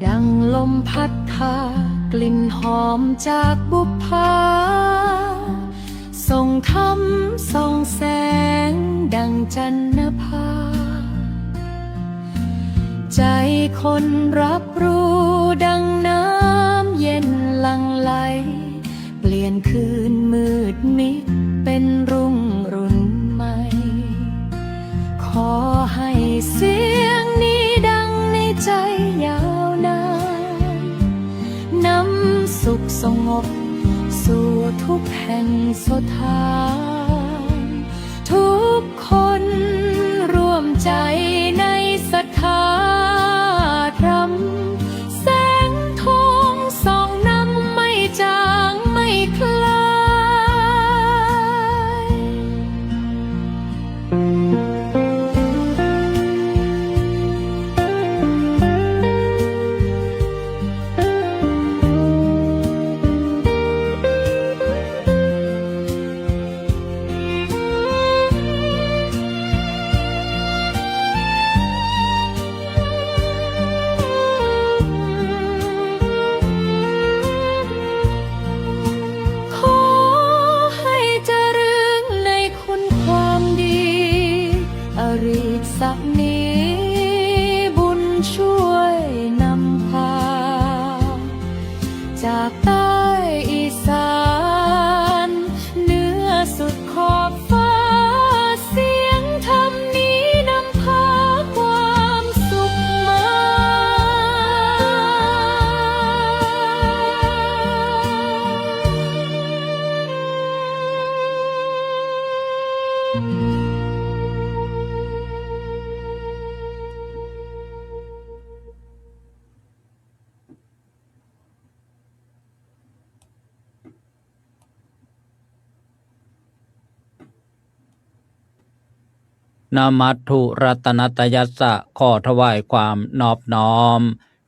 ดังลมพัดพากลิ่นหอมจากบุพภาส่งธรรมส่องแสงดังจันทภาใจคนรับรู้ดังน้ำเย็นหลั่งไหลเปลี่ยนคืนมืดมิดเป็นรุ่งรุ่นใหม่ขอให้เสียงนี้ดังในใจยาวนานนำสุขสงบสู่ทุกแห่งสถานทุกคนร่วมใจในศรัทธาธรรมแสงทองส่องนำไม่จางไม่คลายสักนี้บุญช่วยนำพาจากใต้อีสานเหนือสุดขอบฟ้าเสียงธรรมนี้นำพาความสุขมานามัตถุรัตนตยัสสะขอถวายความนอบน้อม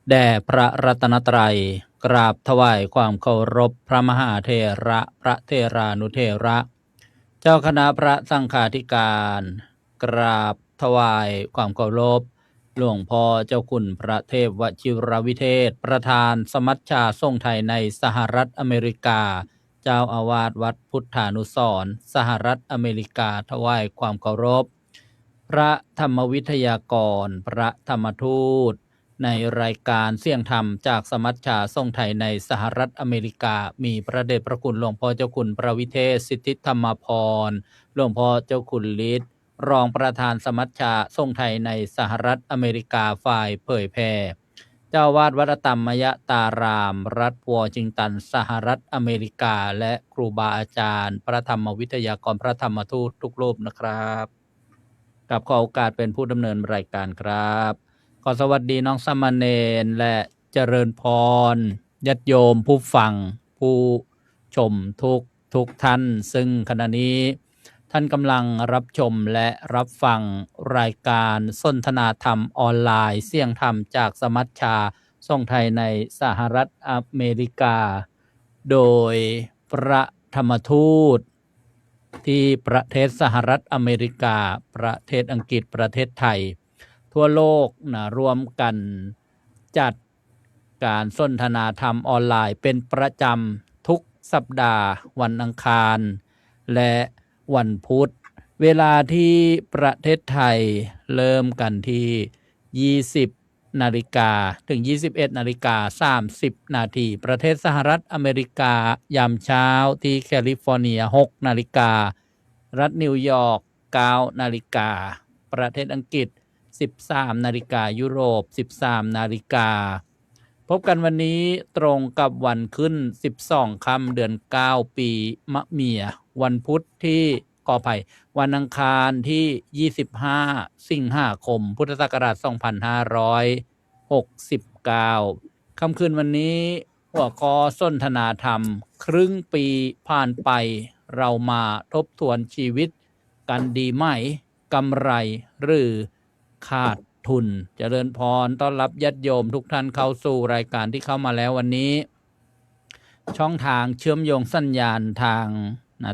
แด่พระรัตนตรัยกราบถวายความเคารพพระมหาเถระพระเถรานุเถระเจ้าคณะพระสังฆาธิการกราบถวายความเคารพหลวงพ่อเจ้าคุณพระเทพวชิรวิเทศประธานสมัชชาทรงไทยในสหรัฐอเมริกาเจ้าอาวาสวัดพุทธานุสรณ์สหรัฐอเมริกาถวายความเคารพพระธรรมวิทยากรพระธรรมทูตในรายการเสียงธรรมจากสมัชชาทรงไทยในสหรัฐอเมริกามีพระเดชพระคุณหลวงพ่อเจ้าคุณพระวิเทศสิทธิธรรมพรหลวงพ่อเจ้าคุณฤทธิ์รองประธานสมัชชาทรงไทยในสหรัฐอเมริกาฝ่ายเผยแพร่เจ้าวาดวัดธรรมยตารามรัฐวอชิงตันสหรัฐอเมริกาและครูบาอาจารย์พระธรรมวิทยากรพระธรรมทูตทุกรูปนะครับกับขอโอกาสเป็นผู้ดำเนินรายการครับขอสวัสดีน้องสมณเณรและเจริญพรญาติโยมผู้ฟังผู้ชมทุกท่านซึ่งขณะนี้ท่านกำลังรับชมและรับฟังรายการสนทนาธรรมออนไลน์เสียงธรรมจากสมัชชาทรงไทยในสหรัฐอเมริกาโดยพระธรรมทูตที่ประเทศสหรัฐอเมริกาประเทศอังกฤษประเทศไทยทั่วโลกรวมกันจัดการสนทนาธรรมออนไลน์เป็นประจำทุกสัปดาห์วันอังคารและวันพุธเวลาที่ประเทศไทยเริ่มกันที่20 นาฬิกาถึง 21 นาฬิกา 30 นาทีประเทศสหรัฐอเมริกายามเช้าที่แคลิฟอร์เนีย 6 นาฬิการัฐนิวยอร์ก 9 นาฬิกาประเทศอังกฤษ13 นาฬิกายุโรป13 นาฬิกาพบกันวันนี้ตรงกับวันขึ้น12ค่ำเดือน9ปีมะเมียวันพุธที่ขออภัยวันอังคารที่25สิงหาคมพุทธศักราช2569ค่ำคืนวันนี้หัวข้อสนทนาธรรมครึ่งปีผ่านไปเรามาทบทวนชีวิตกันดีไหมกำไรหรือขาดทุนเจริญพรต้อนรับญาติโยมทุกท่านเข้าสู่รายการที่เข้ามาแล้ววันนี้ช่องทางเชื่อมโยงสัญญาณทาง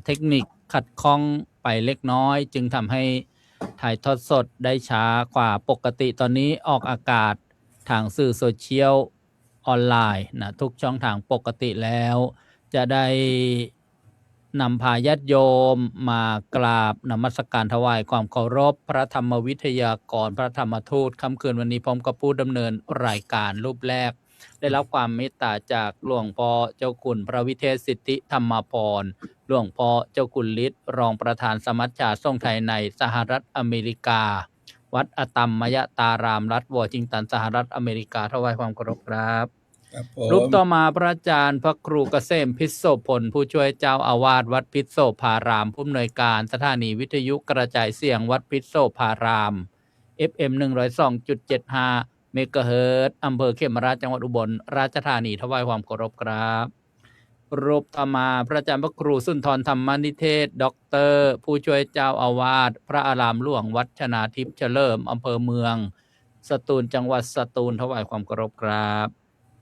เทคนิคขัดข้องไปเล็กน้อยจึงทำให้ถ่ายทอดสดได้ช้ากว่าปกติตอนนี้ออกอากาศทางสื่อโซเชียล ออนไลน์นะทุกช่องทางปกติแล้วจะได้นำพาญาติโยมมากราบนมัสการถวายความเคารพพระธรรมวิทยากรพระธรรมทูตค่ำคืนวันนี้พร้อมกับผู้ดำเนินรายการรูปแรกได้รับความเมตตาจากหลวงพ่อเจ้าคุณพระวิเทศสิทธิธรรมพรหลวงพ่อเจ้าคุณฤทธิ์รองประธานสมัชชาสงฆ์ไทยในสหรัฐอเมริกาวัดอตัมมยตารามรัฐวอชิงตันสหรัฐอเมริกาถวายความเคารพครับครับผ รูป ม ต่อมาพระอาจารย์พระครูเกษมพิษโสพลผู้ช่วยเจ้าอาวาสวัดพิษโสภารามผู้อำนวยการสถานีวิทยุกระจายเสียงวัดพิษโสภาราม FM 102.75 เมกะเฮิรตซ์อำเภอเขมราชจังหวัดอุบลราชธานีถวายความเคารพครับรูปต่อมาพระอาจารย์พระครูสุนทรธรรมนิเทศด็อกเตอร์ผู้ช่วยเจ้าอาวาสพระอารามหลวงวัดชนาทิพย์เฉลิมอำเภอเมืองสตูลจังหวัดสตูลถวายความเคารพครับ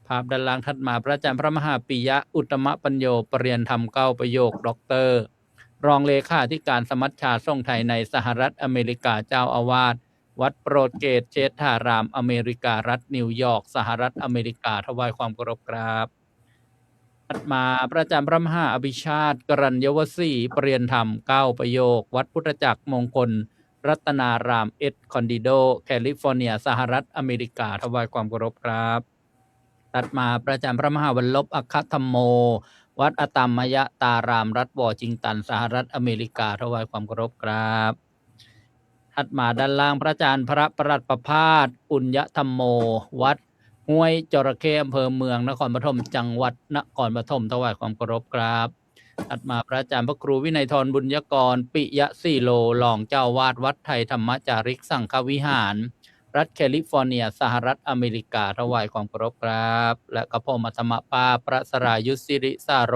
ภาพด้านล่างถัดมาพระอาจารย์พระมหาปิยะอุตตมปัญโยปริยนธรรม9ประโยคด็อกเตอร์รองเลขาธิการสมัชชาสงฆ์ไทยในสหรัฐอเมริกาเจ้าอาวาสวัดโปรดเกตเชษฐารามอเมริการัฐนิวยอร์กสหรัฐอเมริกาถวายความเคารพครับถัดมาพระอาจารย์พระมหาอภิชาติกรัญยวสีปริยนธรรม9ประโยควัดพุทธจักรมงคลรัตนารามเอ็ดคอนดิโดแคลิฟอร์เนียสหรัฐอเมริกาถวายความเคารพครับถัดมาพระอาจารย์พระมหาวัลลบอัคคธรรมโมวัดอตัมมยตารามรัฐวอชิงตันสหรัฐอเมริกาถวายความเคารพครับถัดมาด้านล่างพระอาจารย์พระประหลัดประภาสปุญญธรรมโมวัดห้วยจระเข้อำเภอเมืองนครปฐมจังหวัดนครปฐมถวายความเคารพครับถัดมาพระอาจารย์พระครูวินัยธรบุญยกรปิยะสีโลรองเจ้าวาดวัดไทยธรรมจาริกสังฆวิหารรัฐแคลิฟอร์เนียสหรัฐอเมริกาถวายความเคารพครับและกระผมอัตมปาพระสรายุทธสิริสาโร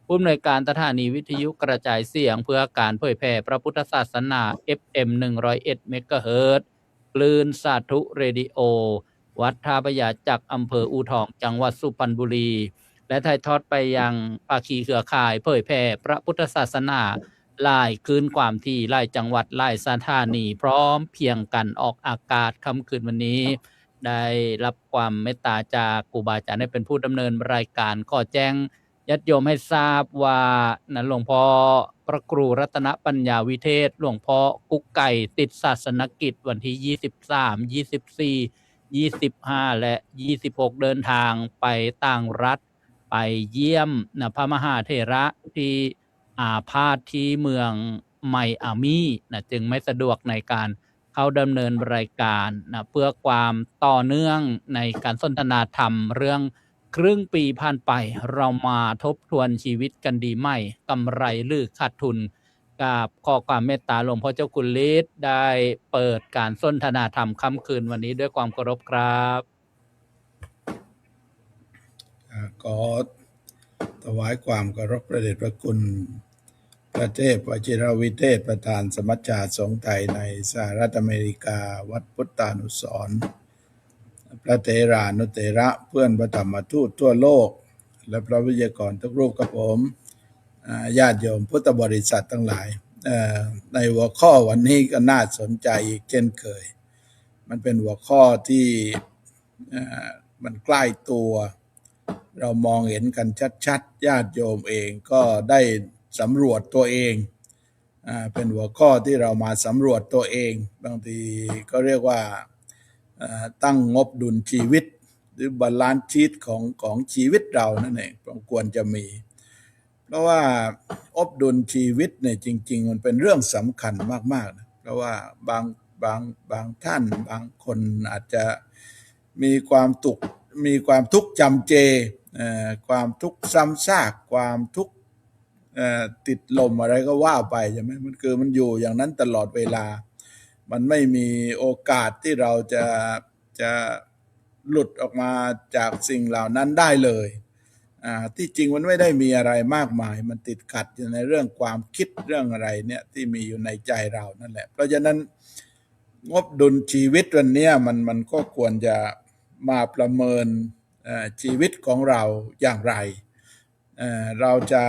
ผู้อำนวยการสถานีวิทยุกระจายเสียงเพื่อการเผยแผ่พระพุทธศาสนา FM 101 เมกะเฮิรตซ์คลื่นสาธุเรดิโอวัดท่าพระยาจากอำเภออู่ทองจังหวัดสุพรรณบุรีและถ่ายทอดไปยังภาคีเครือข่ายเผยแผ่พระพุทธศาสนาหลายคืนความที่หลายจังหวัดหลายสถานีพร้อมเพรียงกันออกอากาศค่ำคืนวันนี้ได้รับความเมตตาจากครูบาอาจารย์ได้เป็นผู้ดำเนินรายการขอแจ้งญาติโยมให้ทราบว่าหลวงพ่อพระครูรัตนปัญญาวิเทศหลวงพ่อกุ๊กไก่ติดศาสนกิจวันที่23 24 25และ26เดินทางไปต่างรัฐไปเยี่ยมพระมหาเถระที่อาพาธที่เมืองไมอามีจึงไม่สะดวกในการเข้าดำเนินรายการเพื่อความต่อเนื่องในการสนทนาธรรมเรื่องครึ่งปีผ่านไปเรามาทบทวนชีวิตกันดีไหมกำไรหรือขาดทุนกับขอความเมตตาหลวงพ่อเจ้าคุณฤทธิ์ได้เปิดการสนทนาธรรมค่ำคืนวันนี้ด้วยความเคารพครับขอถวายความเคารพพระเดชพระคุณพระเทพวชิรวิเทศประธานสมัชชาสงฆ์ไทยในสหรัฐอเมริกาวัดพุทธานุสรณ์พระเถรานุเถระเพื่อนพระธรรมทูตทั่วโลกและพระวิทยากรทุกรูปกับผมญาติโยมพุทธบริษัททั้งหลายในหัวข้อวันนี้ก็น่าสนใจอีกเช่นเคยมันเป็นหัวข้อที่มันใกล้ตัวเรามองเห็นกันชัดๆญาติโยมเองก็ได้สำรวจตัวเองเป็นหัวข้อที่เรามาสำรวจตัวเองบางทีก็เรียกว่าตั้งงบดุลชีวิตหรือบาลานซ์ชีตของชีวิตเรานั่นเองควรจะมีเพราะว่าอบดุลชีวิตเนี่ยจริงๆมันเป็นเรื่องสำคัญมากๆนะเพราะว่าบางท่านบางคนอาจจะมีความทุกข์จำเจความทุกข์ซ้ำซากความทุกข์ติดลมอะไรก็ว่าไปใช่ไหมมันอยู่อย่างนั้นตลอดเวลามันไม่มีโอกาสที่เราจะหลุดออกมาจากสิ่งเหล่านั้นได้เลยที่จริงมันไม่ได้มีอะไรมากมายมันติดขัดอยู่ในเรื่องความคิดเรื่องอะไรเนี่ยที่มีอยู่ในใจเรานั่นแหละเพราะฉะนั้นงบดุลชีวิตวันนี้มันก็ควรจะมาประเมินชีวิตของเราอย่างไรเราจะ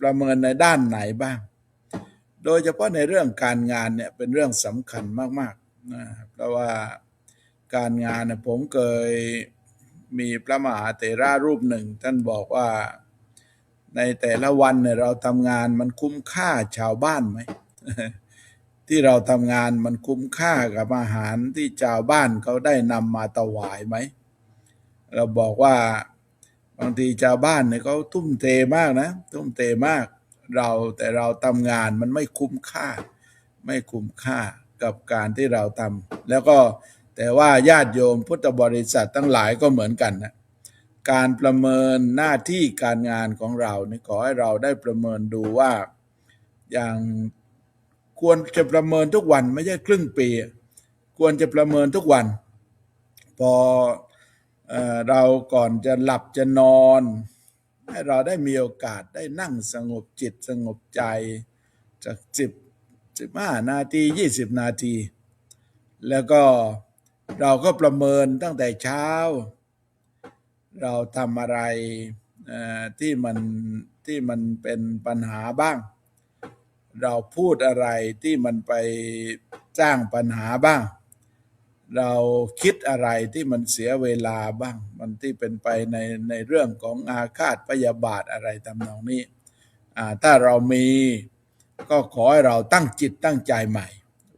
ประเมินในด้านไหนบ้างโดยเฉพาะในเรื่องการงานเนี่ยเป็นเรื่องสำคัญมากๆนะเพราะว่าการงานผมเคย มีพระมหาเถระรูปหนึ่งท่านบอกว่าในแต่ละวันเนี่ยเราทำงานมันคุ้มค่าชาวบ้านไหม ที่เราทำงานมันคุ้มค่ากับอาหารที่ชาวบ้านเขาได้นำมาถวายไหมเราบอกว่าบางทีชาวบ้านเนี่ยเขาทุ่มเทมากนะทุ่มเทมากแต่เราทำงานมันไม่คุ้มค่ากับการที่เราทำแล้วก็แต่ว่าญาติโยมพุทธบริษัททั้งหลายก็เหมือนกันนะการประเมินหน้าที่การงานของเราเนี่ยขอให้เราได้ประเมินดูว่าอย่างควรจะประเมินทุกวันไม่ใช่ครึ่งปีควรจะประเมินทุกวันพอเราก่อนจะหลับจะนอนให้เราได้มีโอกาสได้นั่งสงบจิตสงบใจจาก15 นาที20 นาทีแล้วก็เราก็ประเมินตั้งแต่เช้าเราทำอะไรที่มันเป็นปัญหาบ้างเราพูดอะไรที่มันไปสร้างปัญหาบ้างเราคิดอะไรที่มันเสียเวลาบ้างมันที่เป็นไปในเรื่องของอาฆาตพยาบาทอะไรทำนองนี้ถ้าเรามีก็ขอให้เราตั้งจิตตั้งใจใหม่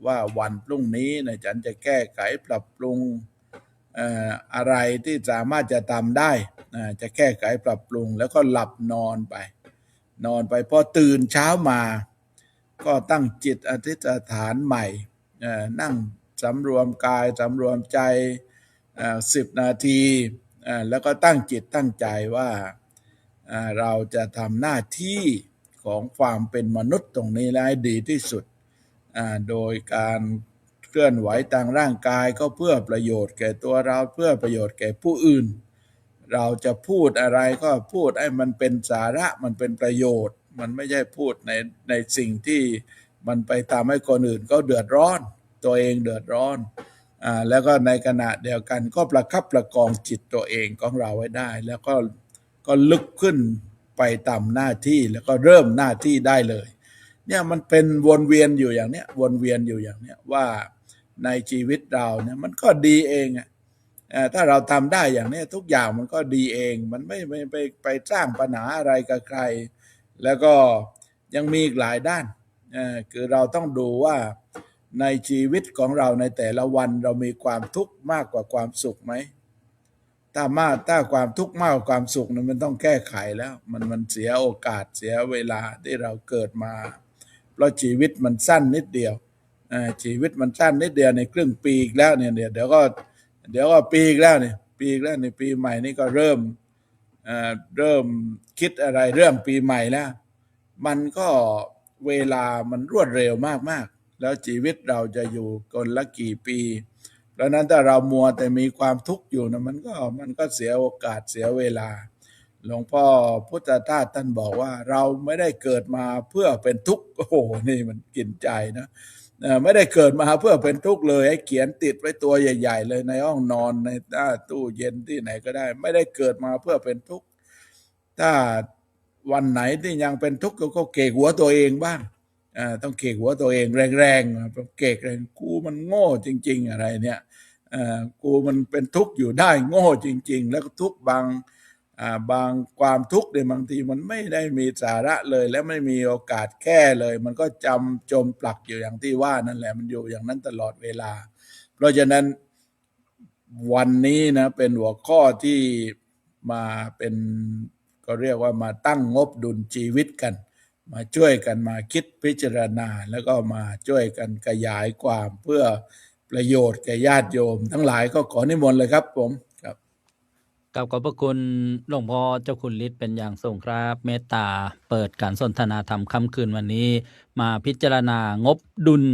ว่าวันพรุ่งนี้นะฉันจะแก้ไขปรับปรุงอะไรที่สามารถจะทำได้จะแก้ไขปรับปรุงแล้วก็หลับนอนไปพอตื่นเช้ามาก็ตั้งจิตอธิษฐานใหม่นั่งสำรวมกายสำรวมใจ10 นาทีแล้วก็ตั้งจิตตั้งใจว่าเราจะทำหน้าที่ของความเป็นมนุษย์ตรงนี้ให้ดีที่สุดโดยการเคลื่อนไหวทางร่างกายก็เพื่อประโยชน์แก่ตัวเราเพื่อประโยชน์แก่ผู้อื่นเราจะพูดอะไรก็พูดให้มันเป็นสาระมันเป็นประโยชน์มันไม่ใช่พูดในสิ่งที่มันไปทำให้คนอื่นก็เดือดร้อนตัวเองเดือดร้อนแล้วก็ในขณะเดียวกันก็ประคับประคองจิตตัวเองของเราไว้ได้แล้วก็ลึกขึ้นไปตามหน้าที่แล้วก็เริ่มหน้าที่ได้เลยเนี่ยมันเป็นวนเวียนอยู่อย่างเนี้ยว่าในชีวิตเราเนี่ยมันก็ดีเองถ้าเราทำได้อย่างนี้ทุกอย่างมันก็ดีเองมันไม่ไปสร้างปัญหาอะไรกับใครแล้วก็ยังมีอีกหลายด้านคือเราต้องดูว่าในชีวิตของเราในแต่ละวันเรามีความทุกข์มากกว่าความสุขไหมถ้าความทุกข์มากกว่าความสุขนั้นมันต้องแก้ไขแล้วมันเสียโอกาสเสียเวลาที่เราเกิดมาเพราะชีวิตมันสั้นนิดเดียวชีวิตมันสั้นนิดเดียวในครึ่งปีอีกแล้วเนี่ยเดี๋ยวก็ปีอีกแล้วเนี่ยปีใหม่นี่ก็เริ่มคิดอะไรเรื่องปีใหม่แล้วมันก็เวลามันรวดเร็วมากๆแล้วชีวิตเราจะอยู่คนละกี่ปีเพราะนั้นถ้าเรามัวแต่มีความทุกข์อยู่นะมันก็เสียโอกาสเสียเวลาหลวงพ่อพุทธทาสท่านบอกว่าเราไม่ได้เกิดมาเพื่อเป็นทุกข์โอ้โหนี่มันกินใจนะไม่ได้เกิดมาเพื่อเป็นทุกข์เลยให้เขียนติดไว้ตัวใหญ่ๆเลยในห้องนอนในตู้เย็นที่ไหนก็ได้ไม่ได้เกิดมาเพื่อเป็นทุกข์ถ้าวันไหนที่ยังเป็นทุกข์ก็เกกหัวตัวเองบ้างต้องเกกหัวตัวเองแรงๆเกกแรงกูมันโง่จริงๆอะไรเนี่ยกูมันเป็นทุกข์อยู่ได้โง่จริงๆแล้วก็ทุกข์บางความทุกข์เนี่ยบางทีมันไม่ได้มีสาระเลยและไม่มีโอกาสแก้เลยมันก็จมปลักอยู่อย่างที่ว่านั่นแหละมันอยู่อย่างนั้นตลอดเวลาเพราะฉะนั้นวันนี้นะเป็นหัวข้อที่มาเป็นก็เรียกว่ามาตั้งงบดุลชีวิตกันมาช่วยกันมาคิดพิจารณาแล้วก็มาช่วยกันขยายความเพื่อประโยชน์แก่ญาติโยมทั้งหลายก็ขอนิมนต์เลยครับผมครับขอบพระคุณหลวงพ่อเจ้าคุณฤทธิ์เป็นอย่างสูงครับเมตตาเปิดการสนทนาธรรมค่ำคืนวันนี้มาพิจารณางบดุล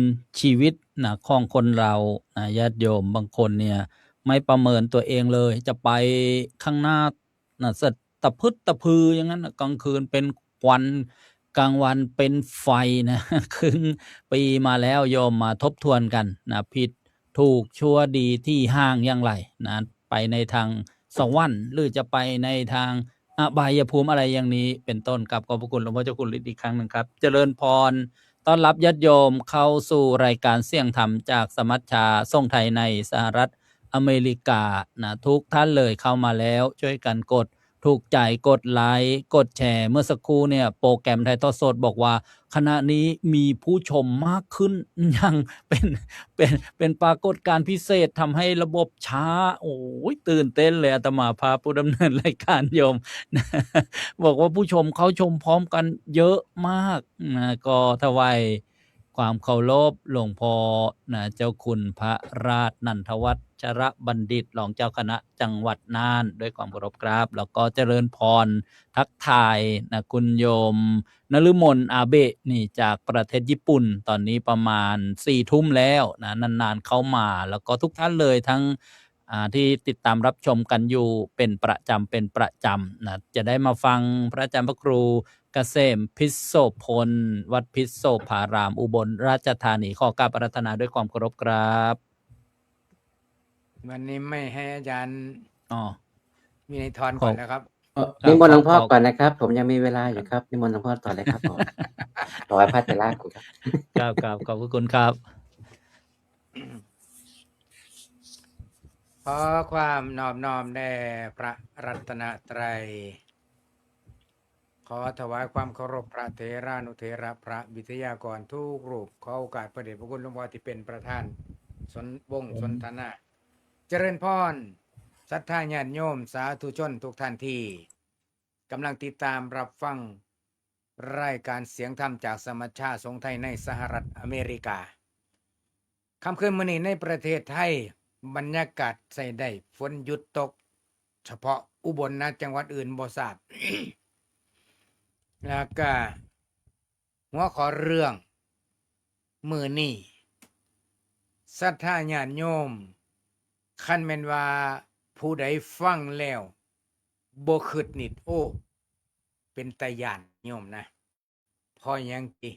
ชีวิตนะของคนเรานะญาติโยมบางคนเนี่ยไม่ประเมินตัวเองเลยจะไปข้างหน้านะสะตะพึดตะพืออย่างนั้นนะกลางคืนเป็นควันกลางวันเป็นไฟนะ ครึ่งปีมาแล้วโยมมาทบทวนกันนะผิดถูกชั่วดีที่ห้างอย่างไรนะไปในทางสวรรค์หรือจะไปในทางอบายภูมิอะไรอย่างนี้เป็นต้นกับขอบพระคุณหลวงพ่อเจ้าคุณฤทธิ์อีกครั้งหนึ่งครับเจริญพรต้อนรับญาติโยมเข้าสู่รายการเสี่ยงธรรมจากสมัชชาทรงไทยในสหรัฐ อเมริกานะทุกท่านเลยเข้ามาแล้วช่วยกันกดถูกใจกดไลค์กดแชร์เมื่อสักครู่เนี่ยโปรแกรมไทยทอดสดบอกว่าขณะนี้มีผู้ชมมากขึ้นยังเป็นปรากฏการณ์พิเศษทำให้ระบบช้าโอ้ยตื่นเต้นเลยอาตมาภาพผู้ดำเนินรายการโยม บอกว่าผู้ชมเขาชมพร้อมกันเยอะมากนะก็ถวายความเคารพหลวงพ่อนะเจ้าคุณพระราชนันทวัชรบัณฑิตรองเจ้าคณะจังหวัดน่านด้วยความเคารพครับแล้วก็เจริญพรทักทายนะคุณโยมนฤมลอาเบะนี่จากประเทศญี่ปุ่นตอนนี้ประมาณ4 ทุ่มแล้วนะนานๆเข้ามาแล้วก็ทุกท่านเลยทั้งที่ติดตามรับชมกันอยู่เป็นประจำนะจะได้มาฟังพระอาจารย์พระครูเกษมพิสโสพลวัดพิสโสภารามอุบลราชธานีขอกราบอาราธนาด้วยความเคารพครับ วันนี้ไม่ให้อาจารย์ อ๋อ วินัยทรก่อนนะครับ นิมนต์หลวงพ่อก่อนนะครับ ผมยังมีเวลาอยู่ครับนิมนต์หลวงพ่อต่อเลยครับผมถวายพระเถระก่อนครับ ครับขอบพระคุณครับ ขอความนอบน้อมแด่พระรัตนตรัย ขอถวายความเคารพพระเถรานุเถระพระวิทยากรทุกรูปขอโอกาสพระเดชพระคุณหลวงพ่อที่เป็นประธานวงสนทนา เจริญพรศรัทธาญาติโยมสาธุชนทุกท่านที่กำลังติดตามรับฟังรายการเสียงธรรมจากสมัชชาสงฆ์ไทยในสหรัฐอเมริกาค่ำคืนมื้อนี้ในประเทศไทยบรรยากาศใส่ได้ฝนหยุดตก เฉพาะอุบลนะจังหวัดอื่นบ่ทราบ แล้วก็หัวข้อเรื่องมื้อนี้ศรัทธาญาติโยมคันแม่นว่าผู้ใดฟังแล้วบ่คิดนิดโอ้เป็นตาย้านโยมนะเพราะหยังติ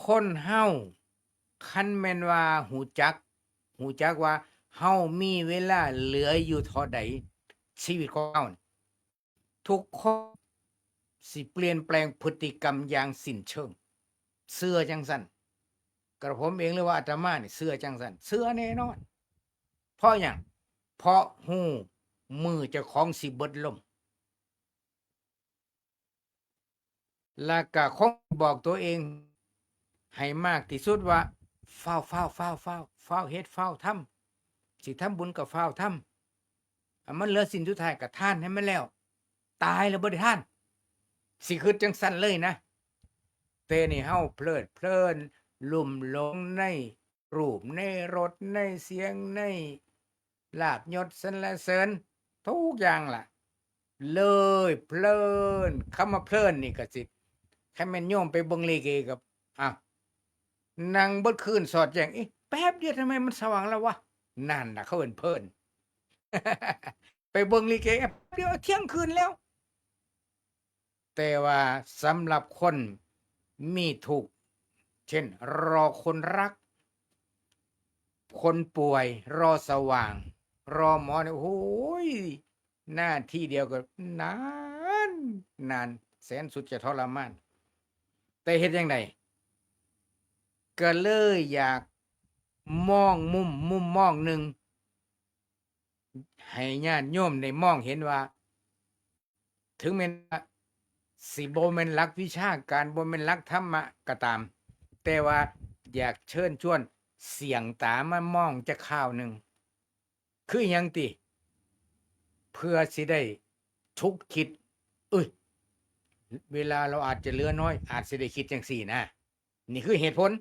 คนเฮาคันแม่นว่าหูจักว่าเฮามีเวลาเหลืออยู่เท่าใดชีวิตของเฮาทุกคนสิเปลี่ยนแปลงพฤติกรรมอย่างสิ้นเชิงเชื่อจังซั่นกระผมเองหรือว่าอาตมานี่เชื่อจังซั่นเชื่อแน่นอนเพราะหยังเพราะฮู้มือเจ้าของสิเบิดลมแล้วก็คงบอกตัวเองให้มากที่สุดว่าฟ้าวเฮ็ดฟ้าวทำสิทำบุญก็ฟ้าวทำมันเหลือสิ่งสุดท้ายก็ทานให้มันแล้วตายแล้วบ่ได้ทานสิคิดจังซั่นเลยนะแต่นี่เฮาเพลิดเพลินลุ่มหลงในรูปในรสในเสียงในลาภยศสรรเสริญทุกอย่างล่ะเลยเพลินคำว่าเพลินนี่ก็สิคันแม่นโยมไปเบิ่งลิเกกับนั่งเบิดคืนสอดแจ้งแป๊บเดียวทำไมมันสว่างแล้ววะนั่นน่ะเขาเอิ้นเพลิน ไปเบิ่งลิเกแป๊บเดียวเที่ยงคืนแล้วแต่ว่าสำหรับคนมีทุกข์เช่นรอคนรักคนป่วยรอสว่างรอหมอเนี่ยโอ้ยหน้าที่เดียวก็นานแสนสุดจะทรมานแต่เฮ็ดจังไดก็เลยอยากมองมุมมองหนึ่งให้ญาติโยมได้มองเห็นว่าถึงแม้นสิบ่แม่นหลักวิชาการบ่แม่นหลักธรรมะก็ตามแต่ว่าอยากเชิญชวนเสียงตามามองจะข้าวหนึ่งคือหยังติเพื่อสิได้ทุกคิดเวลาเราอาจจะเหลือน้อยอาจสิได้คิดจังซี่นะนี่คือเหตุผล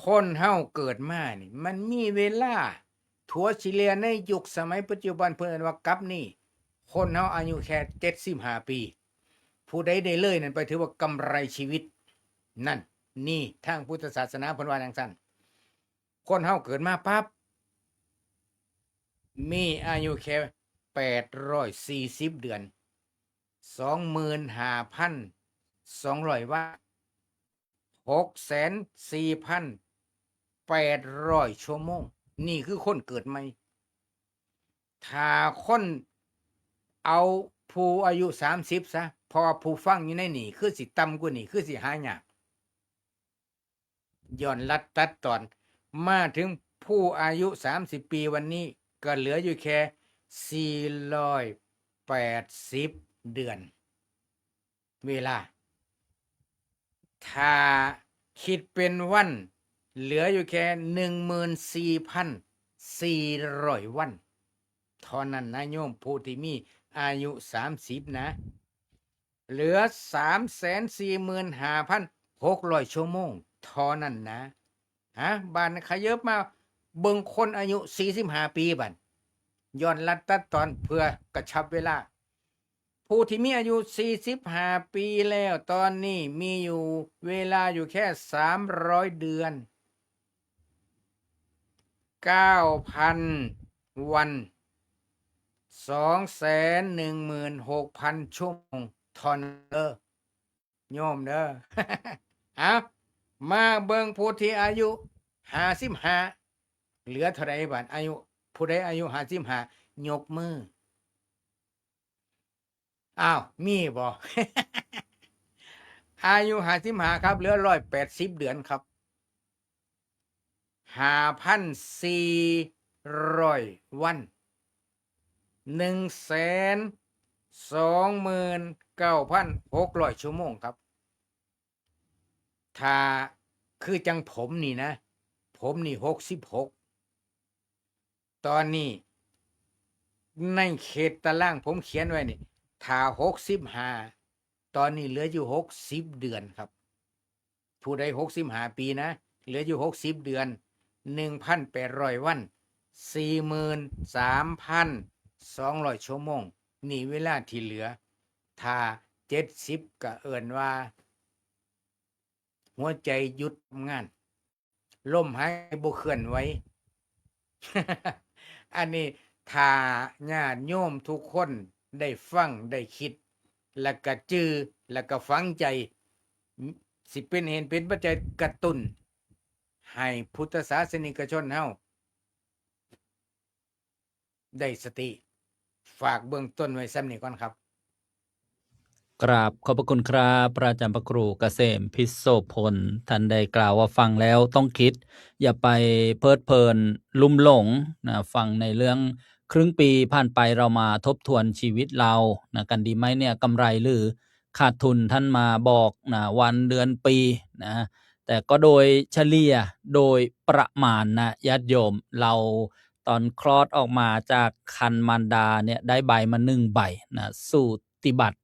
คนเฮาเกิดมานี่มันมีเวลาถัวเฉลี่ยในยุคสมัยปัจจุบันเพิ่นว่ากับนี่คนเฮาอายุแค่75ปีผู้ใดได้เลยนั่นไปถือว่ากำไรชีวิตนั่นนี่ทางพุทธศาสนาเพิ่นว่าจังซั่นคนเฮาเกิดมาปั๊บมีอายุแค่840เดือน 25,200 วัน6,4,800 ชั่วโมงนี่คือคนเกิดใหม่ถ้าคนเอาผู้อายุ30ซะพอผู้ฟังอยู่ในนี่คือสิต่ำกว่านี่คือสิหายากย้อนลัดตัดตอนมาถึง ผู้อายุ30 ปีวันนี้ก็เหลืออยู่แค่480 เดือน เวลา ถ้าคิดเป็นวันเหลืออยู่แค่ 14,400 วันเท่านั้นนะโยมผู้ที่มีอายุ30นะเหลือ 345,600 ชั่วโมงเท่านั้นนะบ้านขยับมาเบิ่งคนอายุ45 ปีบัดย้อนลัดตัดตอนเพื่อกระชับเวลาผู้ที่มีอายุ45 ปีแล้วตอนนี้มีอยู่เวลาอยู่แค่300 เดือน 9,000 วัน 216,000 ชั่วโมงเท่านั้นเด้อโยมเด้อ เอามาเบิ่งผู้ที่อายุ55เหลือเท่าใดบัดอายุผู้ใดอายุ55ยกมืออ้าวมีบ่ อายุ55ครับเหลือ180 เดือนครับ 5,400 วัน 129,600 ชั่วโมงครับถ้าคือจังผมนี่นะผมนี่66ตอนนี้ในเขตตารางผมเขียนไว้นี่ถ้า65ตอนนี้เหลืออยู่60 เดือนครับผู้ใด65 ปีนะเหลืออยู่60 เดือน 1,800 วัน 43,200 ชั่วโมงนี่เวลาที่เหลือถ้า70ก็เอิ้นว่าหัวใจหยุดทำงานลมหายใจบ่เคลื่อนไหว อันนี้ถ้าญาติโยมทุกคนได้ฟังได้คิดแล้วก็จื้อแล้วก็ฝังใจสิเป็นเหตุเป็นปัจจัยกระตุ้นให้พุทธศาสนิกชนเฮาได้สติฝากเบื้องต้นไว้ซ้ำนี้ก่อนครับ กราบขอบพระคุณครับพระอาจารย์พระครูเกษมพิโสพลท่านได้กล่าวว่าฟังแล้วต้องคิด อย่าไปเพลิดเพลินลุ่มหลงนะฟังในเรื่องครึ่งปีผ่านไปเรามาทบทวนชีวิตเรานะกันดีไหมเนี่ยกำไรหรือขาดทุนท่านมาบอกนะวันเดือนปีนะแต่ก็โดยเฉลี่ยโดยประมาณนะญาติโยมเราตอนคลอดออกมาจากคันมารดาเนี่ยได้ใบมา1 ใบนะสูติบัตร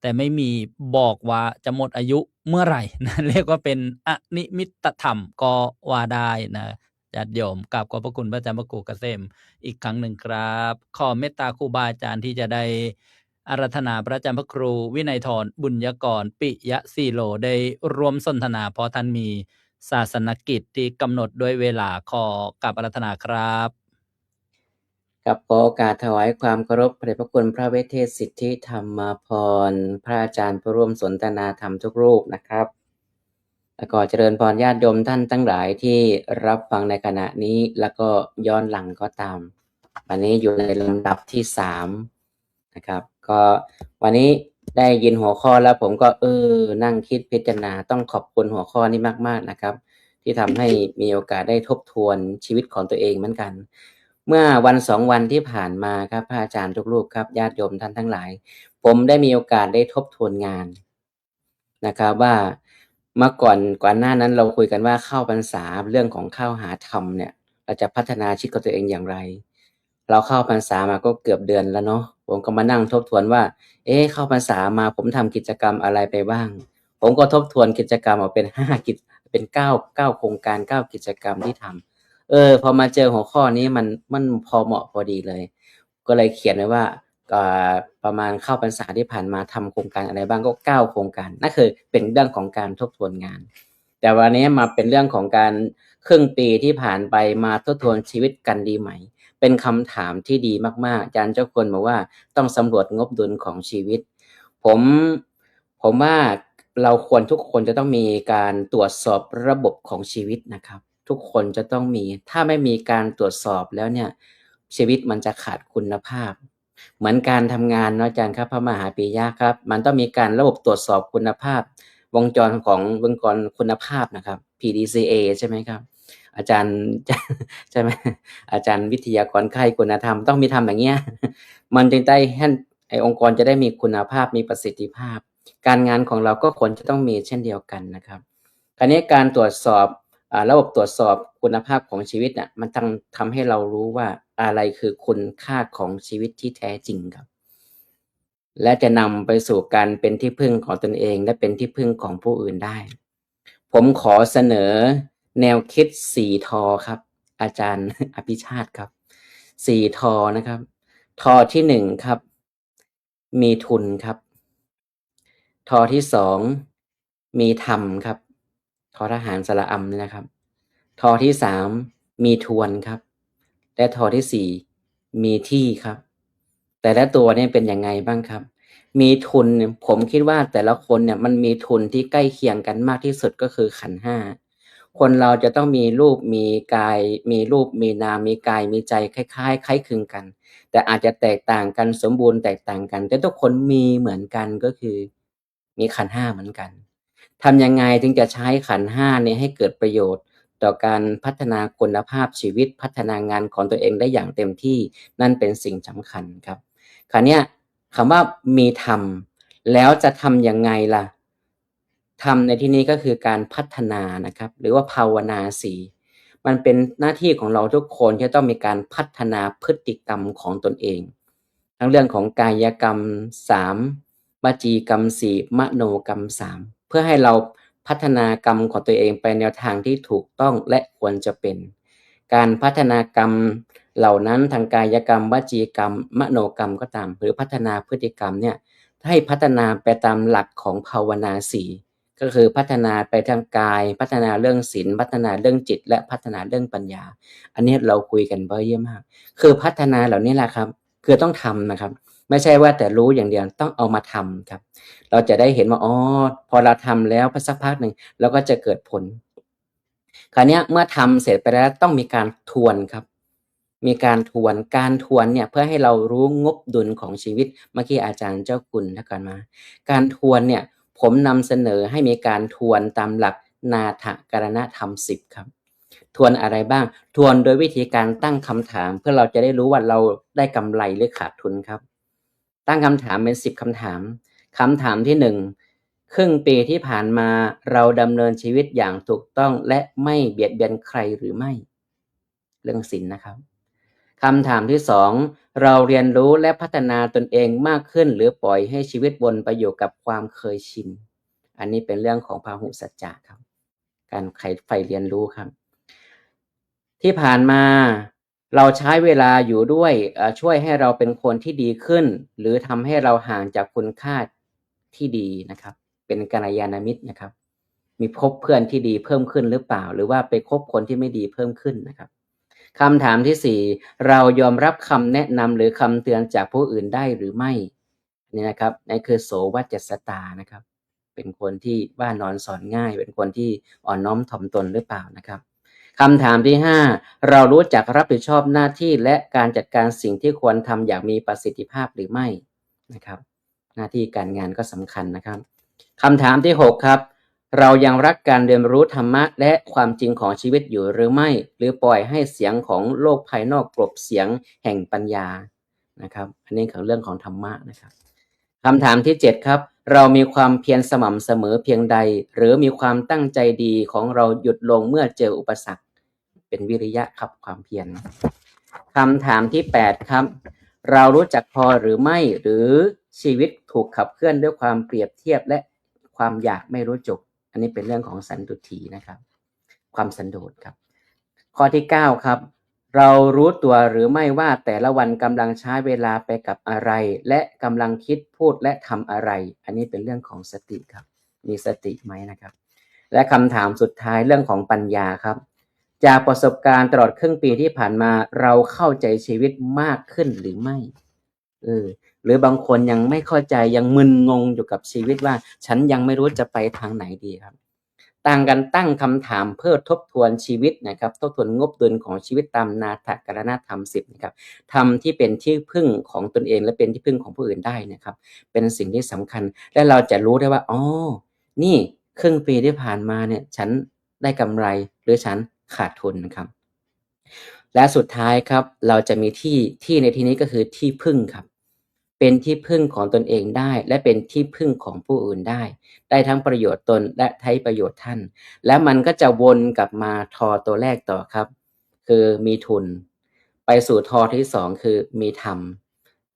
แต่ไม่มีบอกว่าจะหมดอายุเมื่อไหร่นะเรียกว่าเป็นอนิมิตธรรมก็ว่าได้นะญาติโยมกราบขอบพระคุณพระอาจารย์พระครูเกษมอีกครั้งหนึ่งครับขอเมตตาครูบาอาจารย์ที่จะได้อาราธนาพระอาจารย์พระครูวินัยธรบุญยกรปิยะสีโลได้ร่วมสนทนาเพราะท่านมีศาสนกิจที่กำหนดด้วยเวลาขอกราบอาราธนาครับ กับขอโอกาสถวายความเคารพพระเดชพระคุณพระเวทเทศสิทธิธรรมพรพระอาจารย์ผู้ร่วมสนทนาธรรมทุกรูปนะครับแล้วก็เจริญพรญาติโยมท่านทั้งหลายที่รับฟังในขณะนี้แล้วก็ย้อนหลังก็ตามวันนี้อยู่ในลำดับที่3นะครับก็วันนี้ได้ยินหัวข้อแล้วผมก็นั่งคิดพิจารณาต้องขอบคุณหัวข้อนี้มากๆนะครับที่ทำให้มีโอกาสได้ทบทวนชีวิตของตัวเองเหมือนกันเมื่อวัน2 วันที่ผ่านมาครับพระอาจารย์ทุกรูปครับญาติโยมท่านทั้งหลายผมได้มีโอกาสได้ทบทวนงานนะครับว่าเมื่อก่อนหน้านั้นเราคุยกันว่าเข้าพรรษาเรื่องของเข้าหาธรรมเนี่ยเราจะพัฒนาชีวิตของตัวเองอย่างไรเราเข้าพรรษามาก็เกือบเดือนแล้วเนาะผมก็มานั่งทบทวนว่าเข้าพรรษามาผมทำกิจกรรมอะไรไปบ้างผมก็ทบทวนกิจกรรมออกเป็น5กิจเป็น9โครงการ9กิจกรรมที่ทำพอมาเจอหัวข้อนี้มันพอเหมาะพอดีเลยก็เลยเขียนไว้ว่าประมาณเข้าพรรษาที่ผ่านมาทำโครงการอะไรบ้างก็9โครงการนั่นคือเป็นเรื่องของการทบทวนงานแต่วันนี้มาเป็นเรื่องของการครึ่งปีที่ผ่านไปมาทบทวนชีวิตกันดีไหมเป็นคำถามที่ดีมากๆอาจารย์เจ้าคุณบอกว่าต้องสำรวจงบดุลของชีวิตผมว่าเราควรทุกคนจะต้องมีการตรวจสอบระบบของชีวิตนะครับทุกคนจะต้องมีถ้าไม่มีการตรวจสอบแล้วเนี่ยชีวิตมันจะขาดคุณภาพเหมือนการทำงานเนาะอาจารย์ครับพระมหาปิยะครับมันต้องมีการระบบตรวจสอบคุณภาพวงจรคุณภาพนะครับ PDCA ใช่ไหมครับ อาจารย์ ใช่ไหมอาจารย์วิทยากรค่ายคุณธรรมต้องมีทำอย่างเงี้ย มันจึงได้ให้องค์กรจะได้มีคุณภาพมีประสิทธิภาพ การงานของเราก็ควรจะต้องมีเช่นเดียวกันนะครับคราวนี้การตรวจสอบระบบตรวจสอบคุณภาพของชีวิตน่ะมันทำให้เรารู้ว่าอะไรคือคุณค่าของชีวิตที่แท้จริงครับและจะนำไปสู่การเป็นที่พึ่งของตนเองและเป็นที่พึ่งของผู้อื่นได้ผมขอเสนอแนวคิด4 ทอครับอาจารย์ อภิชาติครับ4 ทอนะครับทอที่1ครับมีทุนครับทอที่2มีธรรมครับทอทหารสระอำนี่นะครับทอที่3มีทวนครับและทอที่4มีที่ครับแต่ละตัวเนี่ยเป็นยังไงบ้างครับมีทุนเนี่ยผมคิดว่าแต่ละคนเนี่ยมันมีทุนที่ใกล้เคียงกันมากที่สุดก็คือขันธ์ห้าคนเราจะต้องมีรูปมีกายมีรูปมีนามมีกายมีใจคล้ายๆคล้ายคลึงกันแต่อาจจะแตกต่างกันสมบูรณ์แตกต่างกันแต่ทุกคนมีเหมือนกันก็คือมีขันธ์ห้าเหมือนกันทำยังไงถึงจะใช้ขันธ์ห้าเนี่ยให้เกิดประโยชน์ต่อการพัฒนาคุณภาพชีวิตพัฒนางานของตัวเองได้อย่างเต็มที่นั่นเป็นสิ่งสำคัญครับคราวเนี้ยคำว่ามีธรรมแล้วจะทำยังไงล่ะธรรมในที่นี้ก็คือการพัฒนานะครับหรือว่าภาวนาสีมันเป็นหน้าที่ของเราทุกคนที่ต้องมีการพัฒนาพฤติกรรมของตนเองทั้งเรื่องของกายกรรม3วจีกรรม4มโนกรรม3เพื่อให้เราพัฒนากรรมของตัวเองไปแนวทางที่ถูกต้องและควรจะเป็นการพัฒนากรรมเหล่านั้นทางกายกรรมวจีกรรมมโนกรรมก็ตามหรือพัฒนาพฤติกรรมเนี่ยให้พัฒนาไปตามหลักของภาวนาสีก็คือพัฒนาไปทางกายพัฒนาเรื่องศีลพัฒนาเรื่องจิตและพัฒนาเรื่องปัญญาอันนี้เราคุยกันเยอะมากคือพัฒนาเหล่านี้แหละครับคือต้องทำนะครับไม่ใช่ว่าแต่รู้อย่างเดียวต้องเอามาทำครับเราจะได้เห็นว่าอ๋อพอเราทำแล้วสักพักหนึ่งเราก็จะเกิดผลคราวนี้เมื่อทำเสร็จไปแล้วต้องมีการทวนครับมีการทวนเนี่ยเพื่อให้เรารู้งบดุลของชีวิตเมื่อกี้อาจารย์เจ้าคุณท่านก่อนมาการทวนเนี่ยผมนำเสนอให้มีการทวนตามหลักนาถกรณธรรม10ครับทวนอะไรบ้างทวนโดยวิธีการตั้งคำถามเพื่อเราจะได้รู้ว่าเราได้กำไรหรือขาดทุนครับตั้งคำถามเป็น10คำถามคำถามที่1ครึ่งปีที่ผ่านมาเราดำเนินชีวิตอย่างถูกต้องและไม่เบียดเบียนใครหรือไม่เรื่องศีลนะครับคำถามที่2เราเรียนรู้และพัฒนาตนเองมากขึ้นหรือปล่อยให้ชีวิตวนไปอยู่กับความเคยชินอันนี้เป็นเรื่องของพหุสัจจะครับการใฝ่เรียนรู้ครับที่ผ่านมาเราใช้เวลาอยู่ด้วยช่วยให้เราเป็นคนที่ดีขึ้นหรือทำให้เราห่างจากคุณค่าที่ดีนะครับเป็นกัลยาณมิตรนะครับมีพบเพื่อนที่ดีเพิ่มขึ้นหรือเปล่าหรือว่าไปคบคนที่ไม่ดีเพิ่มขึ้นนะครับคำถามที่4เรายอมรับคำแนะนำหรือคำเตือนจากผู้อื่นได้หรือไม่นี่นะครับนั่นคือโสวัจจสตานะครับเป็นคนที่ว่านอนสอนง่ายเป็นคนที่อ่อนน้อมถ่อมตนหรือเปล่านะครับคำถามที่5เรารู้จักรับผิดชอบหน้าที่และการจัดการสิ่งที่ควรทำอย่างมีประสิทธิภาพหรือไม่นะครับหน้าที่การงานก็สำคัญนะครับคำถามที่6ครับเรายังรักการเรียนรู้ธรรมะและความจริงของชีวิตอยู่หรือไม่หรือปล่อยให้เสียงของโลกภายนอกกลบเสียงแห่งปัญญานะครับอันนี้คือเรื่องของธรรมะนะครับคำถามที่7ครับเรามีความเพียรสม่ำเสมอเพียงใดหรือมีความตั้งใจดีของเราหยุดลงเมื่อเจออุปสรรคเป็นวิริยะครับความเพียรคำถามที่8ครับเรารู้จักพอหรือไม่หรือชีวิตถูกขับเคลื่อนด้วยความเปรียบเทียบและความอยากไม่รู้จบอันนี้เป็นเรื่องของสันตุถีนะครับความสันโดษครับข้อที่9ครับเรารู้ตัวหรือไม่ว่าแต่ละวันกำลังใช้เวลาไปกับอะไรและกำลังคิดพูดและทำอะไรอันนี้เป็นเรื่องของสติครับมีสติไหมนะครับและคำถามสุดท้ายเรื่องของปัญญาครับจากประสบการณ์ตลอดครึ่งปีที่ผ่านมาเราเข้าใจชีวิตมากขึ้นหรือไม่หรือบางคนยังไม่เข้าใจยังมึนงงอยู่กับชีวิตว่าฉันยังไม่รู้จะไปทางไหนดีครับต่างกันตั้งคำถามเพื่อทบทวนชีวิตนะครับทบทวนงบดุลของชีวิตตามนาถกรณธรรม10นะครับทำที่เป็นที่พึ่งของตนเองและเป็นที่พึ่งของผู้อื่นได้นะครับเป็นสิ่งที่สำคัญและเราจะรู้ได้ว่าอ๋อนี่ครึ่งปีที่ผ่านมาเนี่ยฉันได้กำไรหรือฉัน ขาดทุนนะครับและสุดท้ายครับเราจะมีที่ในที่นี้ก็คือที่พึ่งครับเป็นที่พึ่งของตนเองได้และเป็นที่พึ่งของผู้อื่นได้ทั้งประโยชน์ตนและใช้ประโยชน์ท่านและมันก็จะวนกลับมาทอตัวแรกต่อครับคือมีทุนไปสู่ทอที่สองคือมีธรรม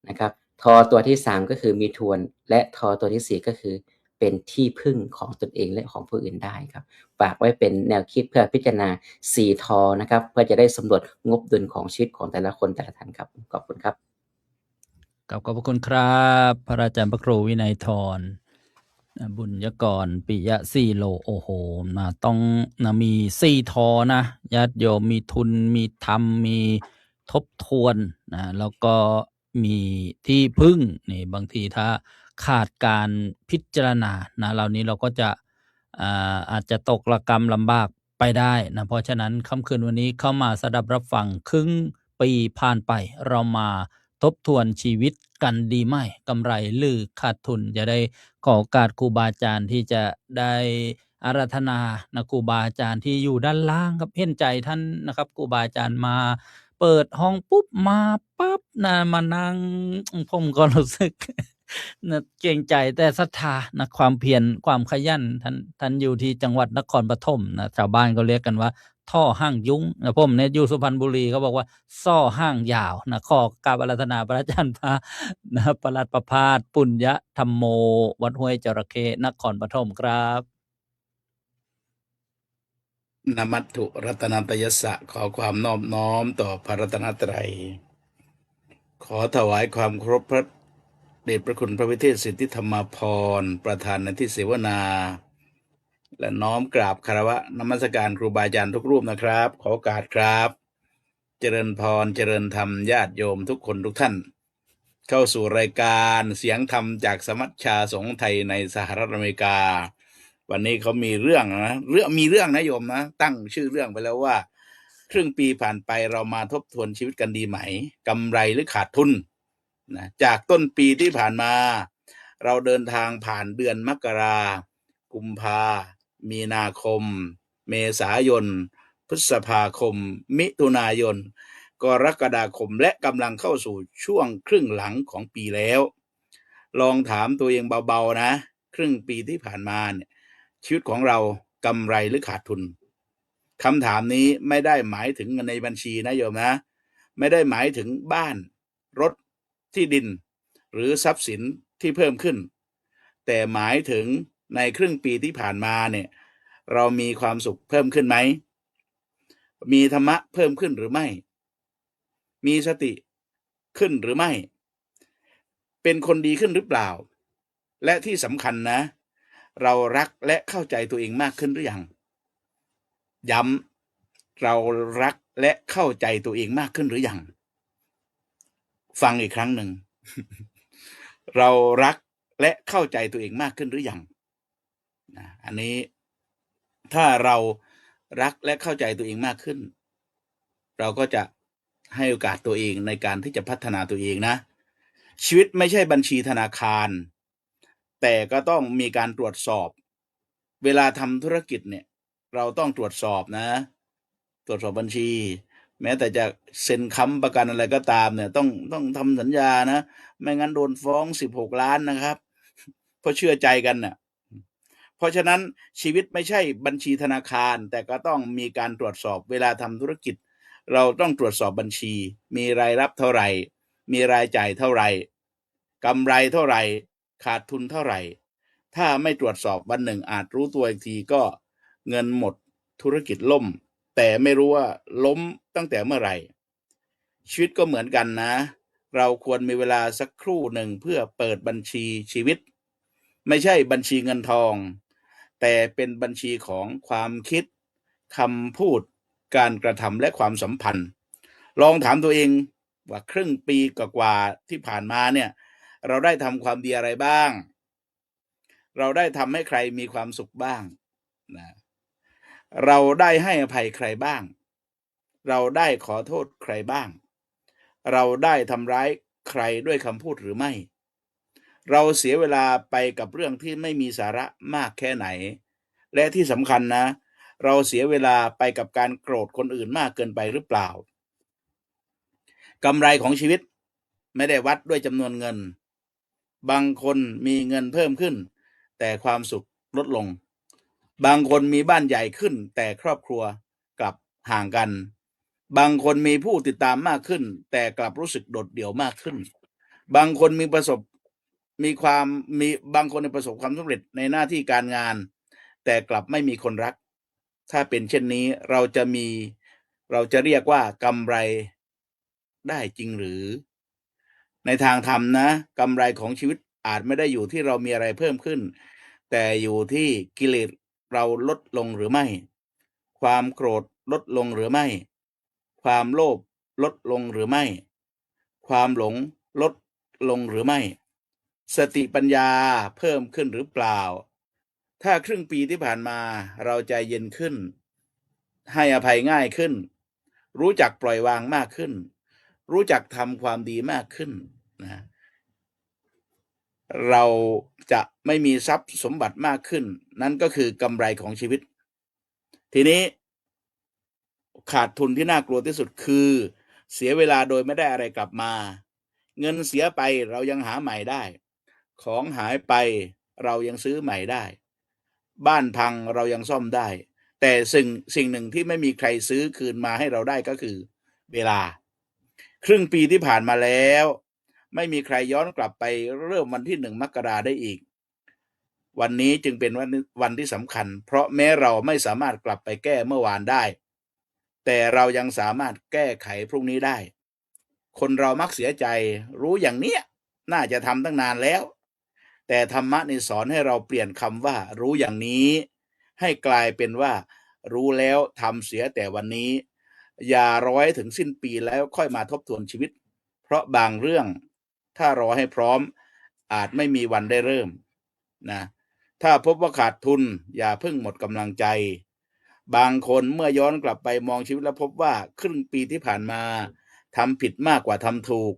นะครับทอตัวที่สามก็คือมีทวนและทอตัวที่สี่ก็คือเป็นที่พึ่งของตนเองและของผู้อื่นได้ครับฝากไว้เป็นแนวคิดเพื่อพิจารณา4ทอนะครับเพื่อจะได้สำรวจงบดุลของชีวิตของแต่ละคนแต่ละท่านครับขอบคุณครับขอบพระคุณครับ พระอาจารย์พระครูวินัยธรบุญยกรปิยะสี่โลโอ้โหนะต้องนะมี4ทอนะญาติโยมมีทุนมีธรรมมีทบทวนนะแล้วก็มีที่พึ่งนี่บางทีถ้าขาดการพิจารณานะเหล่านี้เราก็จะอาจจะตกระกรรมลำบากไปได้นะเพราะฉะนั้นค่ำคืนวันนี้เข้ามาสดับรับฟังครึ่งปีผ่านไปเรามาทบทวนชีวิตกันดีไหมกำไรหรือขาดทุนจะได้ขอโอกาสครูบาอาจารย์ที่จะได้อาราธนานะครูบาอาจารย์ที่อยู่ด้านล่างครับเห็นใจท่านนะครับครูบาอาจารย์มาเปิดห้องปุ๊บมาปั๊บนะมานั่งผมก็รู้สึก นะเกรงใจแต่ศรัทธานะความเพียรความขยันท่านอยู่ที่จังหวัดนครปฐมนะชาวบ้านก็เรียกกันว่าท่อห้างยุ้งนะผมเนี่ยอยู่สุพรรณบุรีเขาบอกว่าซ่อห้างยาวนะขอกราบอาราธนาพระอาจารย์พระนะประหลัดประภาสปุญญธรรมโมวัดห้วยจระเข้นครปฐมครับ นมัตถุรัตนัตยสสะขอความนอบน้อมต่อพระรัตนตรัยขอถวายความเคารพพระเดชพระคุณพระวิเทศสิทธิธรรมาภรณ์ประธานในที่เสวนาและน้อมกราบคารวะนมัสการครูบาอาจารย์ทุกรูปนะครับขอโอกาสครับเจริญพรเจริญธรรมญาติโยมทุกคนทุกท่านเข้าสู่รายการเสียงธรรมจากสมัชชาสงฆ์ไทยในสหรัฐอเมริกาวันนี้เขามีเรื่องนะโยมนะตั้งชื่อเรื่องไปแล้วว่าครึ่งปีผ่านไปเรามาทบทวนชีวิตกันดีไหมกำไรหรือขาดทุนนะจากต้นปีที่ผ่านมาเราเดินทางผ่านเดือนมกรากุมภามีนาคมเมษายนพฤษภาคมมิถุนายนกรกฎาคมและกำลังเข้าสู่ช่วงครึ่งหลังของปีแล้วลองถามตัวเองเบาๆนะครึ่งปีที่ผ่านมาเนี่ยชีวิตของเรากำไรหรือขาดทุนคำถามนี้ไม่ได้หมายถึงเงินในบัญชีนะโยมนะไม่ได้หมายถึงบ้านรถที่ดินหรือทรัพย์สินที่เพิ่มขึ้นแต่หมายถึงในครึ่งปีที่ผ่านมาเนี่ยเรามีความสุขเพิ่มขึ้นไหมมีธรรมะเพิ่มขึ้นหรือไม่มีสติขึ้นหรือไม่เป็นคนดีขึ้นหรือเปล่าและที่สำคัญนะเรารักและเข้าใจตัวเองมากขึ้นหรือยังย้ำเรารักและเข้าใจตัวเองมากขึ้นหรือยังฟังอีกครั้งหนึ่ง เรารักและเข้าใจตัวเองมากขึ้นหรือยังอันนี้ถ้าเรารักและเข้าใจตัวเองมากขึ้นเราก็จะให้โอกาสตัวเองในการที่จะพัฒนาตัวเองนะชีวิตไม่ใช่บัญชีธนาคารแต่ก็ต้องมีการตรวจสอบเวลาทำธุรกิจเนี่ยเราต้องตรวจสอบนะตรวจสอบบัญชีแม้แต่จะเซ็นค้ำประกันอะไรก็ตามเนี่ยต้องทำสัญญานะไม่งั้นโดนฟ้อง16 ล้านนะครับเพราะเชื่อใจกันน่ะเพราะฉะนั้นชีวิตไม่ใช่บัญชีธนาคารแต่ก็ต้องมีการตรวจสอบเวลาทำธุรกิจเราต้องตรวจสอบบัญชีมีรายรับเท่าไหร่มีรายจ่ายเท่าไหร่กำไรเท่าไหร่ขาดทุนเท่าไหร่ถ้าไม่ตรวจสอบวันหนึ่งอาจรู้ตัวอีกทีก็เงินหมดธุรกิจล่มแต่ไม่รู้ว่าล้มตั้งแต่เมื่อไหร่ชีวิตก็เหมือนกันนะเราควรมีเวลาสักครู่หนึ่งเพื่อเปิดบัญชีชีวิตไม่ใช่บัญชีเงินทองแต่เป็นบัญชีของความคิดคำพูดการกระทำและความสัมพันธ์ลองถามตัวเองว่าครึ่งปีกว่าที่ผ่านมาเนี่ยเราได้ทำความดีอะไรบ้างเราได้ทำให้ใครมีความสุขบ้างนะเราได้ให้อภัยใครบ้างเราได้ขอโทษใครบ้างเราได้ทำร้ายใครด้วยคำพูดหรือไม่เราเสียเวลาไปกับเรื่องที่ไม่มีสาระมากแค่ไหนและที่สำคัญนะ เราเสียเวลาไปกับการโกรธคนอื่นมากเกินไปหรือเปล่ากำไรของชีวิตไม่ได้วัดด้วยจำนวนเงินบางคนมีเงินเพิ่มขึ้นแต่ความสุขลดลงบางคนมีบ้านใหญ่ขึ้นแต่ครอบครัวกลับห่างกันบางคนมีผู้ติดตามมากขึ้นแต่กลับรู้สึกโดดเดี่ยวมากขึ้นบางคนบางคนประสบความสำเร็จในหน้าที่การงานแต่กลับไม่มีคนรักถ้าเป็นเช่นนี้เราจะเรียกว่ากำไรได้จริงหรือในทางธรรมนะกำไรของชีวิตอาจไม่ได้อยู่ที่เรามีอะไรเพิ่มขึ้นแต่อยู่ที่กิเลสเราลดลงหรือไม่ความโกรธลดลงหรือไม่ความโลภลดลงหรือไม่ความหลงลดลงหรือไม่สติปัญญาเพิ่มขึ้นหรือเปล่าถ้าครึ่งปีที่ผ่านมาเราใจเย็นขึ้นให้อภัยง่ายขึ้นรู้จักปล่อยวางมากขึ้นรู้จักทำความดีมากขึ้นนะเราจะไม่มีทรัพย์สมบัติมากขึ้นนั่นก็คือกำไรของชีวิตทีนี้ขาดทุนที่น่ากลัวที่สุดคือเสียเวลาโดยไม่ได้อะไรกลับมาเงินเสียไปเรายังหาใหม่ได้ของหายไปเรายังซื้อใหม่ได้บ้านพังเรายังซ่อมได้แต่สิ่งหนึ่งที่ไม่มีใครซื้อคืนมาให้เราได้ก็คือเวลาครึ่งปีที่ผ่านมาแล้วไม่มีใครย้อนกลับไปเริ่มวันที่1 มกราได้อีกวันนี้จึงเป็นวันที่สำคัญเพราะแม้เราไม่สามารถกลับไปแก้เมื่อวานได้แต่เรายังสามารถแก้ไขพรุ่งนี้ได้คนเรามักเสียใจรู้อย่างเนี้ยน่าจะทำตั้งนานแล้วแต่ธรรมะนี่สอนให้เราเปลี่ยนคำว่ารู้อย่างนี้ให้กลายเป็นว่ารู้แล้วทำเสียแต่วันนี้อย่ารอให้ถึงสิ้นปีแล้วค่อยมาทบทวนชีวิตเพราะบางเรื่องถ้ารอให้พร้อมอาจไม่มีวันได้เริ่มนะถ้าพบว่าขาดทุนอย่าเพิ่งหมดกำลังใจบางคนเมื่อย้อนกลับไปมองชีวิตแล้วพบว่าครึ่งปีที่ผ่านมาทำผิดมากกว่าทำถูก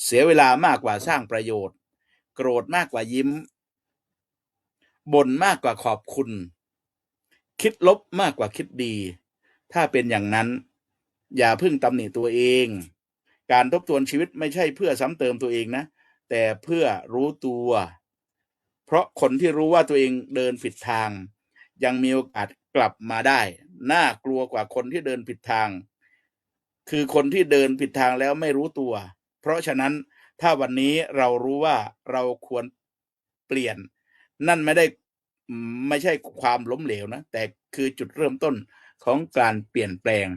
เสียเวลามากกว่าสร้างประโยชน์โกรธมากกว่ายิ้มบ่นมากกว่าขอบคุณคิดลบมากกว่าคิดดีถ้าเป็นอย่างนั้นอย่าเพิ่งตำหนิตัวเองการทบทวนชีวิตไม่ใช่เพื่อซ้ำเติมตัวเองนะแต่เพื่อรู้ตัวเพราะคนที่รู้ว่าตัวเองเดินผิดทางยังมีโอกาสกลับมาได้น่ากลัวกว่าคนที่เดินผิดทางคือคนที่เดินผิดทางแล้วไม่รู้ตัวเพราะฉะนั้นถ้าวันนี้เรารู้ว่าเราควรเปลี่ยนนั่นไม่ใช่ความล้มเหลวนะแต่คือจุดเริ่มต้นของการเปลี่ยนแปลง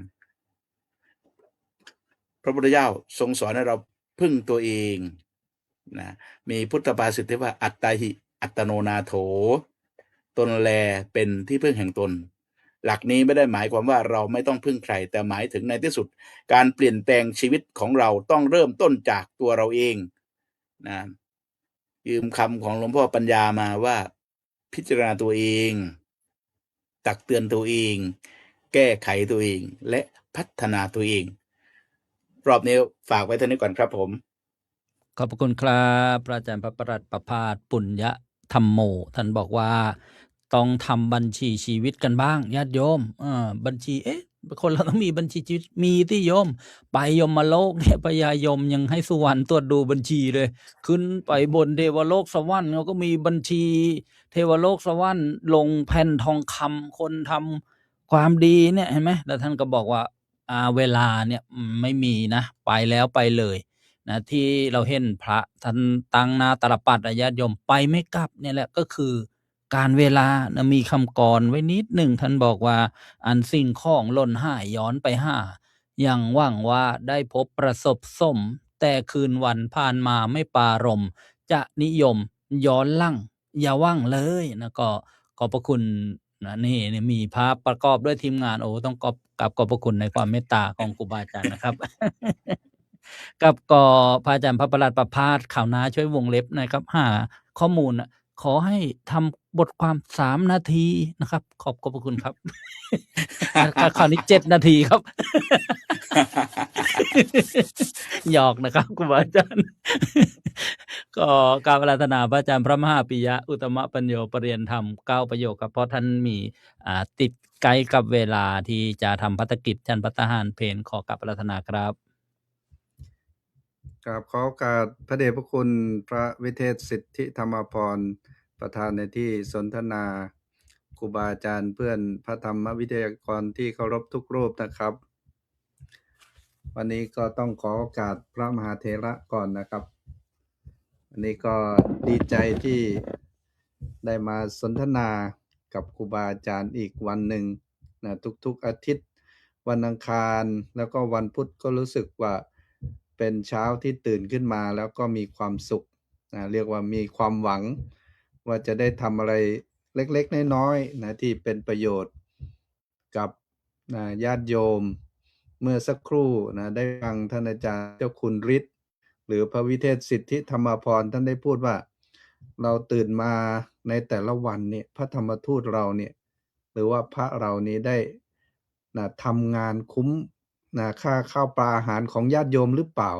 พระพุทธเจ้าทรงสอนให้เราพึ่งตัวเองนะมีพุทธภาษิตที่ว่าอัตตาหิอัตโนนาโถตนแลเป็นที่พึ่งแห่งตนหลักนี้ไม่ได้หมายความว่าเราไม่ต้องพึ่งใครแต่หมายถึงในที่สุดการเปลี่ยนแปลงชีวิตของเราต้องเริ่มต้นจากตัวเราเองนะยืมคำของหลวงพ่อปัญญามาว่าพิจารณาตัวเองตักเตือนตัวเองแก้ไขตัวเองและพัฒนาตัวเองรอบนี้ฝากไว้เท่านี้ก่อนครับผมขอบพระคุณครับพระอาจารย์พระประหลัดประภาสปุญญธรรมโมท่านบอกว่าต้องทำบัญชีชีวิตกันบ้างญาติโยมบัญชีคนเราต้องมีบัญชีชีวิตมีที่โยมไปยมโลกเนี่ยพญายมยังให้สุวรรณตรวจดูบัญชีเลยขึ้นไปบนเทวโลกสวรรค์เขาก็มีบัญชีเทวโลกสวรรค์ลงแผ่นทองคำคนทำความดีเนี่ยเห็นไหมแล้วท่านก็บอกว่าเวลาเนี่ยไม่มีนะไปแล้วไปเลยนะที่เราเห็นพระท่านตั้งหน้าตาลปัดญาติโยมไปไม่กลับเนี่ยแหละก็คือการเวลานะมีคำกรไว้นิดหนึ่งท่านบอกว่าอันสิ่งของหล่นหายย้อนไปหาอย่างหวังว่าได้พบประสบสมแต่คืนวันผ่านมาไม่ปรารมจะนิยมย้อนหลังอย่าว่างเลยนะก็ขอบพระคุณนะนี่มีภาพประกอบด้วยทีมงานต้องขอบพระคุณในความเมตตาของครูบาอาจารย์นะครับ กับก็พระอาจารย์พระประหลัดประภาสข่าวนาช่วยวงเล็บนะครับหาข้อมูลขอให้ทำบทความ3 นาทีนะครับขอบพระคุณครับ คราวนี้7 นาทีครับ หยอกนะครับครูบาอาจารย์ ก็กราบอาราธนาพระอาจารย์พระมหาปิยะอุตตมปัญโยปรริยนธรรม9ประโยคครับเพราะท่านมีติดใกล้กับเวลาที่จะทำภัตกิจฉันภัตตาหารเพลขอกราบอาราธนาครับ กราบขอโอกาสพระเดชพระคุณพระวิเทศสิทธิธรรมพรประธานในที่สนทนาครูบาอาจารย์เพื่อนพระธรรมวิทยากรที่เคารพทุกรูปนะครับ วันนี้ก็ต้องขอโอกาสพระมหาเถระก่อนนะครับ วันนี้ก็ดีใจที่ได้มาสนทนากับครูบาอาจารย์อีกวันหนึ่งนะทุกๆอาทิตย์วันอังคารแล้วก็วันพุธก็รู้สึกว่าเป็นเช้าที่ตื่นขึ้นมาแล้วก็มีความสุขนะเรียกว่ามีความหวังว่าจะได้ทำอะไรเล็กๆน้อยๆนะที่เป็นประโยชน์กับญาติโยมเมื่อสักครู่นะได้ฟังท่านอาจารย์เจ้าคุณฤทธิ์หรือพระวิเทศสิทธิธรรมพรท่านได้พูดว่าเราตื่นมาในแต่ละวันเนี่ยพระธรรมทูตเราเนี่ยหรือว่าพระเรานี้ได้ทำงานคุ้มค่าข้าวปลาอาหารของญาติโยมหรือเปล่า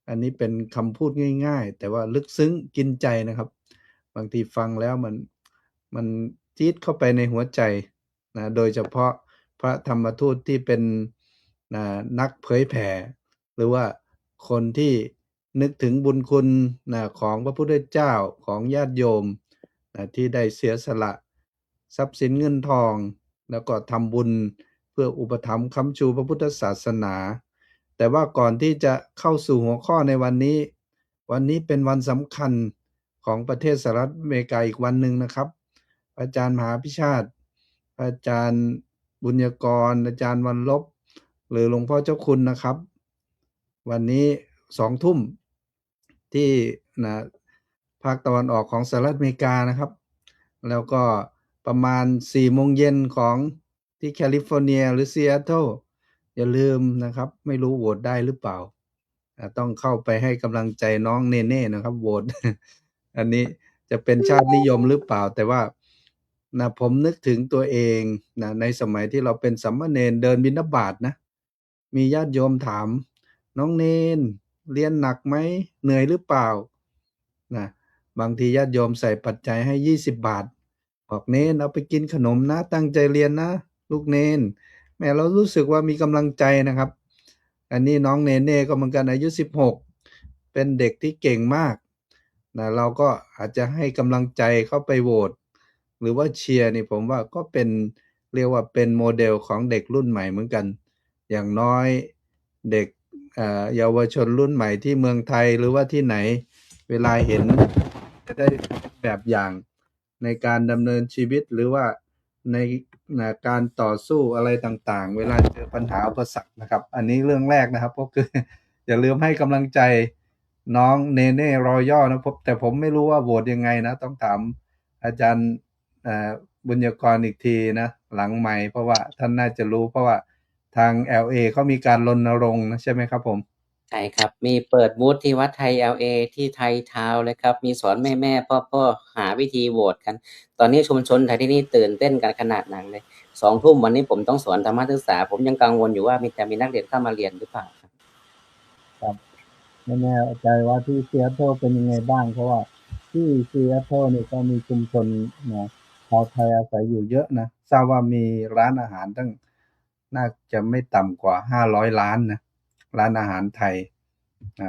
อันนี้เป็นคำพูดง่ายๆแต่ว่าลึกซึ้งกินใจนะครับบางทีฟังแล้วมันจี๊ดเข้าไปในหัวใจนะโดยเฉพาะพระธรรมทูตที่เป็นนักเผยแผ่หรือว่าคนที่นึกถึงบุญคุณของพระพุทธเจ้าของญาติโยมที่ได้เสียสละทรัพย์สินเงินทองแล้วก็ทำบุญเพื่ออุปถัมภ์ค้ำชูพระพุทธศาสนาแต่ว่าก่อนที่จะเข้าสู่หัวข้อในวันนี้เป็นวันสำคัญของประเทศสหรัฐอเมริกาอีกวันหนึ่งนะครับอาจารย์มหาพิชาติอาจารย์บุญยกรอาจารย์วันลบหรือหลวงพ่อเจ้าคุณนะครับวันนี้20:00 นที่ภาคตะวันออกของสหรัฐอเมริกานะครับแล้วก็ประมาณ 4:00 นของที่แคลิฟอร์เนียหรือซีแอตเทิลอย่าลืมนะครับไม่รู้โหวตได้หรือเปล่าต้องเข้าไปให้กำลังใจน้องเนเน่นะครับโหวต อันนี้จะเป็นชาตินิยมหรือเปล่าแต่ว่าผมนึกถึงตัวเองในสมัยที่เราเป็นสามเณรเดินบิณฑบาตนะมีญาติโยมถามน้องเนนเรียนหนักไหมเหนื่อยหรือเปล่าบางทีญาติโยมใส่ปัจจัยให้20 บาทบอกเนนเอาไปกินขนมนะตั้งใจเรียนนะลูกเนนแม่เรารู้สึกว่ามีกำลังใจนะครับอันนี้น้องเนเน่ก็เหมือนกันอายุ16เป็นเด็กที่เก่งมากเราก็อาจจะให้กำลังใจเข้าไปโหวตหรือว่าเชียร์นี่ผมว่าก็เป็นเรียกว่าเป็นโมเดลของเด็กรุ่นใหม่เหมือนกันอย่างน้อยเด็กเยาวชนรุ่นใหม่ที่เมืองไทยหรือว่าที่ไหนเวลาเห็นจะได้แบบอย่างในการดำเนินชีวิตหรือว่าในการต่อสู้อะไรต่างๆเวลาเจอปัญหาอุปสรรคนะครับอันนี้เรื่องแรกนะครับก็คืออย่าลืมให้กำลังใจน้องเนเน่รอยัลนะแต่ผมไม่รู้ว่าโหวตยังไงนะต้องถามอาจารย์บุญยกรอีกทีนะหลังไมค์เพราะว่าท่านน่าจะรู้เพราะว่าทาง LA เขามีการรณรงค์นะใช่ไหมครับผมใช่ครับมีเปิดบูธที่วัดไทย LA ที่ไทยทาวน์เลยครับมีสอนแม่พ่อหาวิธีโหวตกันตอนนี้ชุมชนไทยที่นี่ตื่นเต้นกันขนาดนั้นเลย20:00 นวันนี้ผมต้องสอนธรรมศึกษาผมยังกังวลอยู่ว่ามีนักเรียนเข้ามาเรียนหรือเปล่าครับไม่แน่ใจว่าที่ซีแอตเทิลเป็นยังไงบ้างเพราะว่าที่ซีแอตเทิลนี่ก็มีชุมชนชาวไทยอาศัยอยู่เยอะนะทราบว่ามีร้านอาหารตั้งน่าจะไม่ต่ำกว่า500 ร้านนะร้านอาหารไทย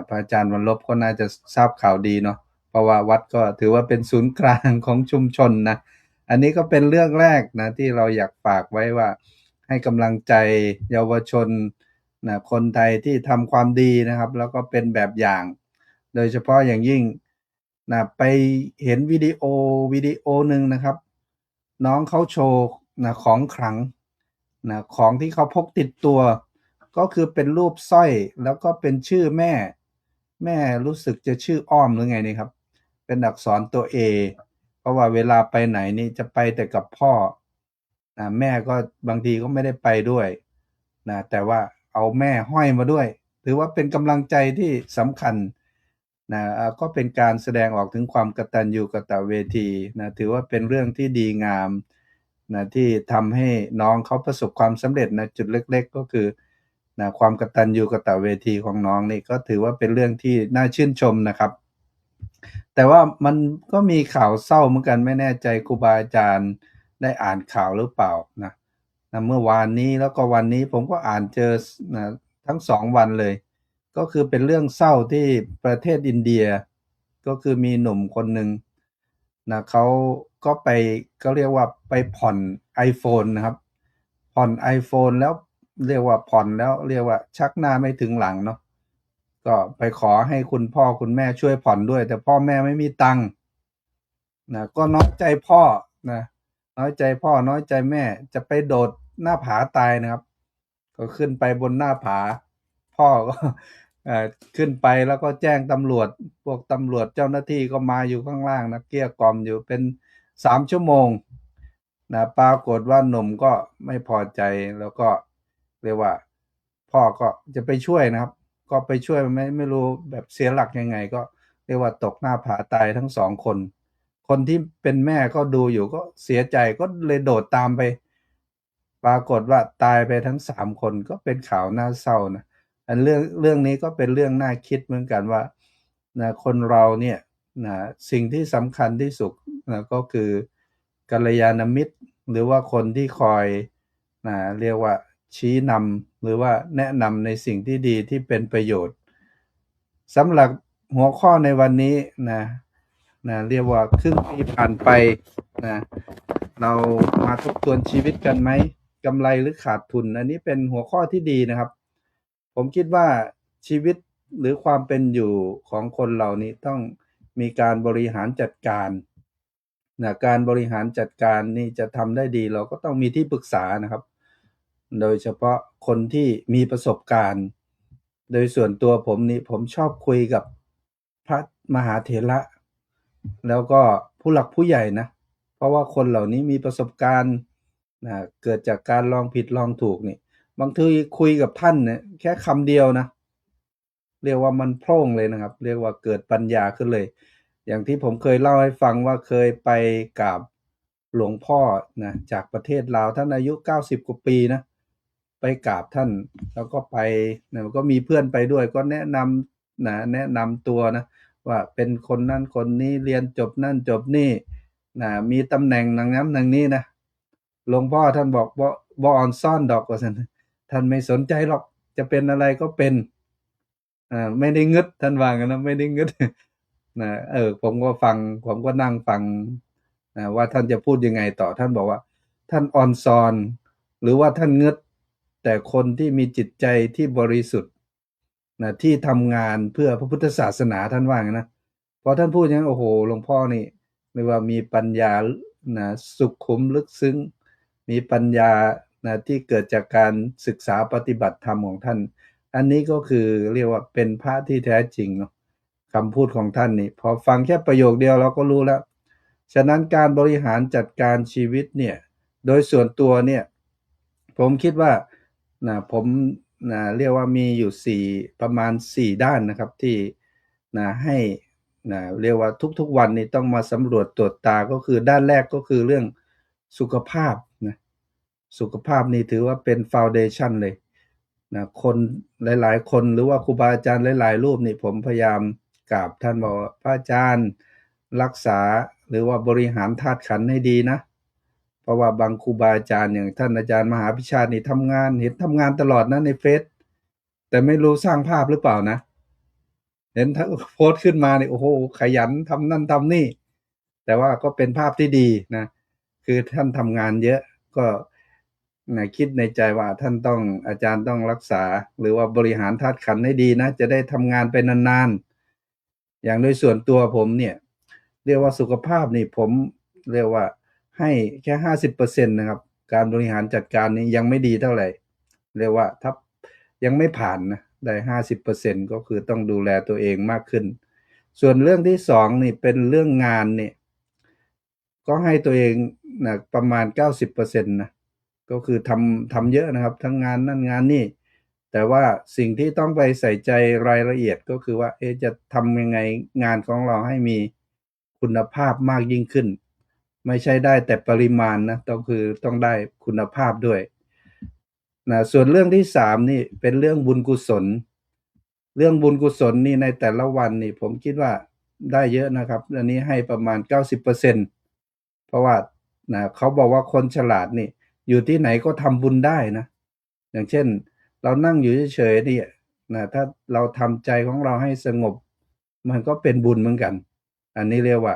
พระอาจารย์วันลบก็น่าจะทราบข่าวดีเนาะเพราะว่าวัดก็ถือว่าเป็นศูนย์กลางของชุมชนนะอันนี้ก็เป็นเรื่องแรกนะที่เราอยากฝากไว้ว่าให้กำลังใจเยาวชนคนไทยที่ทำความดีนะครับแล้วก็เป็นแบบอย่างโดยเฉพาะอย่างยิ่งไปเห็นวิดีโอหนึ่งนะครับน้องเขาโชว์ของขลังของที่เขาพกติดตัวก็คือเป็นรูปสร้อยแล้วก็เป็นชื่อแม่รู้สึกจะชื่ออ้อมหรือไงนี่ครับเป็นอักษรตัว A เพราะว่าเวลาไปไหนนี่จะไปแต่กับพ่อแม่ก็บางทีก็ไม่ได้ไปด้วยแต่ว่าเอาแม่ห้อยมาด้วยถือว่าเป็นกำลังใจที่สำคัญก็เป็นการแสดงออกถึงความกตัญญูกตเวทีถือว่าเป็นเรื่องที่ดีงามที่ทำให้น้องเขาประสบความสำเร็จจุดเล็กๆก็คือความกตัญญูกตเวทีของน้องนี่ก็ถือว่าเป็นเรื่องที่น่าชื่นชมนะครับ แต่ว่ามันก็มีข่าวเศร้าเหมือนกันไม่แน่ใจครูบาอาจารย์ได้อ่านข่าวหรือเปล่านะเมื่อวานนี้แล้วก็วันนี้ผมก็อ่านเจอนะทั้ง2วันเลยก็คือเป็นเรื่องเศร้าที่ประเทศอินเดียก็คือมีหนุ่มคนหนึ่งนะเขาก็ไปก็เรียกว่าไปผ่อน iPhone นะครับผ่อน iPhone แล้วเรียกว่าผ่อนแล้วเรียกว่าชักหน้าไม่ถึงหลังเนาะก็ไปขอให้คุณพ่อคุณแม่ช่วยผ่อนด้วยแต่พ่อแม่ไม่มีตังค์นะก็น้อยใจพ่อนะน้อยใจพ่อน้อยใจแม่จะไปโดดหน้าผาตายนะครับก็ขึ้นไปบนหน้าผาพ่อก็ ขึ้นไปแล้วก็แจ้งตำรวจพวกตำรวจเจ้าหน้าที่ก็มาอยู่ข้างล่างนะเกลี้ยกล่อมอยู่เป็น3ชั่วโมงนะปรากฏว่าหนุ่มก็ไม่พอใจแล้วก็เรียกว่าพ่อก็จะไปช่วยนะครับก็ไปช่วยไม่รู้แบบเสียหลักยังไงก็เรียกว่าตกหน้าผาตายทั้ง2คนคนที่เป็นแม่ก็ดูอยู่ก็เสียใจก็เลยโดดตามไปปรากฏว่าตายไปทั้ง3คนก็เป็นข่าวน่าเศร้านะเรื่องนี้ก็เป็นเรื่องน่าคิดเหมือนกันว่านะคนเราเนี่ยนะสิ่งที่สำคัญที่สุดนะก็คือกัลยาณมิตรหรือว่าคนที่คอยนะเรียกว่าชี้นำหรือว่าแนะนำในสิ่งที่ดีที่เป็นประโยชน์สำหรับหัวข้อในวันนี้นะเรียกว่าครึ่งปีผ่านไปนะเรามาทบทวนชีวิตกันไหมกำไรหรือขาดทุนอันนี้เป็นหัวข้อที่ดีนะครับผมคิดว่าชีวิตหรือความเป็นอยู่ของคนเหล่านี้ต้องมีการบริหารจัดการนะการบริหารจัดการนี่จะทำได้ดีเราก็ต้องมีที่ปรึกษานะครับโดยเฉพาะคนที่มีประสบการณ์โดยส่วนตัวผมนี่ผมชอบคุยกับพระมหาเถระแล้วก็ผู้หลักผู้ใหญ่นะเพราะว่าคนเหล่านี้มีประสบการณ์นะเกิดจากการลองผิดลองถูกนี่บางทีคุยกับท่านเนี่ยแค่คำเดียวนะเรียกว่ามันโพร่งเลยนะครับเรียกว่าเกิดปัญญาขึ้นเลยอย่างที่ผมเคยเล่าให้ฟังว่าเคยไปกราบหลวงพ่อนะจากประเทศลาวท่านอายุ90กว่าปีนะไปกราบท่านแล้วก็ไปนะก็มีเพื่อนไปด้วยก็แนะนำตัวนะว่าเป็นคนนั้นคนนี้เรียนจบนั่นจบนี่นะมีตำแหน่งอย่างนั้นอย่างนี้นะหลวงพ่อท่านบอกบ่ออนซ่อนดอกว่าซั่นท่านไม่สนใจหรอกจะเป็นอะไรก็เป็นไม่ได้งึดท่านว่างั้นนะไม่ได้งึด นะผมก็ฟังผมก็นั่งฟังว่าท่านจะพูดยังไงต่อท่านบอกว่าท่านออนซอนหรือว่าท่านงึดแต่คนที่มีจิตใจที่บริสุทธิ์นะที่ทำงานเพื่อพระพุทธศาสนาท่านว่างั้นนะพอท่านพูดอย่างนั้นโอ้โหหลวงพ่อนี่เรียกว่ามีปัญญานะสุขุมลึกซึ้งมีปัญญานะที่เกิดจากการศึกษาปฏิบัติธรรมของท่านอันนี้ก็คือเรียกว่าเป็นพระที่แท้จริงเนาะคำพูดของท่านนี่พอฟังแค่ประโยคเดียวเราก็รู้แล้วฉะนั้นการบริหารจัดการชีวิตเนี่ยโดยส่วนตัวเนี่ยผมคิดว่าผมเรียกว่ามีอยู่ประมาณ4ด้านนะครับที่ให้เรียกว่าทุกๆวันนี้ต้องมาสำรวจตรวจตาก็คือด้านแรกก็คือเรื่องสุขภาพนะสุขภาพนี่ถือว่าเป็นฟาวเดชันเลยนะคนหลายๆคนหรือว่าครูบาอาจารย์หลายๆรูปนี่ผมพยายามกราบท่านบอกว่าพระอาจารย์รักษาหรือว่าบริหารธาตุขันธ์ให้ดีนะเพราะว่าบางครูบาอาจารย์อย่างท่านอาจารย์มหาพิชาตินี่ทำงานตลอดนะในเฟซแต่ไม่รู้สร้างภาพหรือเปล่านะเห็นโพสต์ขึ้นมานี่โอ้โหขยันทำนั่นทำนี่แต่ว่าก็เป็นภาพที่ดีนะคือท่านทำงานเยอะก็คิดในใจว่าท่านอาจารย์ต้องรักษาหรือว่าบริหารธาตุขันธ์ให้ดีนะจะได้ทำงานไปนานๆอย่างโดยส่วนตัวผมเนี่ยเรียกว่าสุขภาพนี่ผมเรียกว่าให้แค่50%นะครับการบริหารจัดการนี้ยังไม่ดีเท่าไหร่เรียกว่าถ้ายังไม่ผ่านนะได้50%ก็คือต้องดูแลตัวเองมากขึ้นส่วนเรื่องที่2นี่เป็นเรื่องงานนี่ก็ให้ตัวเองนะประมาณ90%นะก็คือทำเยอะนะครับทั้งงานนั่นงานนี่แต่ว่าสิ่งที่ต้องไปใส่ใจรายละเอียดก็คือว่าจะทำยังไงงานของเราให้มีคุณภาพมากยิ่งขึ้นไม่ใช่ได้แต่ปริมาณนะต้องได้คุณภาพด้วยนะส่วนเรื่องที่3นี่เป็นเรื่องบุญกุศลเรื่องบุญกุศลนี่ในแต่ละวันนี่ผมคิดว่า ได้เยอะนะครับอันนี้ให้ประมาณ 90%เพราะว่าเขาบอกว่าคนฉลาดนี่อยู่ที่ไหนก็ทำบุญได้นะ อย่างเช่นเรานั่งอยู่เฉยๆเนี่ยถ้าเราทำใจของเราให้สงบมันก็เป็นบุญเหมือนกัน อันนี้เรียกว่า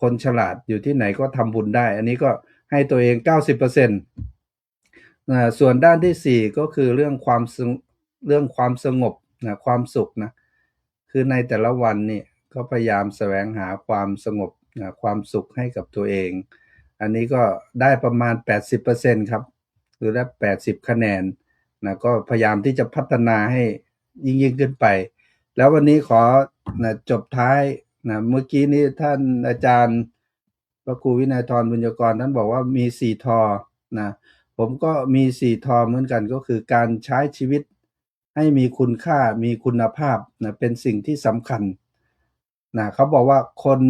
คนฉลาดอยู่ที่ไหนก็ทำบุญได้ อันนี้ก็ให้ตัวเอง 90%ส่วนด้านที่ 4 ก็คือเรื่องความสงบความสุขนะคือในแต่ละวันนี่ก็พยายามแสวงหาความสงบความสุขให้กับตัวเอง อันนี้ก็ได้ประมาณ 80% ครับหรือได้80คะแนนก็พยายามที่จะพัฒนาให้ยิ่งขึ้นไป แล้ววันนี้ขอจบท้ายเมื่อกี้นี้ท่านอาจารย์พระครูวินัยธรบุญยกรท่านบอกว่ามี4ทอผมก็มี4ทอเหมือนกันก็คือการใช้ชีวิตให้มีคุณค่ามีคุณภาพเป็นสิ่งที่สำคัญเขาบอกว่าคน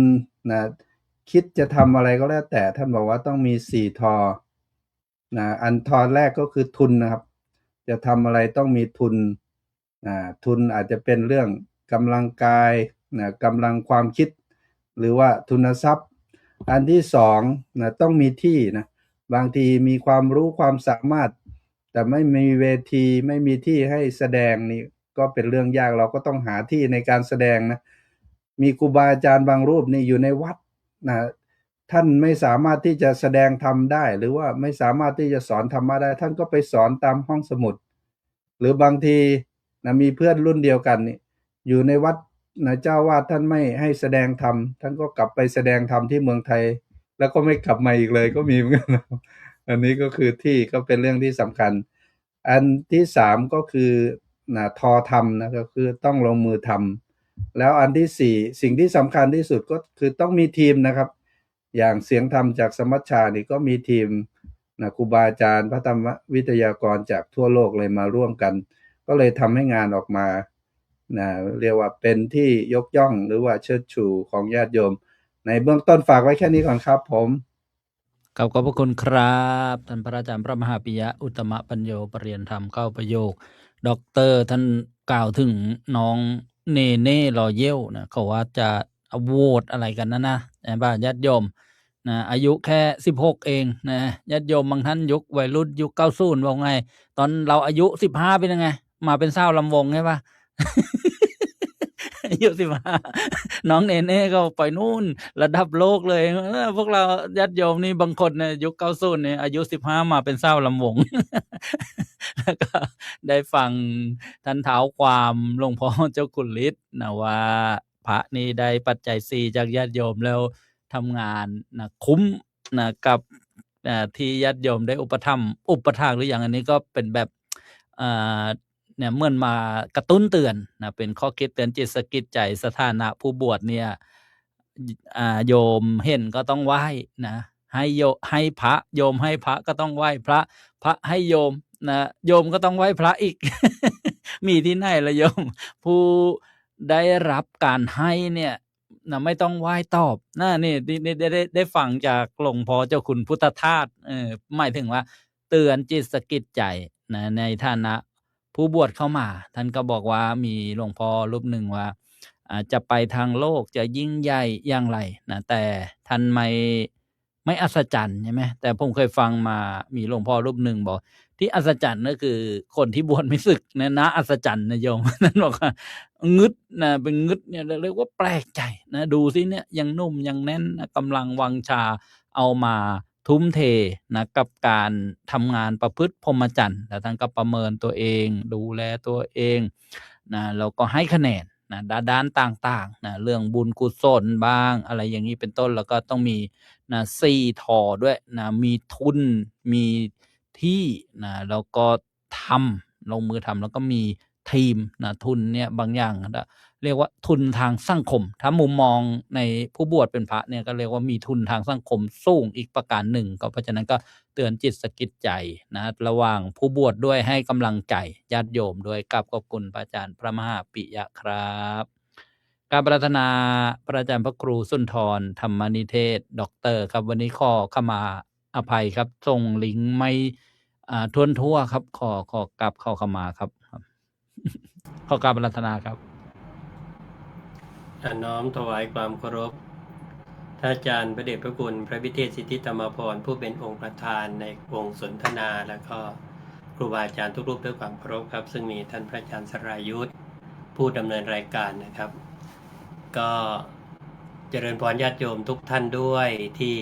คิดจะทำอะไรก็แล้วแต่ท่านบอกว่าต้องมี4ทออันทอแรกก็คือทุนนะครับจะทำอะไรต้องมีทุนทุนอาจจะเป็นเรื่องกำลังกายกำลังความคิดหรือว่าทุนทรัพย์อันที่2ต้องมีที่นะบางทีมีความรู้ความสามารถแต่ไม่มีเวทีไม่มีที่ให้แสดงนี่ก็เป็นเรื่องยากเราก็ต้องหาที่ในการแสดงนะมีครูบาอาจารย์บางรูปนี่อยู่ในวัดท่านไม่สามารถที่จะแสดงธรรมได้หรือว่าไม่สามารถที่จะสอนธรรมะได้ท่านก็ไปสอนตามห้องสมุดหรือบางทีมีเพื่อนรุ่นเดียวกันนี่อยู่ในวัดเจ้าวาดท่านไม่ให้แสดงธรรมท่านก็กลับไปแสดงธรรมที่เมืองไทยแล้วก็ไม่กลับมาอีกเลยก็มีเหมือนกันอันนี้ก็คือที่ก็เป็นเรื่องที่สำคัญอันที่3ก็คือทอธรรมก็คือต้องลงมือทำแล้วอันที่4สิ่งที่สำคัญที่สุดก็คือต้องมีทีมนะครับอย่างเสียงธรรมจากสมัชชานี่ก็มีทีมครูบาอาจารย์พระธรรมวิทยากรจากทั่วโลกเลยมาร่วมกันก็เลยทำให้งานออกมาเรียกว่าเป็นที่ยกย่องหรือว่าเชิดชูของญาติโยมในเบื้องต้นฝากไว้แค่นี้ก่อนครับผมขอบพระคุณครับท่านพระอาจารย์พระมหาปิยะอุตตมปัญโยปริยนธรรมเข้าประโยคด็อกเตอร์ท่านกล่าวถึงน้องเนเน่รอเย่นะเขาว่าจะโหวตอะไรกันนะบ้านญาติโยมอายุแค่16เองนะญาติโยมบางท่านยุควัยรุ่นยุค90ว่าไงตอนเราอายุ15เป็นยังไงมาเป็นสาวลำวงใช่ปะ อายุ15น้องเนเน่ก็ไปนู่นระดับโลกเลยพวกเราญาติโยมนี่บางคนเนี่ยยุค90เนี่ยอายุ15มาเป็นสาวลำวง แล้วก็ได้ฟังท่านเท้าความหลวงพ่อเจ้าคุณฤทธิ์นะว่าพระนี่ได้ปัจจัย4จากญาติโยมแล้วทำงานนะคุ้มนะกับที่ญาติโยมได้อุปถากหรืออย่างอันนี้ก็เป็นแบบเนี่ยเหมือนมากระตุ้นเตือนนะเป็นข้อคิดเตือนจิตสะกิดใจสถานะผู้บวชเนี่ยโยมเห็นก็ต้องไหว้นะให้พระโยมให้พระก็ต้องไหว้พระให้โยมนะโยมก็ต้องไหว้พระอีก มีที่ไหนละโยมผู้ได้รับการให้เนี่ยนะไม่ต้องไหว้ตอบนี่ได้ฟังจากหลวงพ่อเจ้าคุณพุทธทาสหมายถึงว่าเตือนจิตสะกิดใจนะในฐานะผู้บวชเข้ามาท่านก็บอกว่ามีหลวงพ่อรูปหนึ่งว่าจะไปทางโลกจะยิ่งใหญ่อย่างไรนะแต่ท่านไม่อัศจรรย์ใช่ไหมแต่ผมเคยฟังมามีหลวงพ่อรูปหนึ่งบอกที่อัศจรรย์ก็คือคนที่บวชไม่สึกนะอัศจรรย์นะโยม นั่นบอกว่างึดนะเป็นงึดเนี่ยเรียกว่าแปลกใจนะดูสิเนี่ยยังนุ่มยังแน่นนะกำลังวังชาเอามาทุ่มเทนะกับการทำงานประพฤติพรหมจรรย์แล้วท่านก็ประเมินตัวเองดูแลตัวเองนะแล้วก็ให้คะแนนนะด้านต่างๆนะเรื่องบุญกุศลบ้างอะไรอย่างนี้เป็นต้นแล้วก็ต้องมีนะ4ทอด้วยนะมีทุนมีที่นะแล้วก็ทำลงมือทำแล้วก็มีทีมนะทุนเนี่ยบางอย่างนะเรียกว่าทุนทางสังคมถ้ามุมมองในผู้บวชเป็นพระเนี่ยก็เรียกว่ามีทุนทางสังคมสูงอีกประการหนึ่งก็เพราะฉะนั้นก็เตือนจิตสะกิดใจนะระหว่างผู้บวชด้วยให้กำลังใจญาติโยมด้วยกับขอบคุณพระอาจารย์พระมหาปิยะครับการปรารถนาพระอาจารย์พระครูสุนทรธรรมนิเทศด็อกเตอร์ครับวันนี้ขอขมาอภัยครับส่งลิงก์ไม่ทั่วครับขอกราบเข้ามาครับ ขอกราบปรารถนาครับ น้อมถวายความเคารพท่านอาจารย์พระเดชพระคุณพระวิเทศสิทธิธรรมพรผู้เป็นองค์ประธานในวงสนทนาแล้วก็ครูบาอาจารย์ทุกรูปด้วยความเคารพครับซึ่งมีท่านพระอาจารย์สรายุทธผู้ดำเนินรายการนะครับ ก็เจริญพรญาติโยมทุกท่านด้วยที่